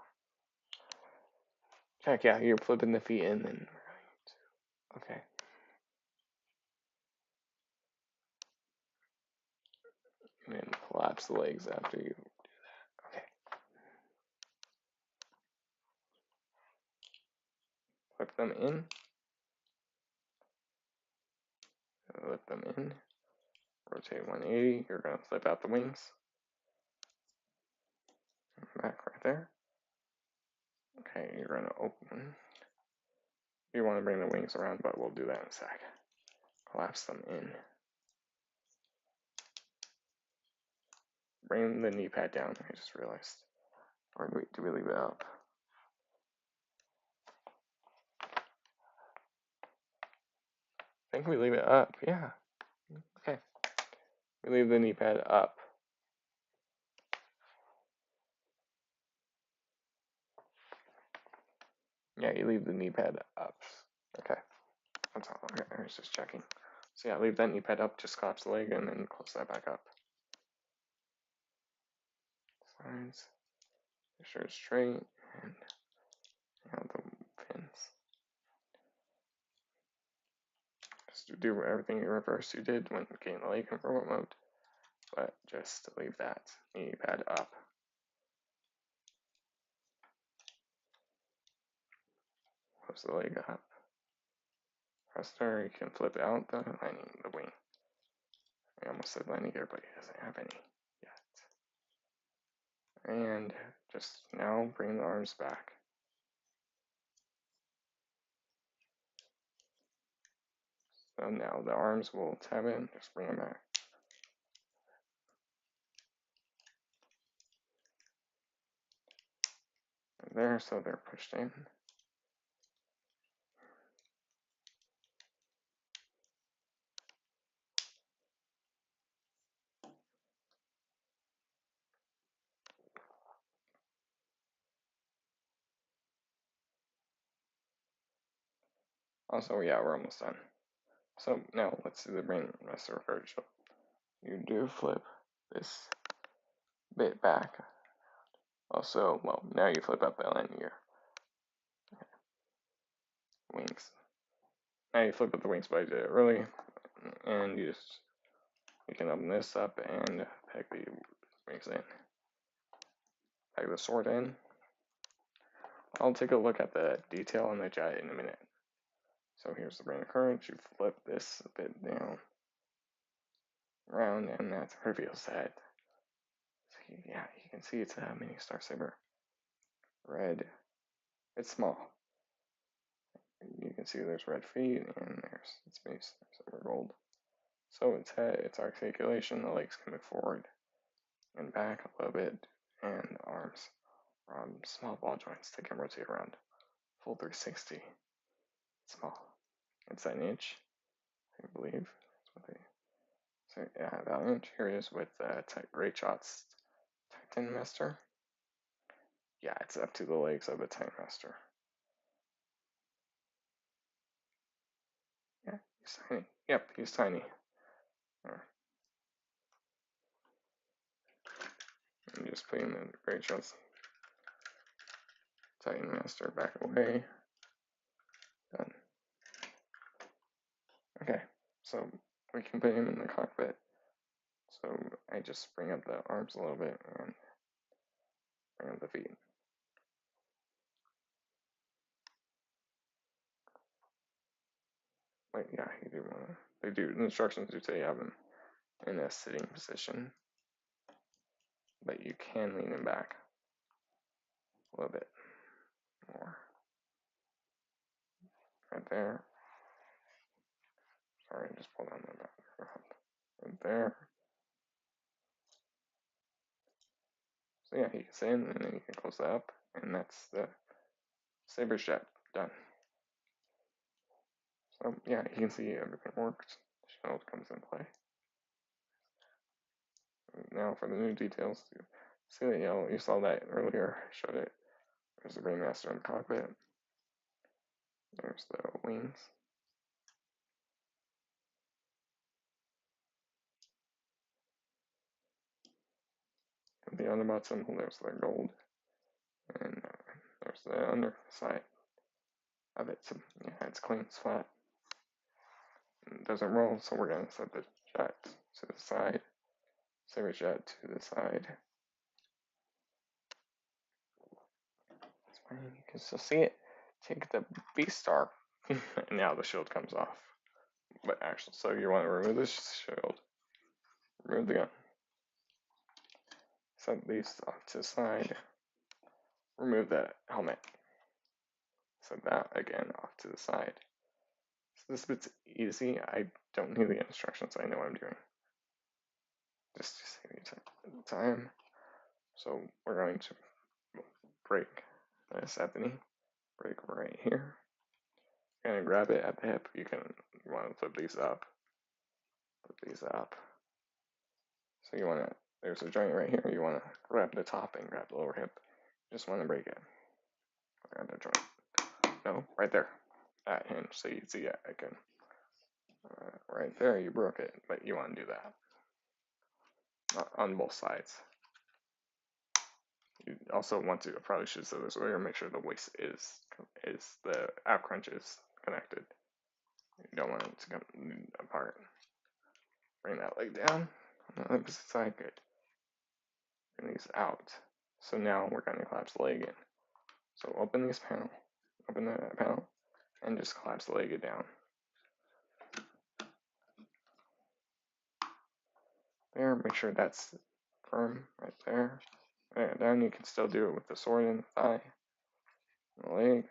Check, yeah, you're flipping the feet in, then okay. And then collapse the legs after you do that. Okay. Flip them in. Flip them in. Rotate 180. You're going to flip out the wings. Back right there. Okay, you're going to open. You want to bring the wings around, but we'll do that in a sec. Collapse them in. Bring the knee pad down, I just realized. Or do we leave it up? I think we leave it up, yeah. Okay. We leave the knee pad up. Yeah, you leave the knee pad up. Okay. That's all. Okay, I was just checking. So yeah, leave that knee pad up, just collapse the leg, and then close that back up. Sides. Make sure it's straight, and the pins. Just do everything in reverse you did when getting the leg in robot mode, but just leave that knee pad up. Close the leg up. Press there, you can flip out the lining, the wing. I almost said lining here, but he doesn't have any yet. And just now bring the arms back. So now the arms will tab in, just bring them back. There, so they're pushed in. Also, yeah, we're almost done. So now let's do the Brain Master Courage. You do flip this bit back. Also, well, now you flip up the line here. Wings. Now you flip up the wings, but I did it early. And you can open this up and peg the wings in. Peg the sword in. I'll take a look at the detail on the jet in a minute. So here's the Brain of Courage. You flip this a bit down, around, and that reveals that. So yeah, you can see it's a mini Star Saber. Red It's small. You can see there's red feet and there's its base, silver gold. So its head, its articulation, the legs coming forward and back a little bit, and the arms are on small ball joints. They can rotate around full 360. Small. It's an inch, I believe. That's what they say. Yeah, about an inch. Here it is with Great Shots Titan Master. Yeah, it's up to the legs of a Titan Master. Yeah, he's tiny. Yep, he's tiny. I'm just putting the Great Shots Titan Master back away. Done. Okay, so we can put him in the cockpit. So I just bring up the arms a little bit and bring up the feet. Like, yeah, you do want to. The instructions do say you have him in a sitting position, but you can lean him back a little bit more. Right there. Sorry, just pull down the back. Right there. So yeah, he gets in, and then you can close that up, and that's the Saber Jet done. So yeah, you can see everything works. Shield comes in play. Now for the new details, you see the yellow. You saw that earlier. Showed it. There's the Ringmaster in the cockpit. There's the wings. And the underbot symbol, there's the gold. And there's the underside of it. So yeah, it's clean, it's flat. It doesn't roll, so we're gonna set the jet to the side. Saber jet to the side. That's fine, you can still see it. Take the B-star, and now the shield comes off. But actually, so you want to remove this shield, remove the gun, set these off to the side, remove that helmet, set that again off to the side. So this bit's easy. I don't need the instructions. I know what I'm doing. Just to save you time. So we're going to break this at the knee. Break right here. You're gonna grab it at the hip. You want to flip these up. Flip these up. So you want to. There's a joint right here. You want to grab the top and grab the lower hip. You just want to break it. Grab the joint. No, right there. That hinge. So you see it again. Right there, you broke it, but you want to do that on both sides. You also want to, I probably should say this earlier, make sure the waist is the ab crunch is connected. You don't want it to come apart. Bring that leg down on the opposite side, good. Bring these out. So now we're going to collapse the leg in. So open this panel, open that panel, and just collapse the leg down. There, make sure that's firm right there. And down, you can still do it with the sword in the thigh, the leg.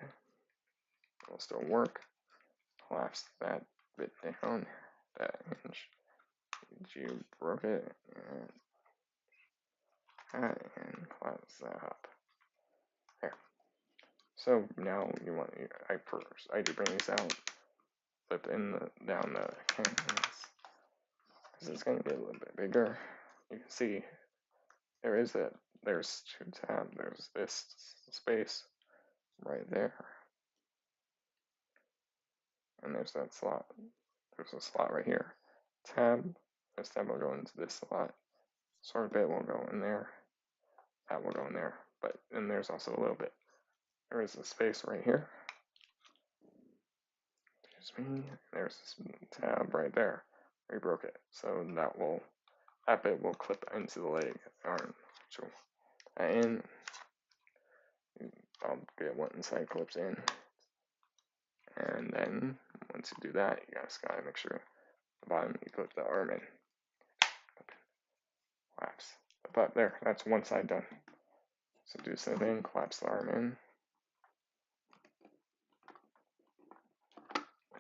It'll still work. Collapse that bit down, that hinge. You broke it, and collapse that up. There. So now you want I do bring these out, flip down the cannons, because it's going to get a little bit bigger. You can see there's two tabs. There's this space right there, and there's that slot. There's a slot right here. This tab will go into this slot. Sword bit will go in there. That will go in there. But then there's also a little bit. There is a space right here. Excuse me. There's this tab right there. We broke it. So that bit will clip into the leg arm. So in. I'll get one side clips in. And then once you do that, you guys gotta make sure the bottom you clip the arm in. Collapse. But there, that's one side done. So do the same thing, collapse the arm in.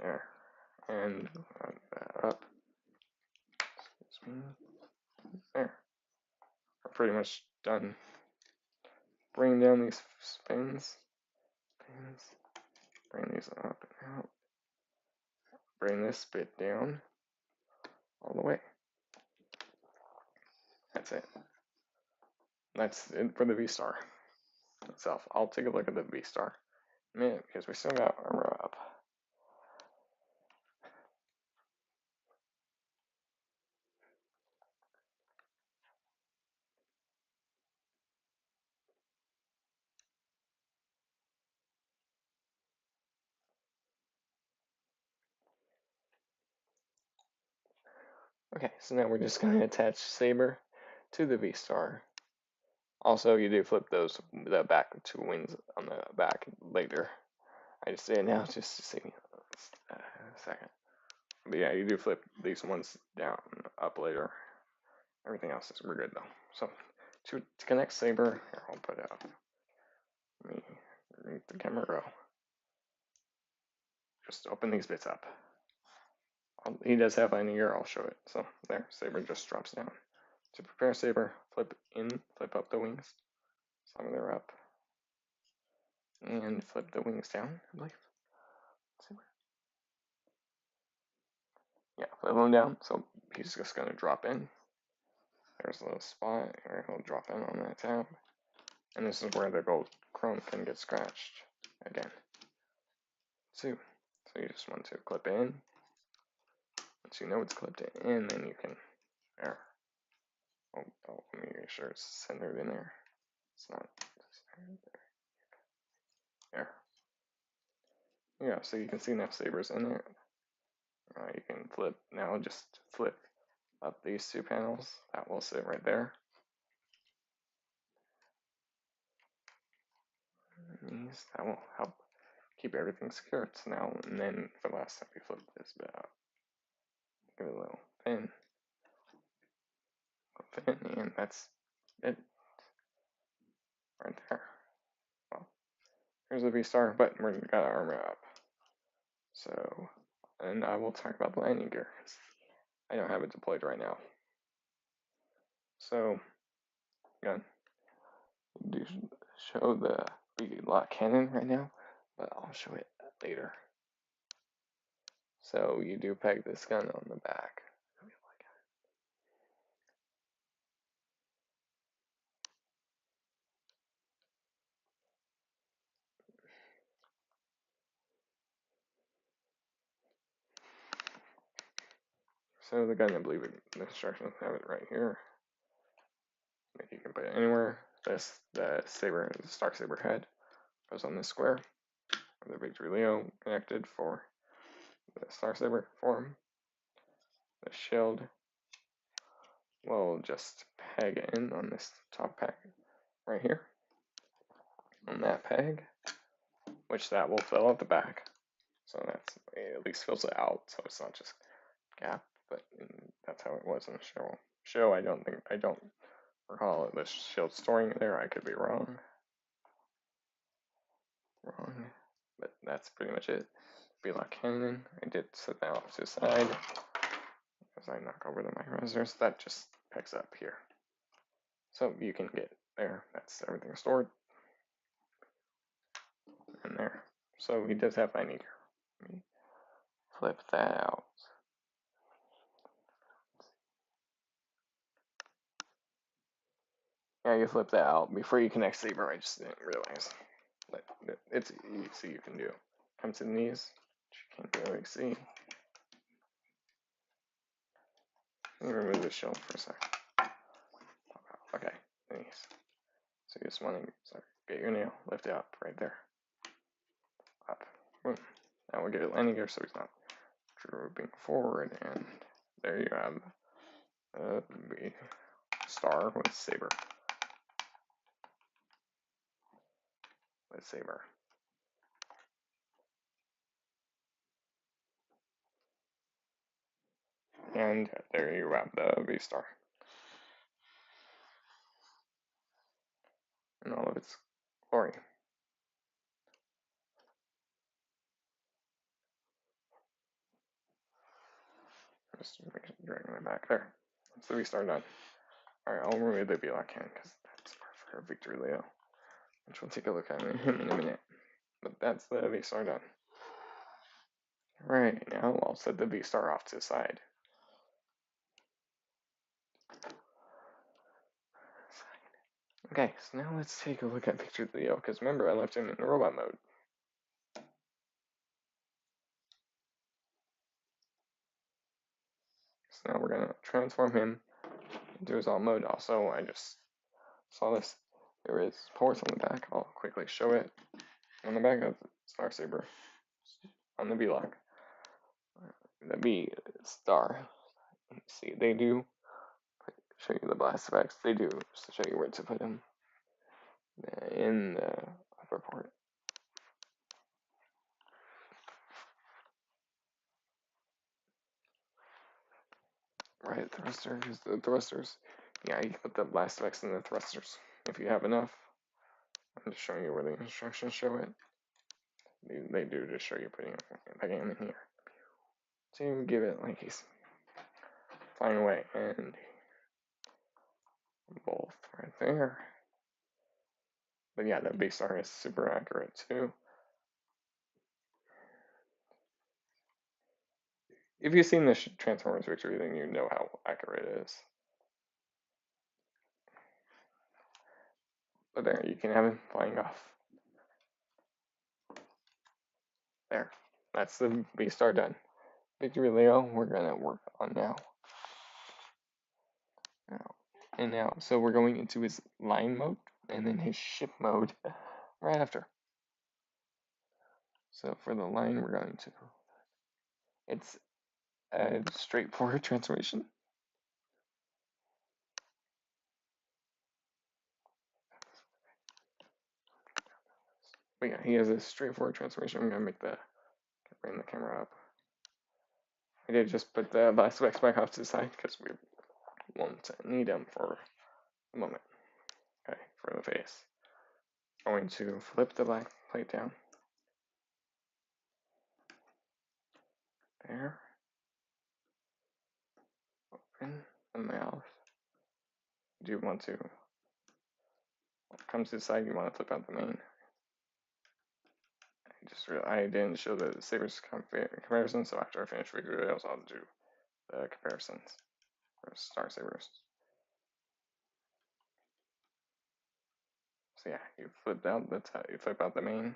There. And run that up. Excuse me. There. We're pretty much done. Bring down these fins. Bring these up and out. Bring this bit down all the way. That's it. That's it for the V-Star itself. I'll take a look at the V-Star in a minute because we still got armor up. Okay, so now we're just going to attach Saber to the V-Star. Also, you do flip the back two wings on the back later. I just did it now just to see a second. But yeah, you do flip these ones down, up later. Everything else is we're good though. So to connect Saber, here I'll put it up. Let me make the camera go. Just open these bits up. He does have an ear, I'll show it. So there, Saber just drops down. To prepare Saber, flip in, flip up the wings. Some of them are up. And flip the wings down, I believe. Yeah, flip them down. So he's just gonna drop in. There's a little spot where he'll drop in on that tab. And this is where the gold chrome can get scratched again. So you just want to clip in. Once you know it's clipped in, then you can, there. Oh, let me make sure it's centered in there. It's not centered there. There. Yeah, so you can see now Saber's in there. You can flip, now just flip up these two panels. That will sit right there. That will help keep everything secure. So now, and then for the last time, you flip this bit up. Give it a little pin. And that's it. Right there. Well, here's the V-Star, but we're got our armor up. So, and I will talk about the landing gear. I don't have it deployed right now. So, again, do show the lock cannon right now, but I'll show it later. So you do peg this gun on the back. So the gun, I believe the instructions have it right here. You can put it anywhere. The Saber, the Star Saber head goes on this square. The Victory Leo connected for the Star Saber form. The shield will just peg in on this top peg right here. On that peg, which that will fill out the back. So that's, it at least fills it out, so it's not just gap, but that's how it was in the show. I don't recall the shield storing it there. I could be wrong, but that's pretty much it. Belock cannon, I did set that off to the side as I knock over the microresistors. That just picks up here, so you can get there. That's everything stored in there. So he does have landing gear. Let me flip that out. Yeah, you flip that out before you connect Saber. I just didn't realize. But it's easy, you can do. Come to the knees, which you can't really see. Let me remove the shield for a second. Okay, knees. So you just want to get your nail, lift it up right there. Up. Boom. Now we'll get it landing gear so he's not drooping forward, and there you have the star with Saber. Saber. And there you have the V-Star. In all of its glory. Just dragging it back there. That's the V-Star done. Alright, I'll remove the VLOC hand because that's for Victory Leo, which we'll take a look at him in a minute. But that's the V-Star done. Right, now I'll set the V-Star off to the side. Okay, so now let's take a look at Victory Leo, because remember I left him in robot mode. So now we're going to transform him into his alt mode. Also, I just saw this. There is ports on the back. I'll quickly show it. On the back of VictorySaber, on the V-Lock, the V-Star. See, they do show you the blast effects. They do show you where to put them in the upper port. Right, thrusters, the thrusters. Yeah, you can put the blast effects in the thrusters if you have enough. I'm just showing you where the instructions show it. They do just show you putting it back in here to give it like he's flying away, and both right there. But yeah, the V-Star is super accurate too. If you've seen the Transformers Victory, then you know how accurate it is. But there, you can have him flying off. There, that's the V-Star done. Victory Leo, we're gonna work on now. Now, so we're going into his line mode and then his ship mode right after. So for the line, we're going to, it's a straightforward transformation. But yeah, he has a straightforward transformation. I'm gonna bring the camera up. I did just put the blast effects back off to the side because we won't need them for a moment. Okay, for the face. Going to flip the black plate down. There. Open the mouth. Do you want to, come to the side, you want to flip out the main. I didn't show the Sabers comparison, so after I finish Victory Leos, I'll do the comparisons for Star Sabers. So yeah, you flip out the main,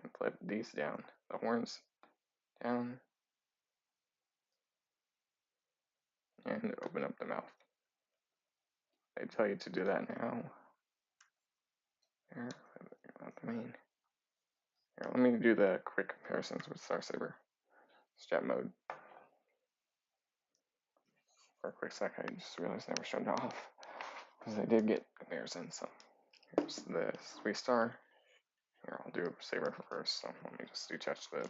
and flip these down, the horns down, and open up the mouth. They tell you to do that now. Here, flip the main. Here, let me do the quick comparisons with Star Saber. Jet mode. For a quick sec, I just realized I never showed it off because I did get comparisons. So here's the Sweet Star. Here, I'll do Saber first. So let me just detach the.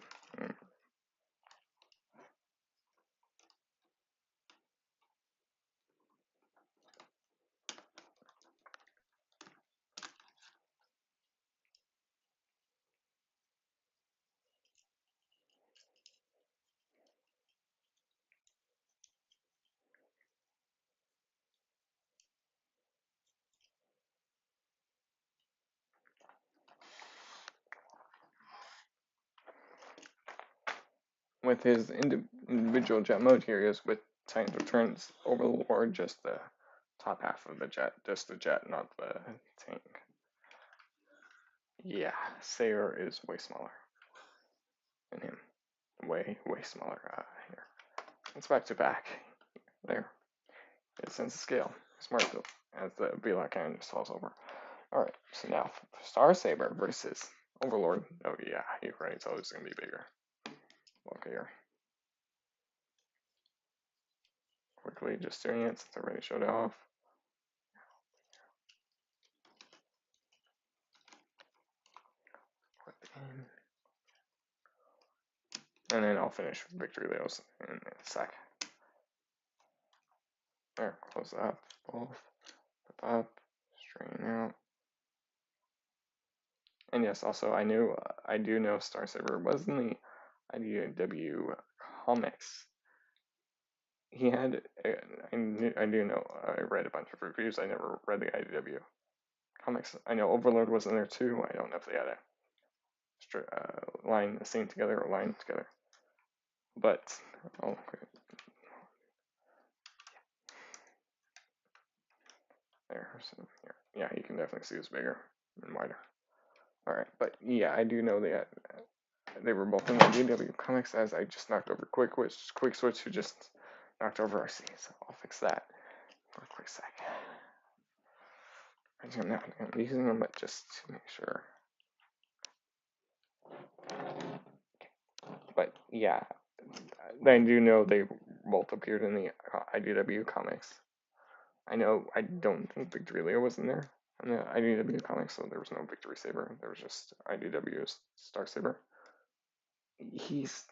With his individual jet mode, here he is with Titan's Returns Overlord, just the top half of the jet, just the jet, not the tank. Yeah, Sayer is way smaller than him. Way smaller. Here. It's back to back. There. It sense of scale. Smart build. As the V-Lock cannon just falls over. Alright, so now Star Saber versus Overlord. Oh yeah, you're right, it's always gonna be bigger. Look here. Quickly just doing it since I already showed it off. Put in. And then I'll finish Victory Leos in a sec. There, close up, both, flip up, straighten out. And yes, also I do know Star Saber was in the IDW comics. he had. I do know. I read a bunch of reviews. I never read the IDW comics. I know Overlord was in there too. I don't know if they had a line, a scene together, or line together. But oh, okay. There. So, yeah, you can definitely see it's bigger and wider. All right, but yeah, I do know that they were both in the IDW comics. As I just knocked over Quick Switch, who just knocked over RC. So I'll fix that for a quick sec. I'm not using them, but just to make sure. But yeah, I do know they both appeared in the IDW comics. I know I don't think Victory Leo was in there in the IDW comics, so there was no VictorySaber. There was just IDW's Star Saber. He's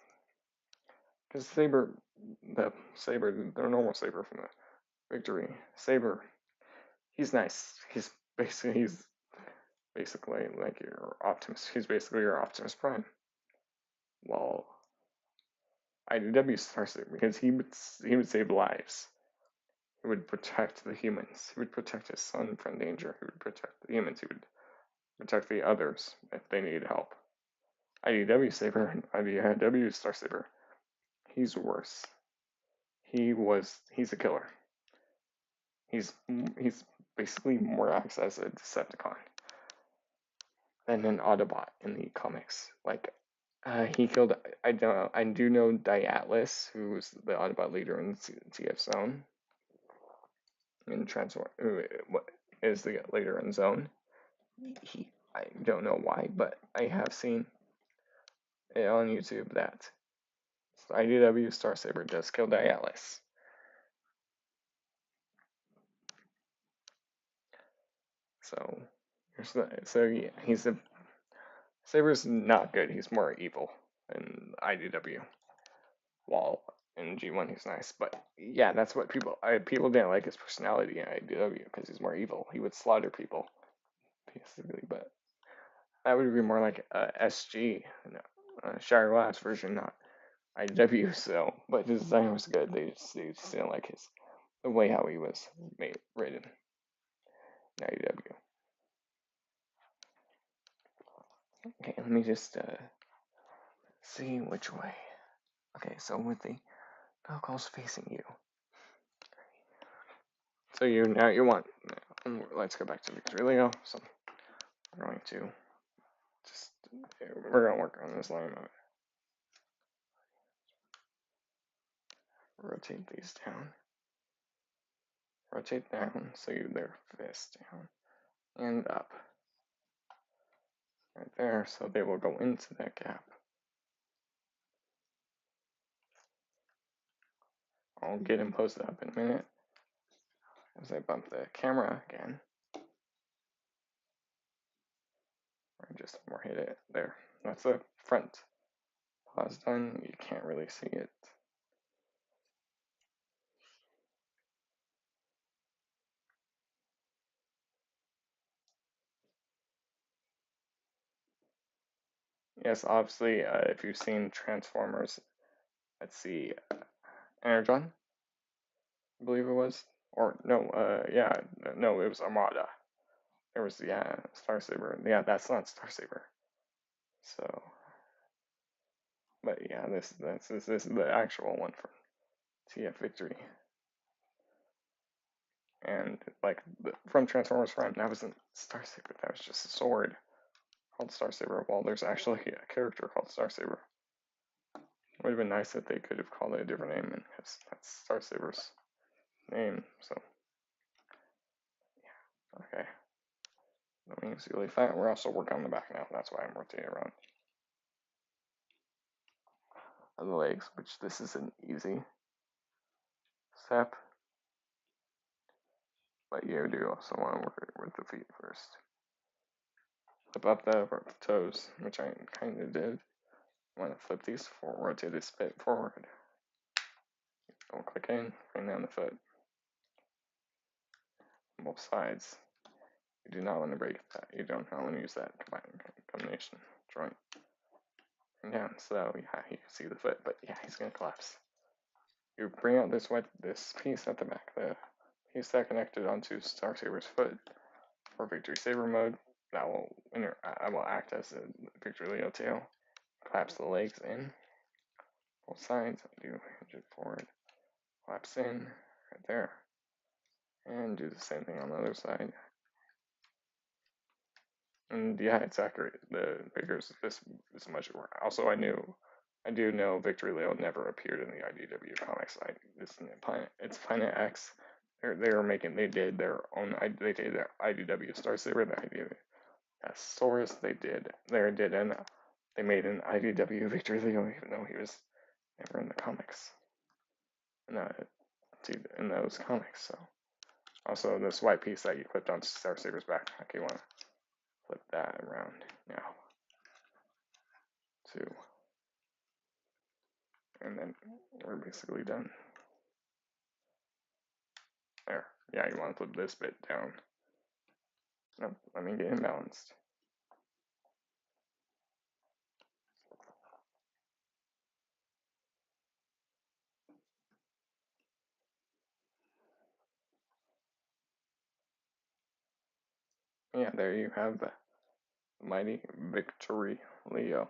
because Saber, the normal Saber from the Victory Saber. He's nice. He's basically like your Optimus. He's basically your Optimus Prime. Well, IDW Star Saber because he would save lives. He would protect the humans. He would protect his son from danger. He would protect the humans. He would protect the others if they need help. IDW Saber, IDW Star Saber, he's worse. He's a killer. He's basically more acts as a Decepticon than an Autobot in the comics. Like he killed. I do know Diatlas, who was the Autobot leader in TF Zone, in Transform. Who is the leader in Zone? I don't know why, but I have seen it on YouTube that IDW Star Saber does kill Diatlas. So yeah, Saber's not good. He's more evil in IDW. While in G1 he's nice, but yeah, that's what people didn't like his personality in IDW because he's more evil. He would slaughter people, basically. But that would be more like a SG, Shire Glass version, not IDW. So, but his design was good. They just didn't like the way how he was rated in IDW. Okay, let me just see which way. Okay, so with the goggles facing you. So you want. Let's go back to Victory Leo. So we're going to we're going to work on this line of it. Rotate these down. Rotate down so their fist down and up. Right there, so they will go into that gap. I'll get him posted up in a minute as I bump the camera again. Or just more hit it there. That's the front pause done. You can't really see it. Yes, obviously, if you've seen Transformers, let's see, Energon, I believe it was, or no, no, it was Armada. There was Star Saber. Yeah, that's not Star Saber. So, but yeah, this is the actual one from TF Victory. And like from Transformers Prime, that wasn't Star Saber. That was just a sword called Star Saber. Well, there's actually a character called Star Saber. It would have been nice if they could have called it a different name, and that's Star Saber's name. So, yeah, okay. The wings really flat. We're also working on the back now. That's why I'm rotating around. On the legs, which this is an easy step. But you do also want to work with the feet first. Flip up the toes, which I kind of did. I want to flip these forward, rotate this bit forward. Double click in, bring down the foot. Both sides. You do not want to break that. You don't want to use that combination joint. Bring down. So yeah, you can see the foot, but yeah, he's gonna collapse. you bring out this piece at the back, the piece that connected onto Star Saber's foot for VictorySaber mode. That will I will act as a Victory Leo tail. Collapse the legs in both sides. Do hinge it forward, collapse in right there, and do the same thing on the other side. And yeah, it's accurate. The figures this much. Also, I do know Victory Leo never appeared in the IDW comics. It's Planet X. They did their own. They did their IDW Star Saber, the IDW Saurus. And they made an IDW Victory Leo, even though he was never in the comics. In those comics. So also this white piece that you clipped on Star Saber's back. Okay, you want to flip that around now. Two. And then we're basically done. There. Yeah, you want to flip this bit down. No, let me get imbalanced. Yeah, there you have the mighty Victory Leo.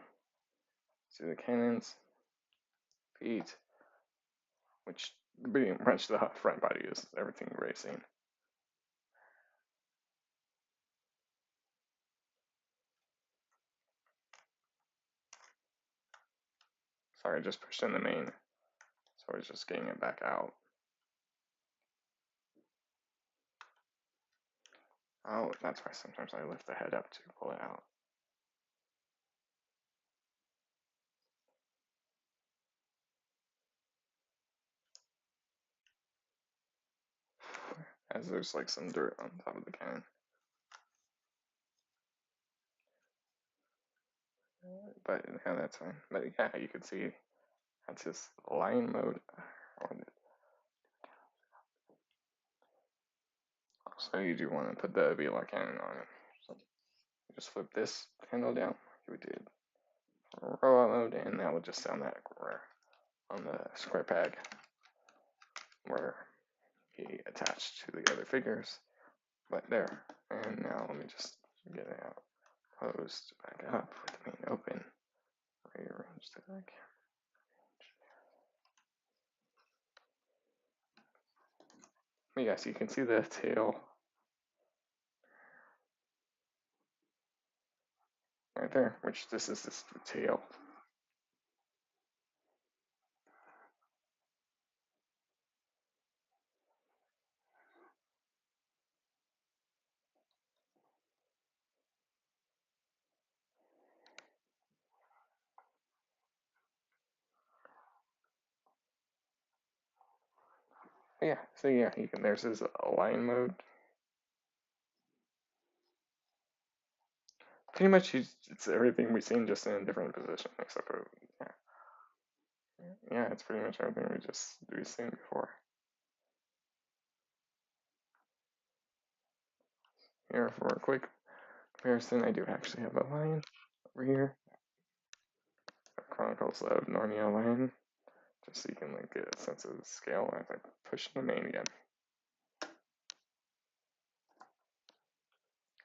See the cannons, feet, which pretty much the front body is everything racing. Sorry, I just pushed in the main, so I was just getting it back out. Oh, that's why sometimes I lift the head up to pull it out. As there's like some dirt on top of the cannon. But yeah, that's fine. But yeah, you can see that's his line mode. So you do want to put the VLR cannon on it. So you just flip this handle down, like we did for robot mode, and that will just sound that on the square peg where he attached to the other figures. But there. And now let me just get it out. Closed back up with the main open. Rearrange the camera. Yes, you can see the tail right there, which this is just the tail. Yeah, so yeah, there's his align mode. Pretty much it's everything we've seen just in a different position, except for, yeah, it's pretty much everything we've seen before. Here, for a quick comparison, I do actually have a lion over here. Chronicles of Narnia lion, just so you can like get a sense of the scale as I push the main again.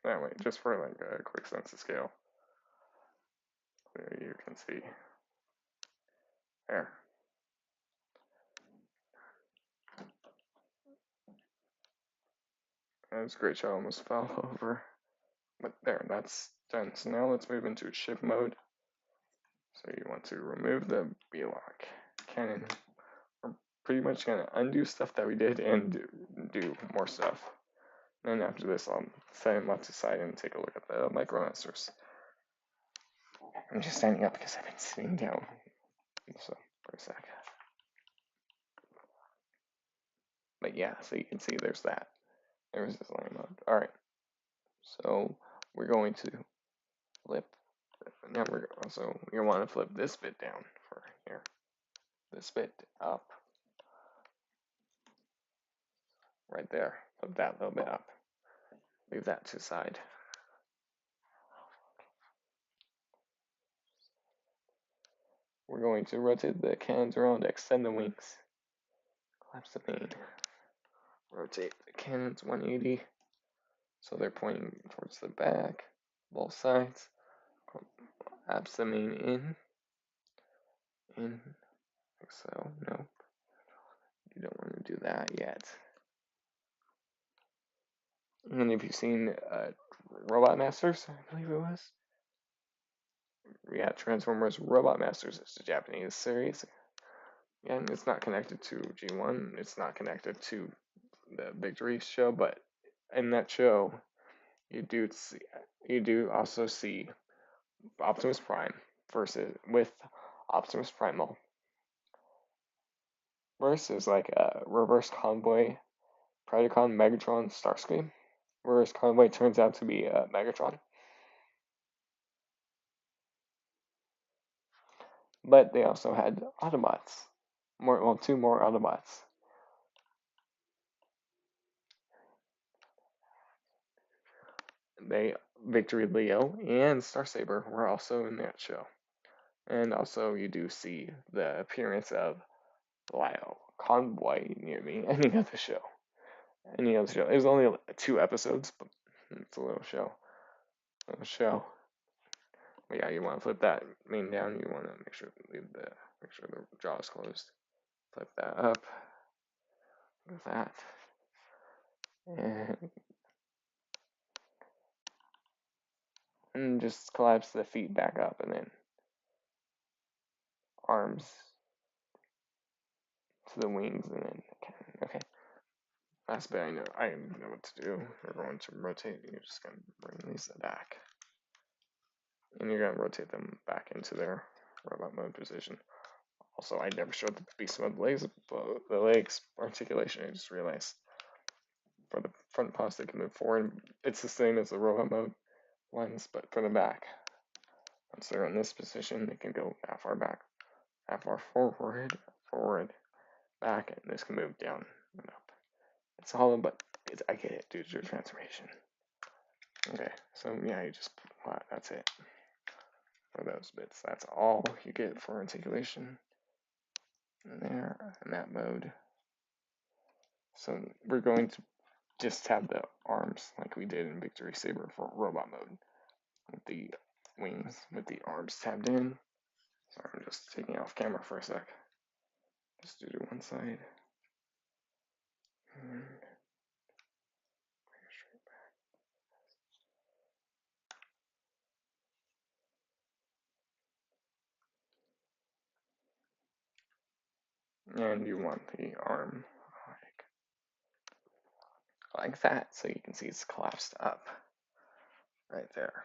That way, just for like a quick sense of scale. There you can see. There. This great shot almost fell over. But there, that's done. So now let's move into ship mode. So you want to remove the B-lock cannon. We're pretty much going to undo stuff that we did and do more stuff. And then after this, I'll set him left to side and take a look at the micromasters. I'm just standing up because I've been sitting down. So, for a sec. But yeah, so you can see there's that. There's this line mode. Alright. So we're going to flip. Now we're also you want to flip this bit down for here. This bit up. Right there. Flip that little bit up. Leave that to the side. We're going to rotate the cannons around, extend the wings. collapse the main. Rotate the cannons 180, so they're pointing towards the back, both sides. Collapse the main in, like so. Nope, you don't want to do that yet. And if you've seen Robot Masters, I believe it was. Yeah, Transformers Robot Masters. It's a Japanese series. And it's not connected to G1. It's not connected to the Victory show, but in that show, you do also see Optimus Prime with Optimus Primal versus like a reverse convoy, Predacon, Megatron, Starscream. Reverse convoy turns out to be Megatron. But they also had Autobots. Two more Autobots. Victory Leo and Starsaber were also in that show. And also you do see the appearance of Lyle Convoy near me. Any other show. It was only 2 episodes, but it's a little show. But yeah, you want to flip that main down. You want to make sure the jaw is closed. Flip that up. With that. And just collapse the feet back up, and then arms to the wings, and then okay. Last bit, I know what to do. We're going to rotate. You're just going to bring these back, and you're going to rotate them back into their robot mode position. Also, I never showed the beast mode legs, the legs articulation. I just realized for the front paws they can move forward. It's the same as the robot mode ones, but for the back, once they're in this position, they can go that far back, that far forward, back, and this can move down and up. It's hollow, but I get it due to transformation. Okay, so yeah, you just that's it for those bits. That's all you get for articulation. And there, in that mode. So we're going to just have the arms like we did in VictorySaber for robot mode, with the wings, with the arms tabbed in. Sorry, I'm just taking off camera for a sec. Just do one side. And you want the arm like that, so you can see it's collapsed up right there.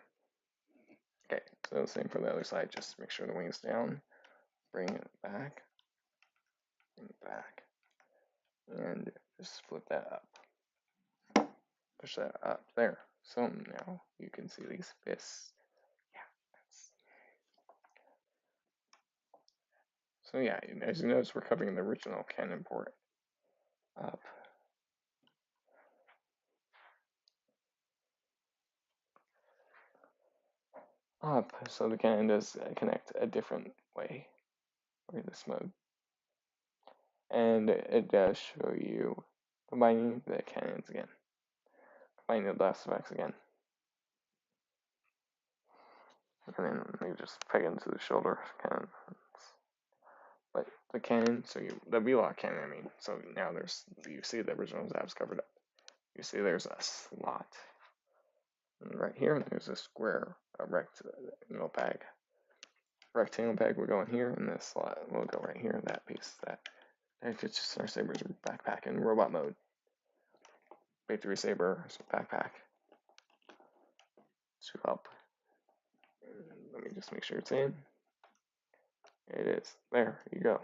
Okay, so same for the other side. Just make sure the wing's down. Bring it back. And just flip that up. Push that up there. So now you can see these fists. So yeah, as you notice, we're covering the original cannon port up. So the cannon does connect a different way for this mode. And it does show you combining the cannons again. Combining the blast effects again. And then we just peg into the shoulder cannon. But the cannon, the V-lock cannon, I mean, so now you see the original zabs covered up. You see there's a slot right here, and there's a square, a rectangle peg. Rectangle peg will go in here, and this slot will go right here, that piece, that it's just our Saber's backpack in robot mode. VictorySaber backpack. To help. Let me just make sure it's in. It is. There you go.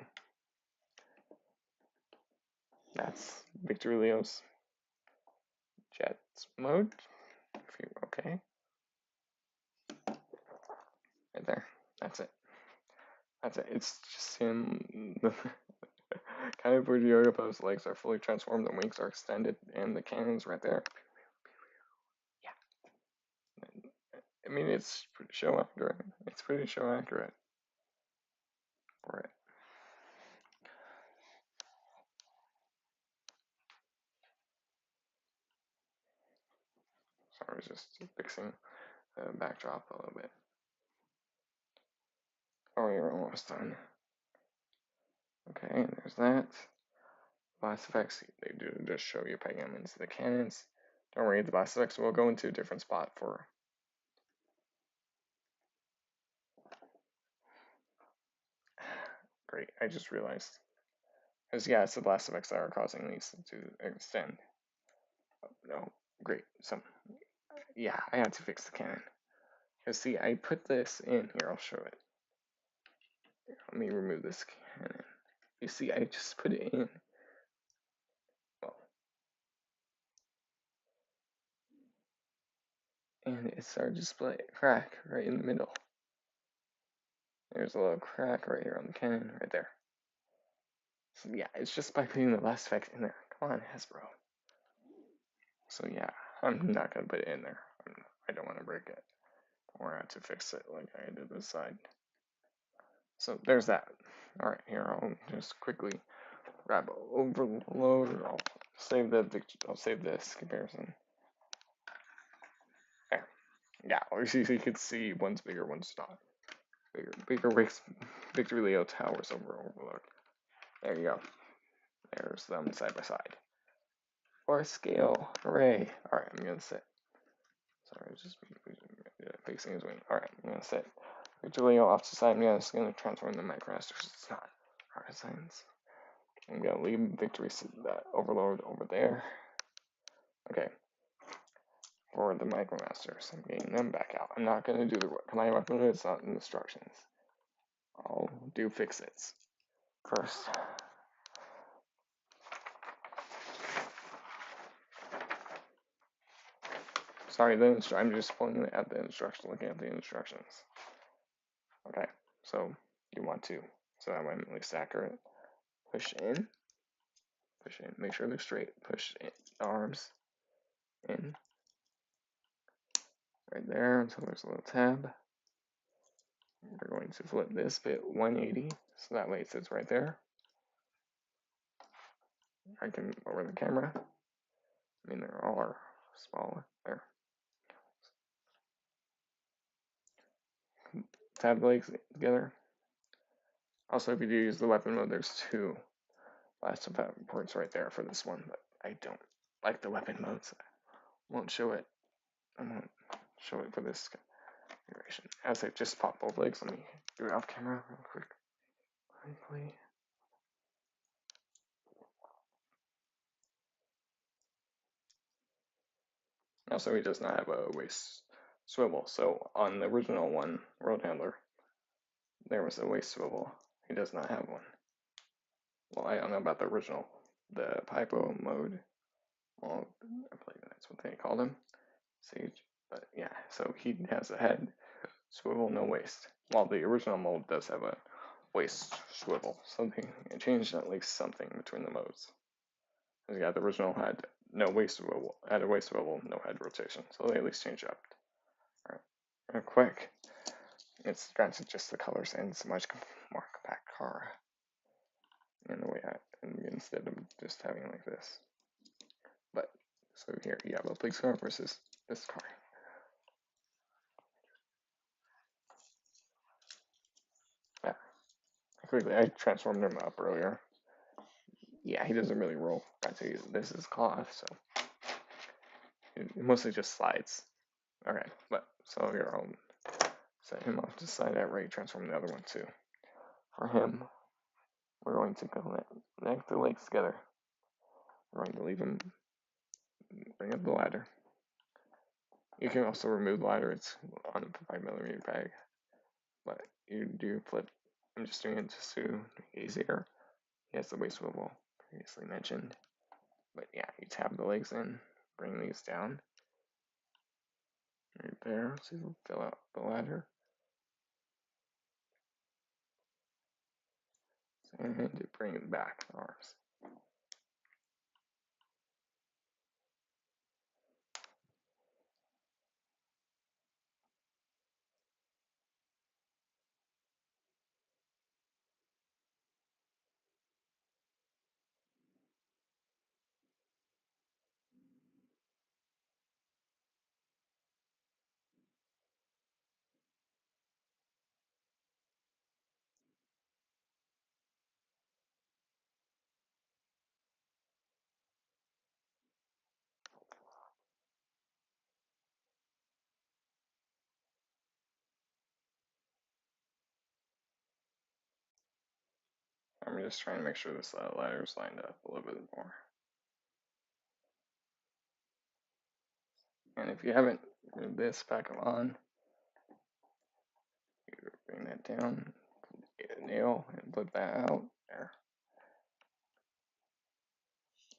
That's Victory Leo's jet mode. Okay. Right there. That's it. It's just him. Kind of weird yoga pose. Legs are fully transformed. The wings are extended, and the cannon's right there. Yeah. I mean, it's pretty show accurate. For it. Sorry, I was just fixing the backdrop a little bit. Oh, you're almost done. Okay, there's that. Blast effects, they do just show you pegging them into the cannons. Don't worry, the blast effects will go into a different spot for. Great, I just realized. Because, yeah, it's the blast effects that are causing these to extend. Oh, no, great. So, yeah, I had to fix the cannon. Because, see, I put this in here, I'll show it. Let me remove this cannon. You see, I just put it in. Well, and it started to split, crack right in the middle. There's a little crack right here on the cannon, right there. So yeah, it's just by putting the blast effect in there. Come on, Hasbro. So yeah, I'm not gonna put it in there. I don't want to break it. Or I have to fix it like I did this side. So there's that. Alright, here I'll just quickly grab overload. I'll save this comparison. There. Yeah, you can see one's bigger, one's not. Bigger wakes Victory Leo towers over overload. There you go. There's them side by side. Or scale. Hooray. Alright, I'm gonna sit. Sorry, it's just facing his wing. Alright, I'm gonna sit. Victory Leo off to the side. I'm just gonna transform the Micromasters. It's not hard science. I'm gonna leave Victory Overlord over there. Okay. For the Micromasters, I'm getting them back out. I'm not gonna do the command weapon, it's not in instructions. I'll do fix-its first. Sorry, I'm just pulling at the instructions, looking at the instructions. Okay, so you want to, so that way I'm at least accurate. Push in, make sure they're straight, push in, the arms in, right there until there's a little tab. We're going to flip this bit 180, so that way it sits right there. I can lower the camera. I mean, there are smaller there. Tab the legs together. Also, if you do use the weapon mode, there's two blast ports right there for this one, but I don't like the weapon mode, so I won't show it. I won't show it for this configuration. As I just pop both legs, let me do it off camera real quickly. Also, he does not have a waist swivel, so on the original one, Road Handler, there was a waist swivel. He does not have one. Well, I don't know about the original. The Pipo mode, well, I believe that's what they called him, Sage. But yeah, so he has a head swivel, no waist. While the original mode does have a waist swivel. Something, it changed at least something between the modes. Yeah, the original had no waist swivel, had a waist swivel, no head rotation. So they at least changed up. Alright, real quick. It's granted just the colors and it's a much more compact car. In the way instead of just having it like this. But so here you have a police car versus this car. Yeah, quickly I transformed him up earlier. Yeah, he doesn't really roll. I tell you, this is cloth, so it mostly just slides. Okay, but so here I'll set him off to the side at right, transform the other one too. For him, we're going to connect the legs together. We're going to leave him, bring up the ladder. You can also remove the ladder, it's on a 5mm bag. But you do flip. I'm just doing it just to make it easier. He has the waist swivel previously mentioned. But yeah, you tab the legs in, bring these down. Right there, so you'll fill out the ladder. And bring it back, the arms. I'm just trying to make sure this ladder is lined up a little bit more. And if you haven't moved this back on, you bring that down, get a nail, and flip that out there.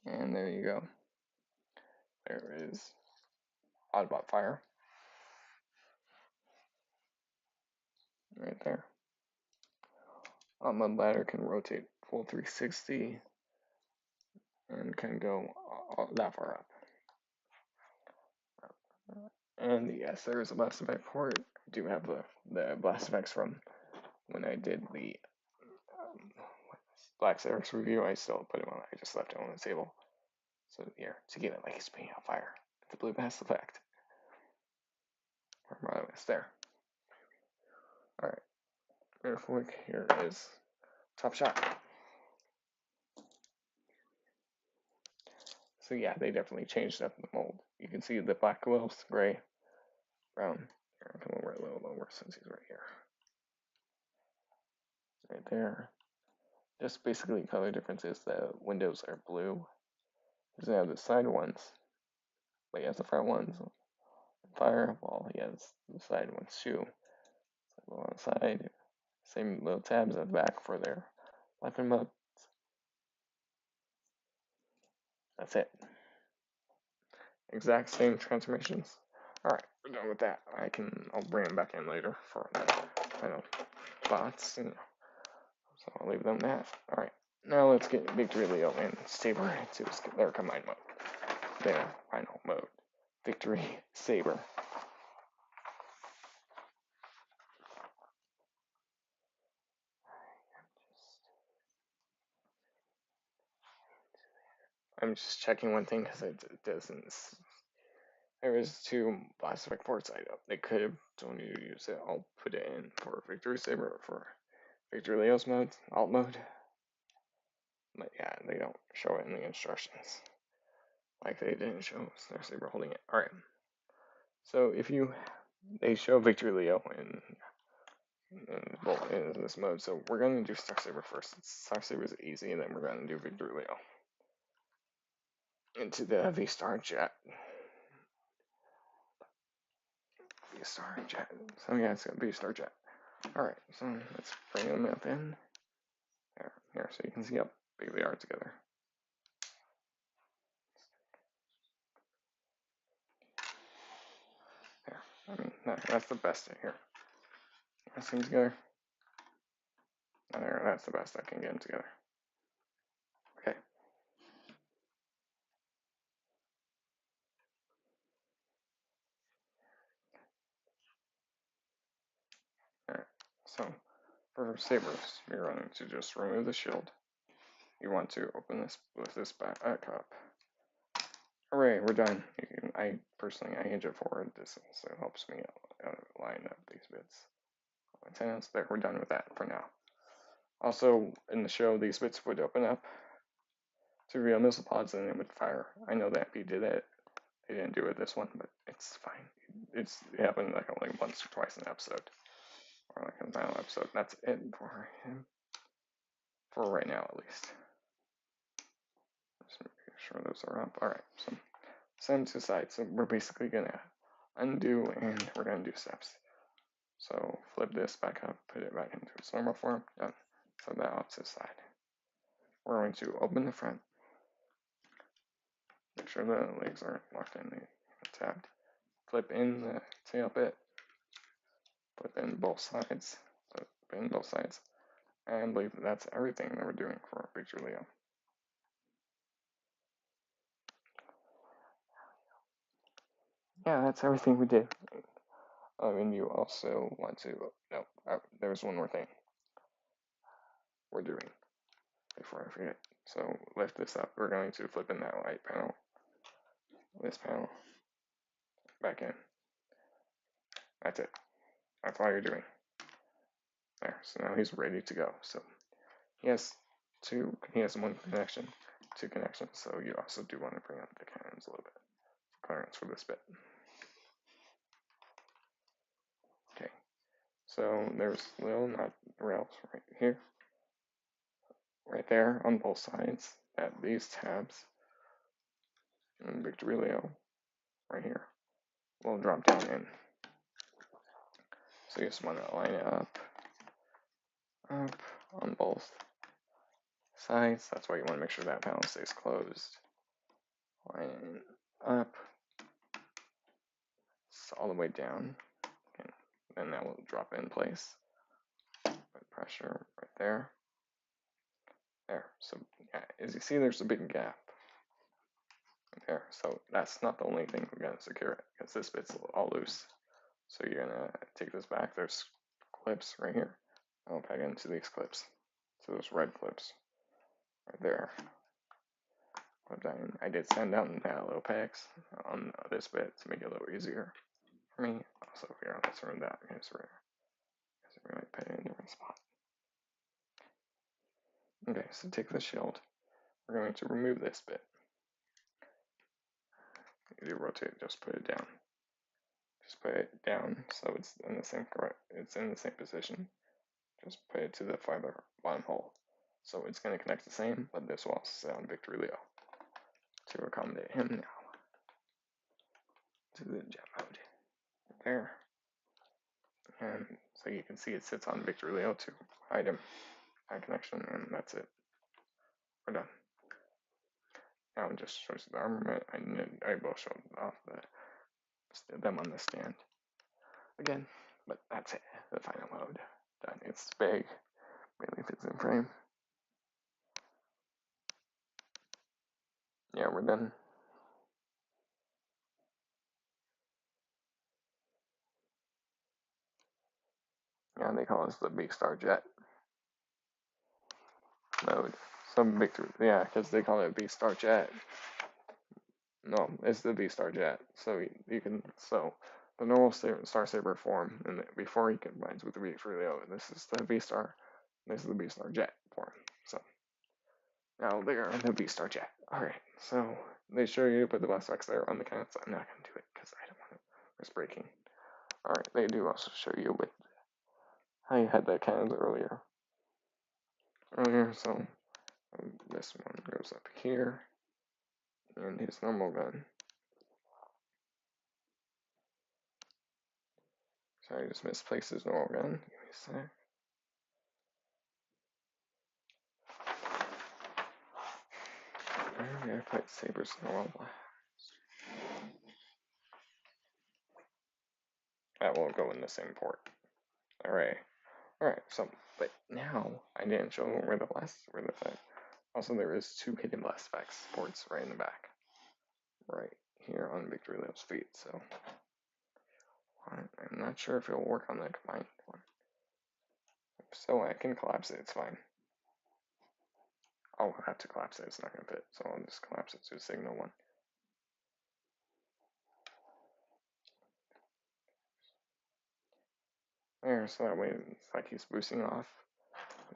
And there you go. There is Autobot Fire. Right there. My ladder can rotate full 360 and can go that far up. And yes, there is a blast effect for it. I do have the blast effects from when I did the Black Series review. I still put them on. I just left it on the table. So here, to give it like it's putting out fire. The blue blast effect. There. Alright. Here is Top Shot. So yeah, they definitely changed up the mold. You can see the black glows, gray, brown. Here, I'll come over a little lower since he's right here. Right there. Just basically color difference is the windows are blue. He doesn't have the side ones, but he has the front ones. Firewall, he has the side ones too. So on the side, same little tabs at the back for their weapon mode. That's it. Exact same transformations. Alright, we're done with that. I'll bring them back in later for final spots. So I'll leave them that. Alright, now let's get Victory Leo and Saber into their combined mode. Their final mode. Victory Saber. I'm just checking one thing because it doesn't. There is 2 blast effect ports I know. They could have told you to use it. I'll put it in for VictorySaber or for Victory Leo's mode, alt mode. But yeah, they don't show it in the instructions. Like they didn't show Star Saber holding it. Alright. So if they show Victory Leo in this mode. So we're gonna do Star Saber first. Star Saber is easy, and then we're gonna do Victory Leo. Into the V-Star Jet. V-Star Jet. So yeah, it's gonna be V-Star Jet. Alright, so let's bring them up in. Here, so you can see how big they are together. There, I mean, that's the best here. Let's see them together. And there, that's the best I can get them together. Okay. Alright, so for sabers, you're going to just remove the shield. You want to open this with this back up. Hooray, we're done. I hinge it forward. This so it helps me line up these bits. Antennas. There, we're done with that for now. Also, in the show, these bits would open up to real missile pods and it would fire. I know that MP did it. They didn't do it this one, but it's fine. It happened like only once or twice in an episode. Or like in the final episode. That's it for him. For right now, at least. Just making sure those are up. Alright, so set them to the side. So we're basically gonna undo and we're gonna do steps. So flip this back up, put it back into its normal form. Done. So that off to the side. We're going to open the front. Make sure the legs are locked in, tabbed. Flip in the tail bit. Flip in both sides. Flip in both sides. And I believe that's everything that we're doing for Victory Leo. Yeah, that's everything we did. And you also want to, there's one more thing we're doing before I forget. So lift this up. We're going to flip in that light panel. This panel. Back in. That's it. That's all you're doing. There. So now he's ready to go. So he has one connection, 2 connections. So you also do want to bring up the cannons a little bit. Clearance for this bit. Okay. So there's little not rails right here. right there on both sides at these tabs, and VictorySaber right here will drop down in. So you just want to line it up on both sides. That's why you want to make sure that panel stays closed. Line it up, so all the way down, and then that will drop in place. Put pressure right there. There. So yeah, as you see, there's a big gap there. So that's not the only thing we're gonna secure it, because this bit's all loose. So you're gonna take this back. There's clips right here. I'll pack into these clips. So those red clips right there. Put that in. I did send out little packs on this bit to make it a little easier for me. Also, here, let's remove that. Because we might put it in a different spot. Okay, so take the shield. We're going to remove this bit. If you rotate, just put it down. Just put it down so it's in the same position. Just put it to the farther bottom hole. So it's going to connect the same, but this will also say on VictorySaber to accommodate him now. To the jet mode. There. And so you can see it sits on VictorySaber to hide him. Hide connection, and that's it. We're done. Now it just shows the armament. I will show off them on the stand again, but that's it. The final mode done. It's big, really fits in frame. Yeah, we're done. Yeah, they call this the Big Star Jet mode. Some Victory, yeah, because they call it Big Star Jet. No, it's the V Star Jet. So you can the normal Star Saber form, and before he combines with the VictorySaber, this is the V Star. This is the V Star Jet form. So now they're the V Star Jet. All right. So they show you to put the blast X there on the cannons. I'm not gonna do it because I don't want to risk breaking. All right. They do also show you with how you had the cannons earlier. So this one goes up here, and his normal gun. Sorry, I just misplaced his normal gun. Give me a sec. I'm gonna put Saber's normal blast. That will go in the same port. Alright. Alright, so, but now, I didn't show where the also there is 2 hidden blast effects ports right in the back. Right here on VictorySaber's feet, so. I'm not sure if it'll work on the combined one. If so, I can collapse it, it's fine. I'll have to collapse it, it's not gonna fit, so I'll just collapse it to a signal one. There, so that way it's like he's boosting off.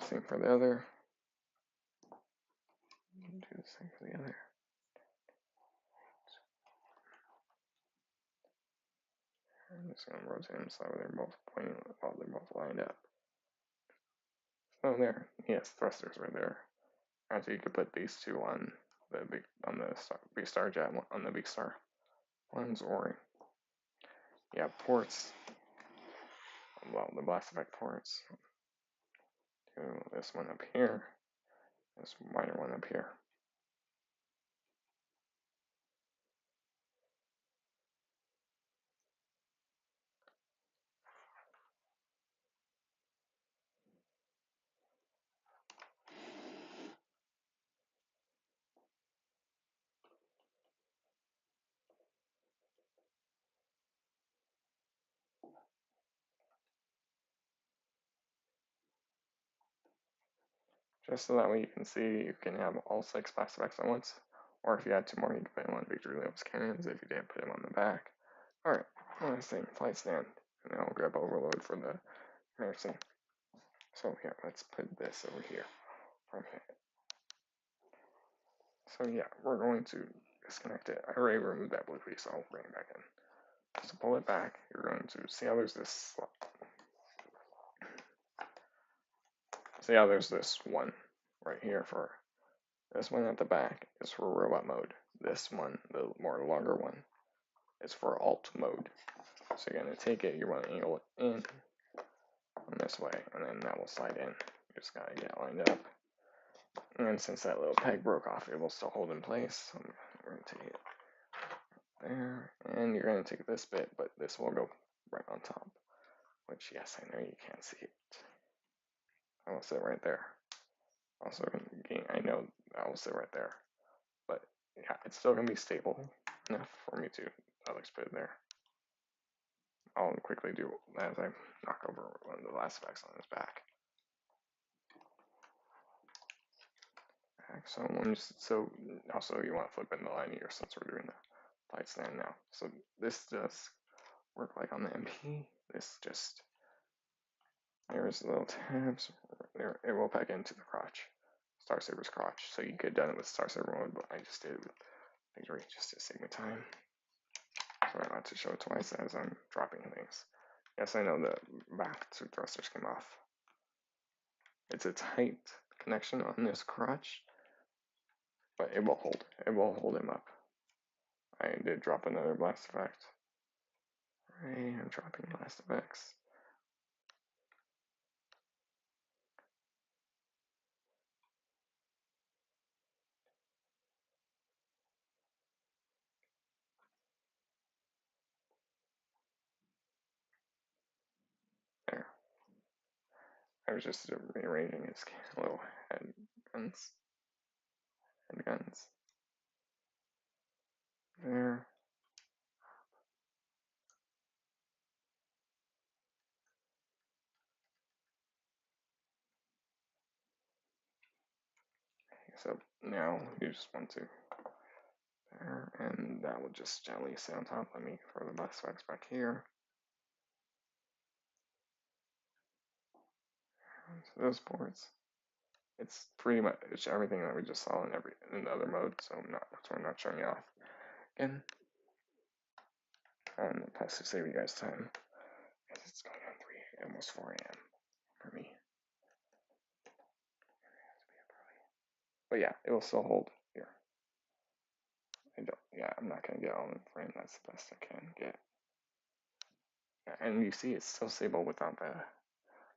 Same for the other. Do the same for the other. I'm just gonna rotate them so they're both pointing while they're both lined up. Oh, there. Yes, thrusters right there. Actually, you could put these two on the big star jet on the big star ones, or yeah, ports. Well, the blast effect ports. Do this one up here. This minor one up here. Just so that way you can see you can have all 6 blast effects at once. Or if you had 2 more, you can put them on VictorySaber's cannons if you didn't put them on the back. Alright, last thing, flight stand. And I'll grab overload for the nursing. So here, let's put this over here. Okay. So yeah, we're going to disconnect it. I already removed that blue piece, so I'll bring it back in. So pull it back. You're going to see how there's this slot. See how there's this one right here for this one at the back is for robot mode. This one, the more longer one, is for alt mode. So you're going to take it, you want to angle it in on this way, and then that will slide in. You just got to get lined up. And since that little peg broke off, it will still hold in place. So I'm going to take it there, and you're going to take this bit, but this will go right on top. Which, yes, I know you can't see it. I will sit right there. Also, I know I will sit right there. But yeah, it's still going to be stable enough for me to at least put it there. I'll quickly do as I knock over one of the last effects on his back. So also you want to flip in the line here since we're doing the light stand now. So this does work like on the MP. This just, there's little tabs. There, it will pack into the crotch, VictorySaber's crotch. So you could have done it with VictorySaber mode, but I just did it with Victory just to save me time. So I want to show it twice as I'm dropping things. Yes, I know the back two thrusters came off. It's a tight connection on this crotch, but it will hold. It will hold him up. I did drop another blast effect. Right, I'm dropping blast effects. There. I was just rearranging his little head guns. There. So now you just want to there, and that will just gently sit on top. Let me throw the blast effects back here. So those ports. It's pretty much everything that we just saw in the other mode, so we're not showing you off again. And I'll pass to save you guys time, because it's going on 3, almost 4 a.m. for me. But yeah, it will still hold here. I'm not gonna get all in frame. That's the best I can get. And you see, it's still stable without the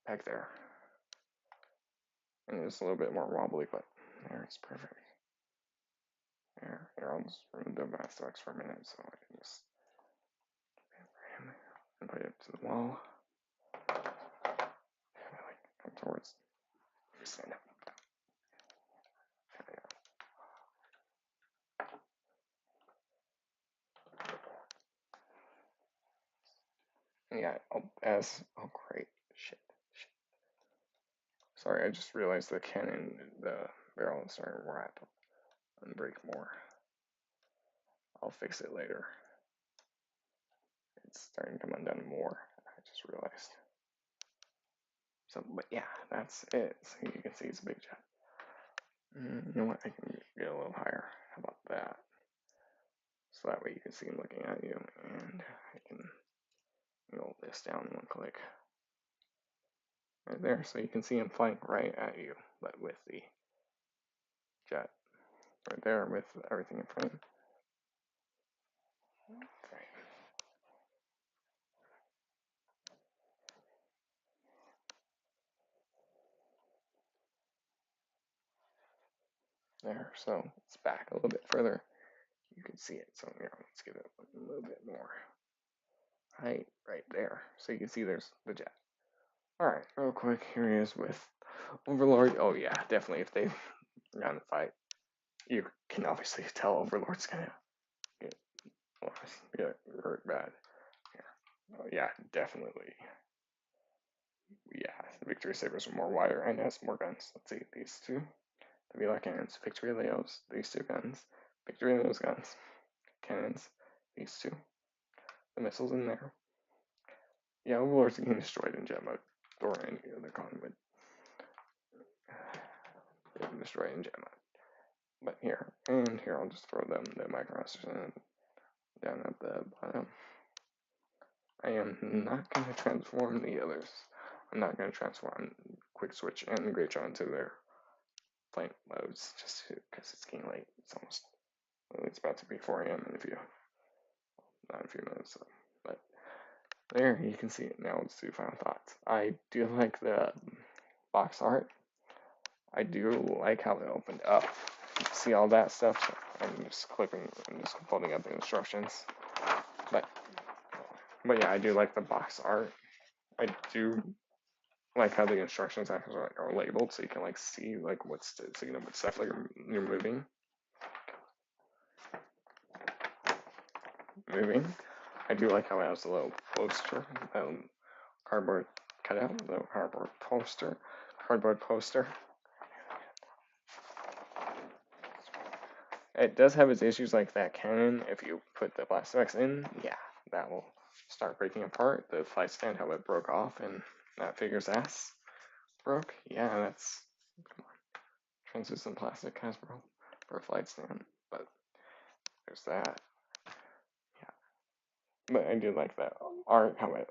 peg there. And it's a little bit more wobbly, but there, it's perfect. Here, I'll just remove the master X for a minute, so I can just and put it to the wall. Come towards. Stand up. Yeah, great. Shit. Sorry, I just realized the barrel is starting to wrap up and break more. I'll fix it later. It's starting to come undone more. I just realized. So, but yeah, that's it. So you can see it's a big jet. You know what? I can get a little higher. How about that? So that way you can see him looking at you, and I can roll this down one click. Right there, so you can see him flying right at you, but with the jet right there with everything in frame. There, so it's back a little bit further. You can see it, so here, let's give it a little bit more height right there. So you can see there's the jet. Alright, real quick, here he is with Overlord. Oh yeah, definitely if they got in a fight, you can obviously tell Overlord's gonna get hurt bad. Yeah. Oh yeah, definitely. Yeah, VictorySabers are more wider and has more guns. Let's see, these two. The V-Lock cannons, Victory Leos, these two guns, Victory Leos guns, cannons, these two. The missiles in there. Yeah, Overlord's getting destroyed in jet mode, or any other con would get destroyed in jet mode. But here, and here, I'll just throw them, the microcasters down at the bottom. I am not going to transform the others. I'm not going to transform Quick Switch and Great Shot into there. playing modes just because it's getting late. It's about to be 4 a.m. in not a few minutes. So. But there, you can see it. Now let's do final thoughts. I do like the box art. I do like how it opened up. You can see all that stuff. So I'm just folding up the instructions. But yeah, I do like the box art. I do like how the instructions actually are labeled, so you can like see like so you know what stuff like you're moving. I do like how it has a little poster, cardboard cutout, little cardboard poster. It does have its issues like that cannon. If you put the blast effects in, yeah, that will start breaking apart. The flight stand, how it broke off, and that figure's ass broke. Yeah, that's, come on, translucent plastic Hasbro for a flight stand. But there's that. Yeah, but I do like that art, how it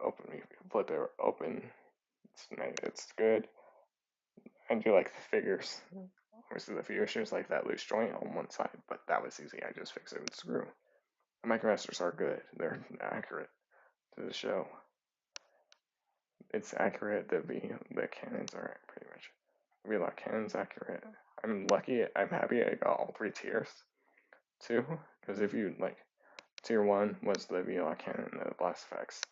flip it open. It's good. I do like the figures. Obviously, the figures like that loose joint on one side, but that was easy. I just fixed it with a screw. The Micromasters are good. They're accurate to the show. It's accurate. The cannons are pretty much. V-Lock cannons accurate. I'm lucky. I'm happy I got all 3 tiers too, because if you like, tier 1 was the V-Lock cannon and the blast effects,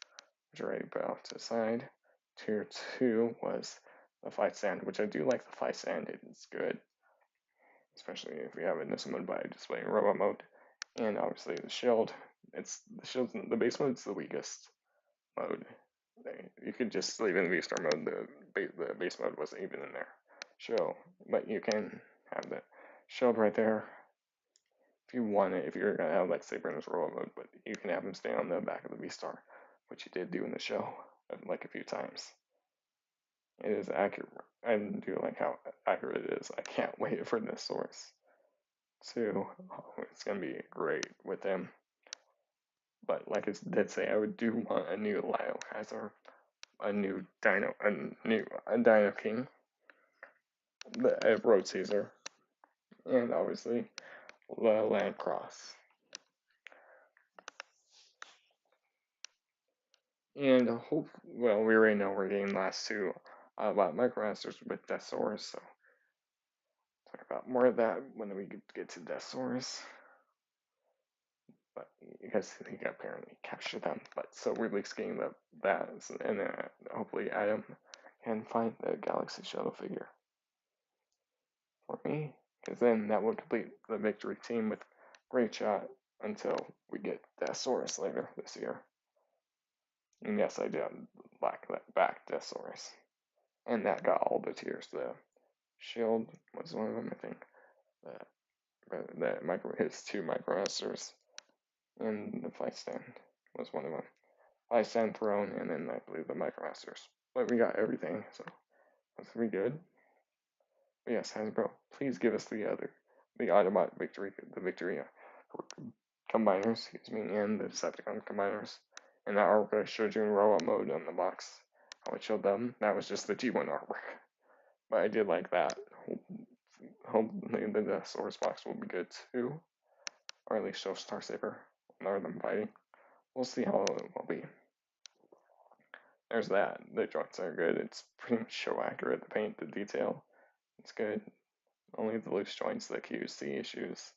which are already put off to the side. Tier 2 was the flight stand, which I do like the flight stand. It's good, especially if you have it in this mode by displaying robot mode. And obviously the shield. The base mode's the weakest mode. You could just leave in the V-Star mode. The base mode wasn't even in there. But you can have the shield right there if you want it. If you're gonna have like Saber in his robot mode, but you can have him stay on the back of the V-Star, which he did do in the show like a few times. It is accurate. I do like how accurate it is. I can't wait for this source. It's gonna be great with him. But like I did say, I would do want a new Liohazard, a new Dino King, a Road Caesar, and obviously the Land Cross. And we already know we're getting last 2 about Micromasters with Deathsaurus, so talk about more of that when we get to Deathsaurus. But you guys can apparently capture them. But so we're at least getting that, and hopefully Adam can find the Galaxy Shuttle figure for me, because then that will complete the victory team with Great Shot until we get Deathsaurus later this year. And yes, I did back Deathsaurus, and that got all the tiers. The shield was one of them, I think. His 2 Micromasters, and the flight stand was one of them. Flight stand, throne, and then I believe the Micromasters. But we got everything, so that's pretty good. But yes, Hasbro, please give us the Autobot victory combiners, and the Decepticon combiners. And that artwork I showed you in robot mode on the box, how I showed them, that was just the G1 artwork. But I did like that. Hopefully the source box will be good too, or at least show Star Saber or them fighting. We'll see how it will be. There's that. The joints are good. It's pretty much show accurate. The paint, the detail, it's good. Only the loose joints, the QC issues.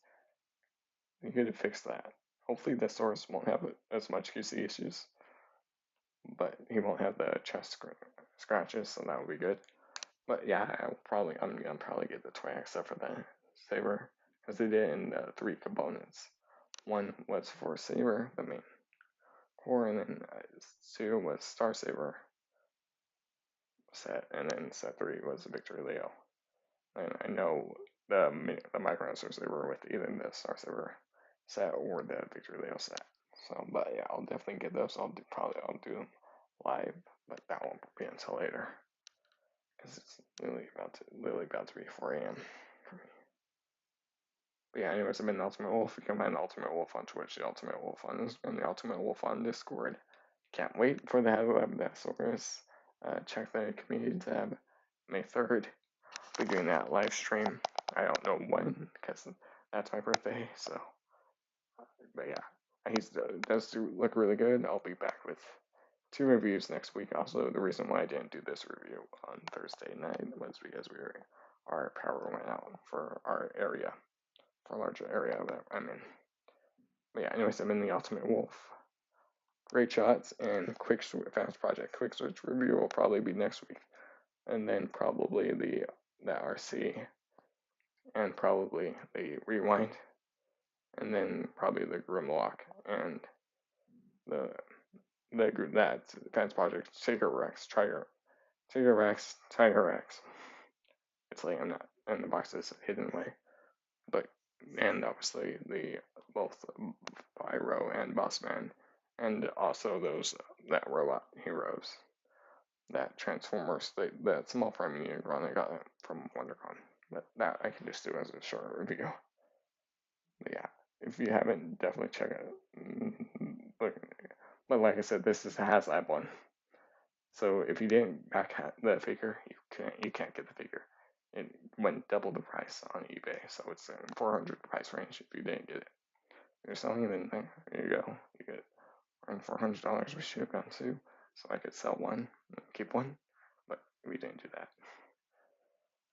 You could fix that. Hopefully the source won't have as much QC issues, but he won't have the chest scratches, so that would be good. But yeah, I'm gonna probably get the toy except for the Saber, because they did it in 3 components. One was for Saber, the main core, and then 2 was Star Saber set, and then set 3 was Victory Leo. And I know the Micromasters, they were with either the Star Saber set or the Victory Leo set. So, but yeah, I'll definitely get those. I'll do them live, but that won't be until later, because it's literally about to be 4 a.m. for me. But yeah, anyways, I've been the Ultimate Wolf. You can find the Ultimate Wolf on Twitch, the Ultimate Wolf and the Ultimate Wolf on Discord. Can't wait for the Haslab Deathsaurus. Check the community tab May 3rd. Be doing that live stream I don't know when, because that's my birthday, so, but yeah, he does look really good. I'll be back with 2 reviews next week. Also, the reason why I didn't do this review on Thursday night was because our power went out for our area, for a larger area that I'm in. But yeah, anyways, I'm in the Ultimate Wolf. Great shots and fast project. Quick switch review will probably be next week, and then probably the RC, and probably the rewind, and then probably the Grimlock and the that fast project Tiger Rex, Tiger Rex. It's like I'm not, and the box is hidden away, but and obviously the both Pyro and Bossman, and also those that robot heroes, that Transformers, that small prime Unicron I got from WonderCon. But that I can just do as a short review. But yeah, if you haven't, definitely check it. But like I said, this is a Haslab one. So if you didn't back the figure, you can't get the figure. It went double the price on eBay, so it's in 400 price range if you didn't get it. If you're selling it, then there you go. You get around $400 with ship gone too. So I could sell one and keep one, but we didn't do that.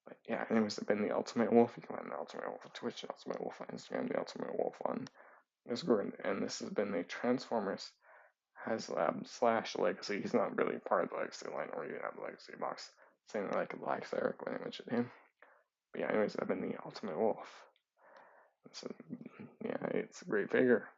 But yeah, anyways, I've been the Ultimate Wolf. You can find the Ultimate Wolf on Twitch, the Ultimate Wolf on Instagram, the Ultimate Wolf on Discord, and this has been the Transformers Haslab / Legacy. He's not really part of the Legacy line, or even have the Legacy box. Saying like likes Eric when I mentioned him. But yeah, anyways, I've been the Ultimate Wolf. So, yeah, it's a great figure.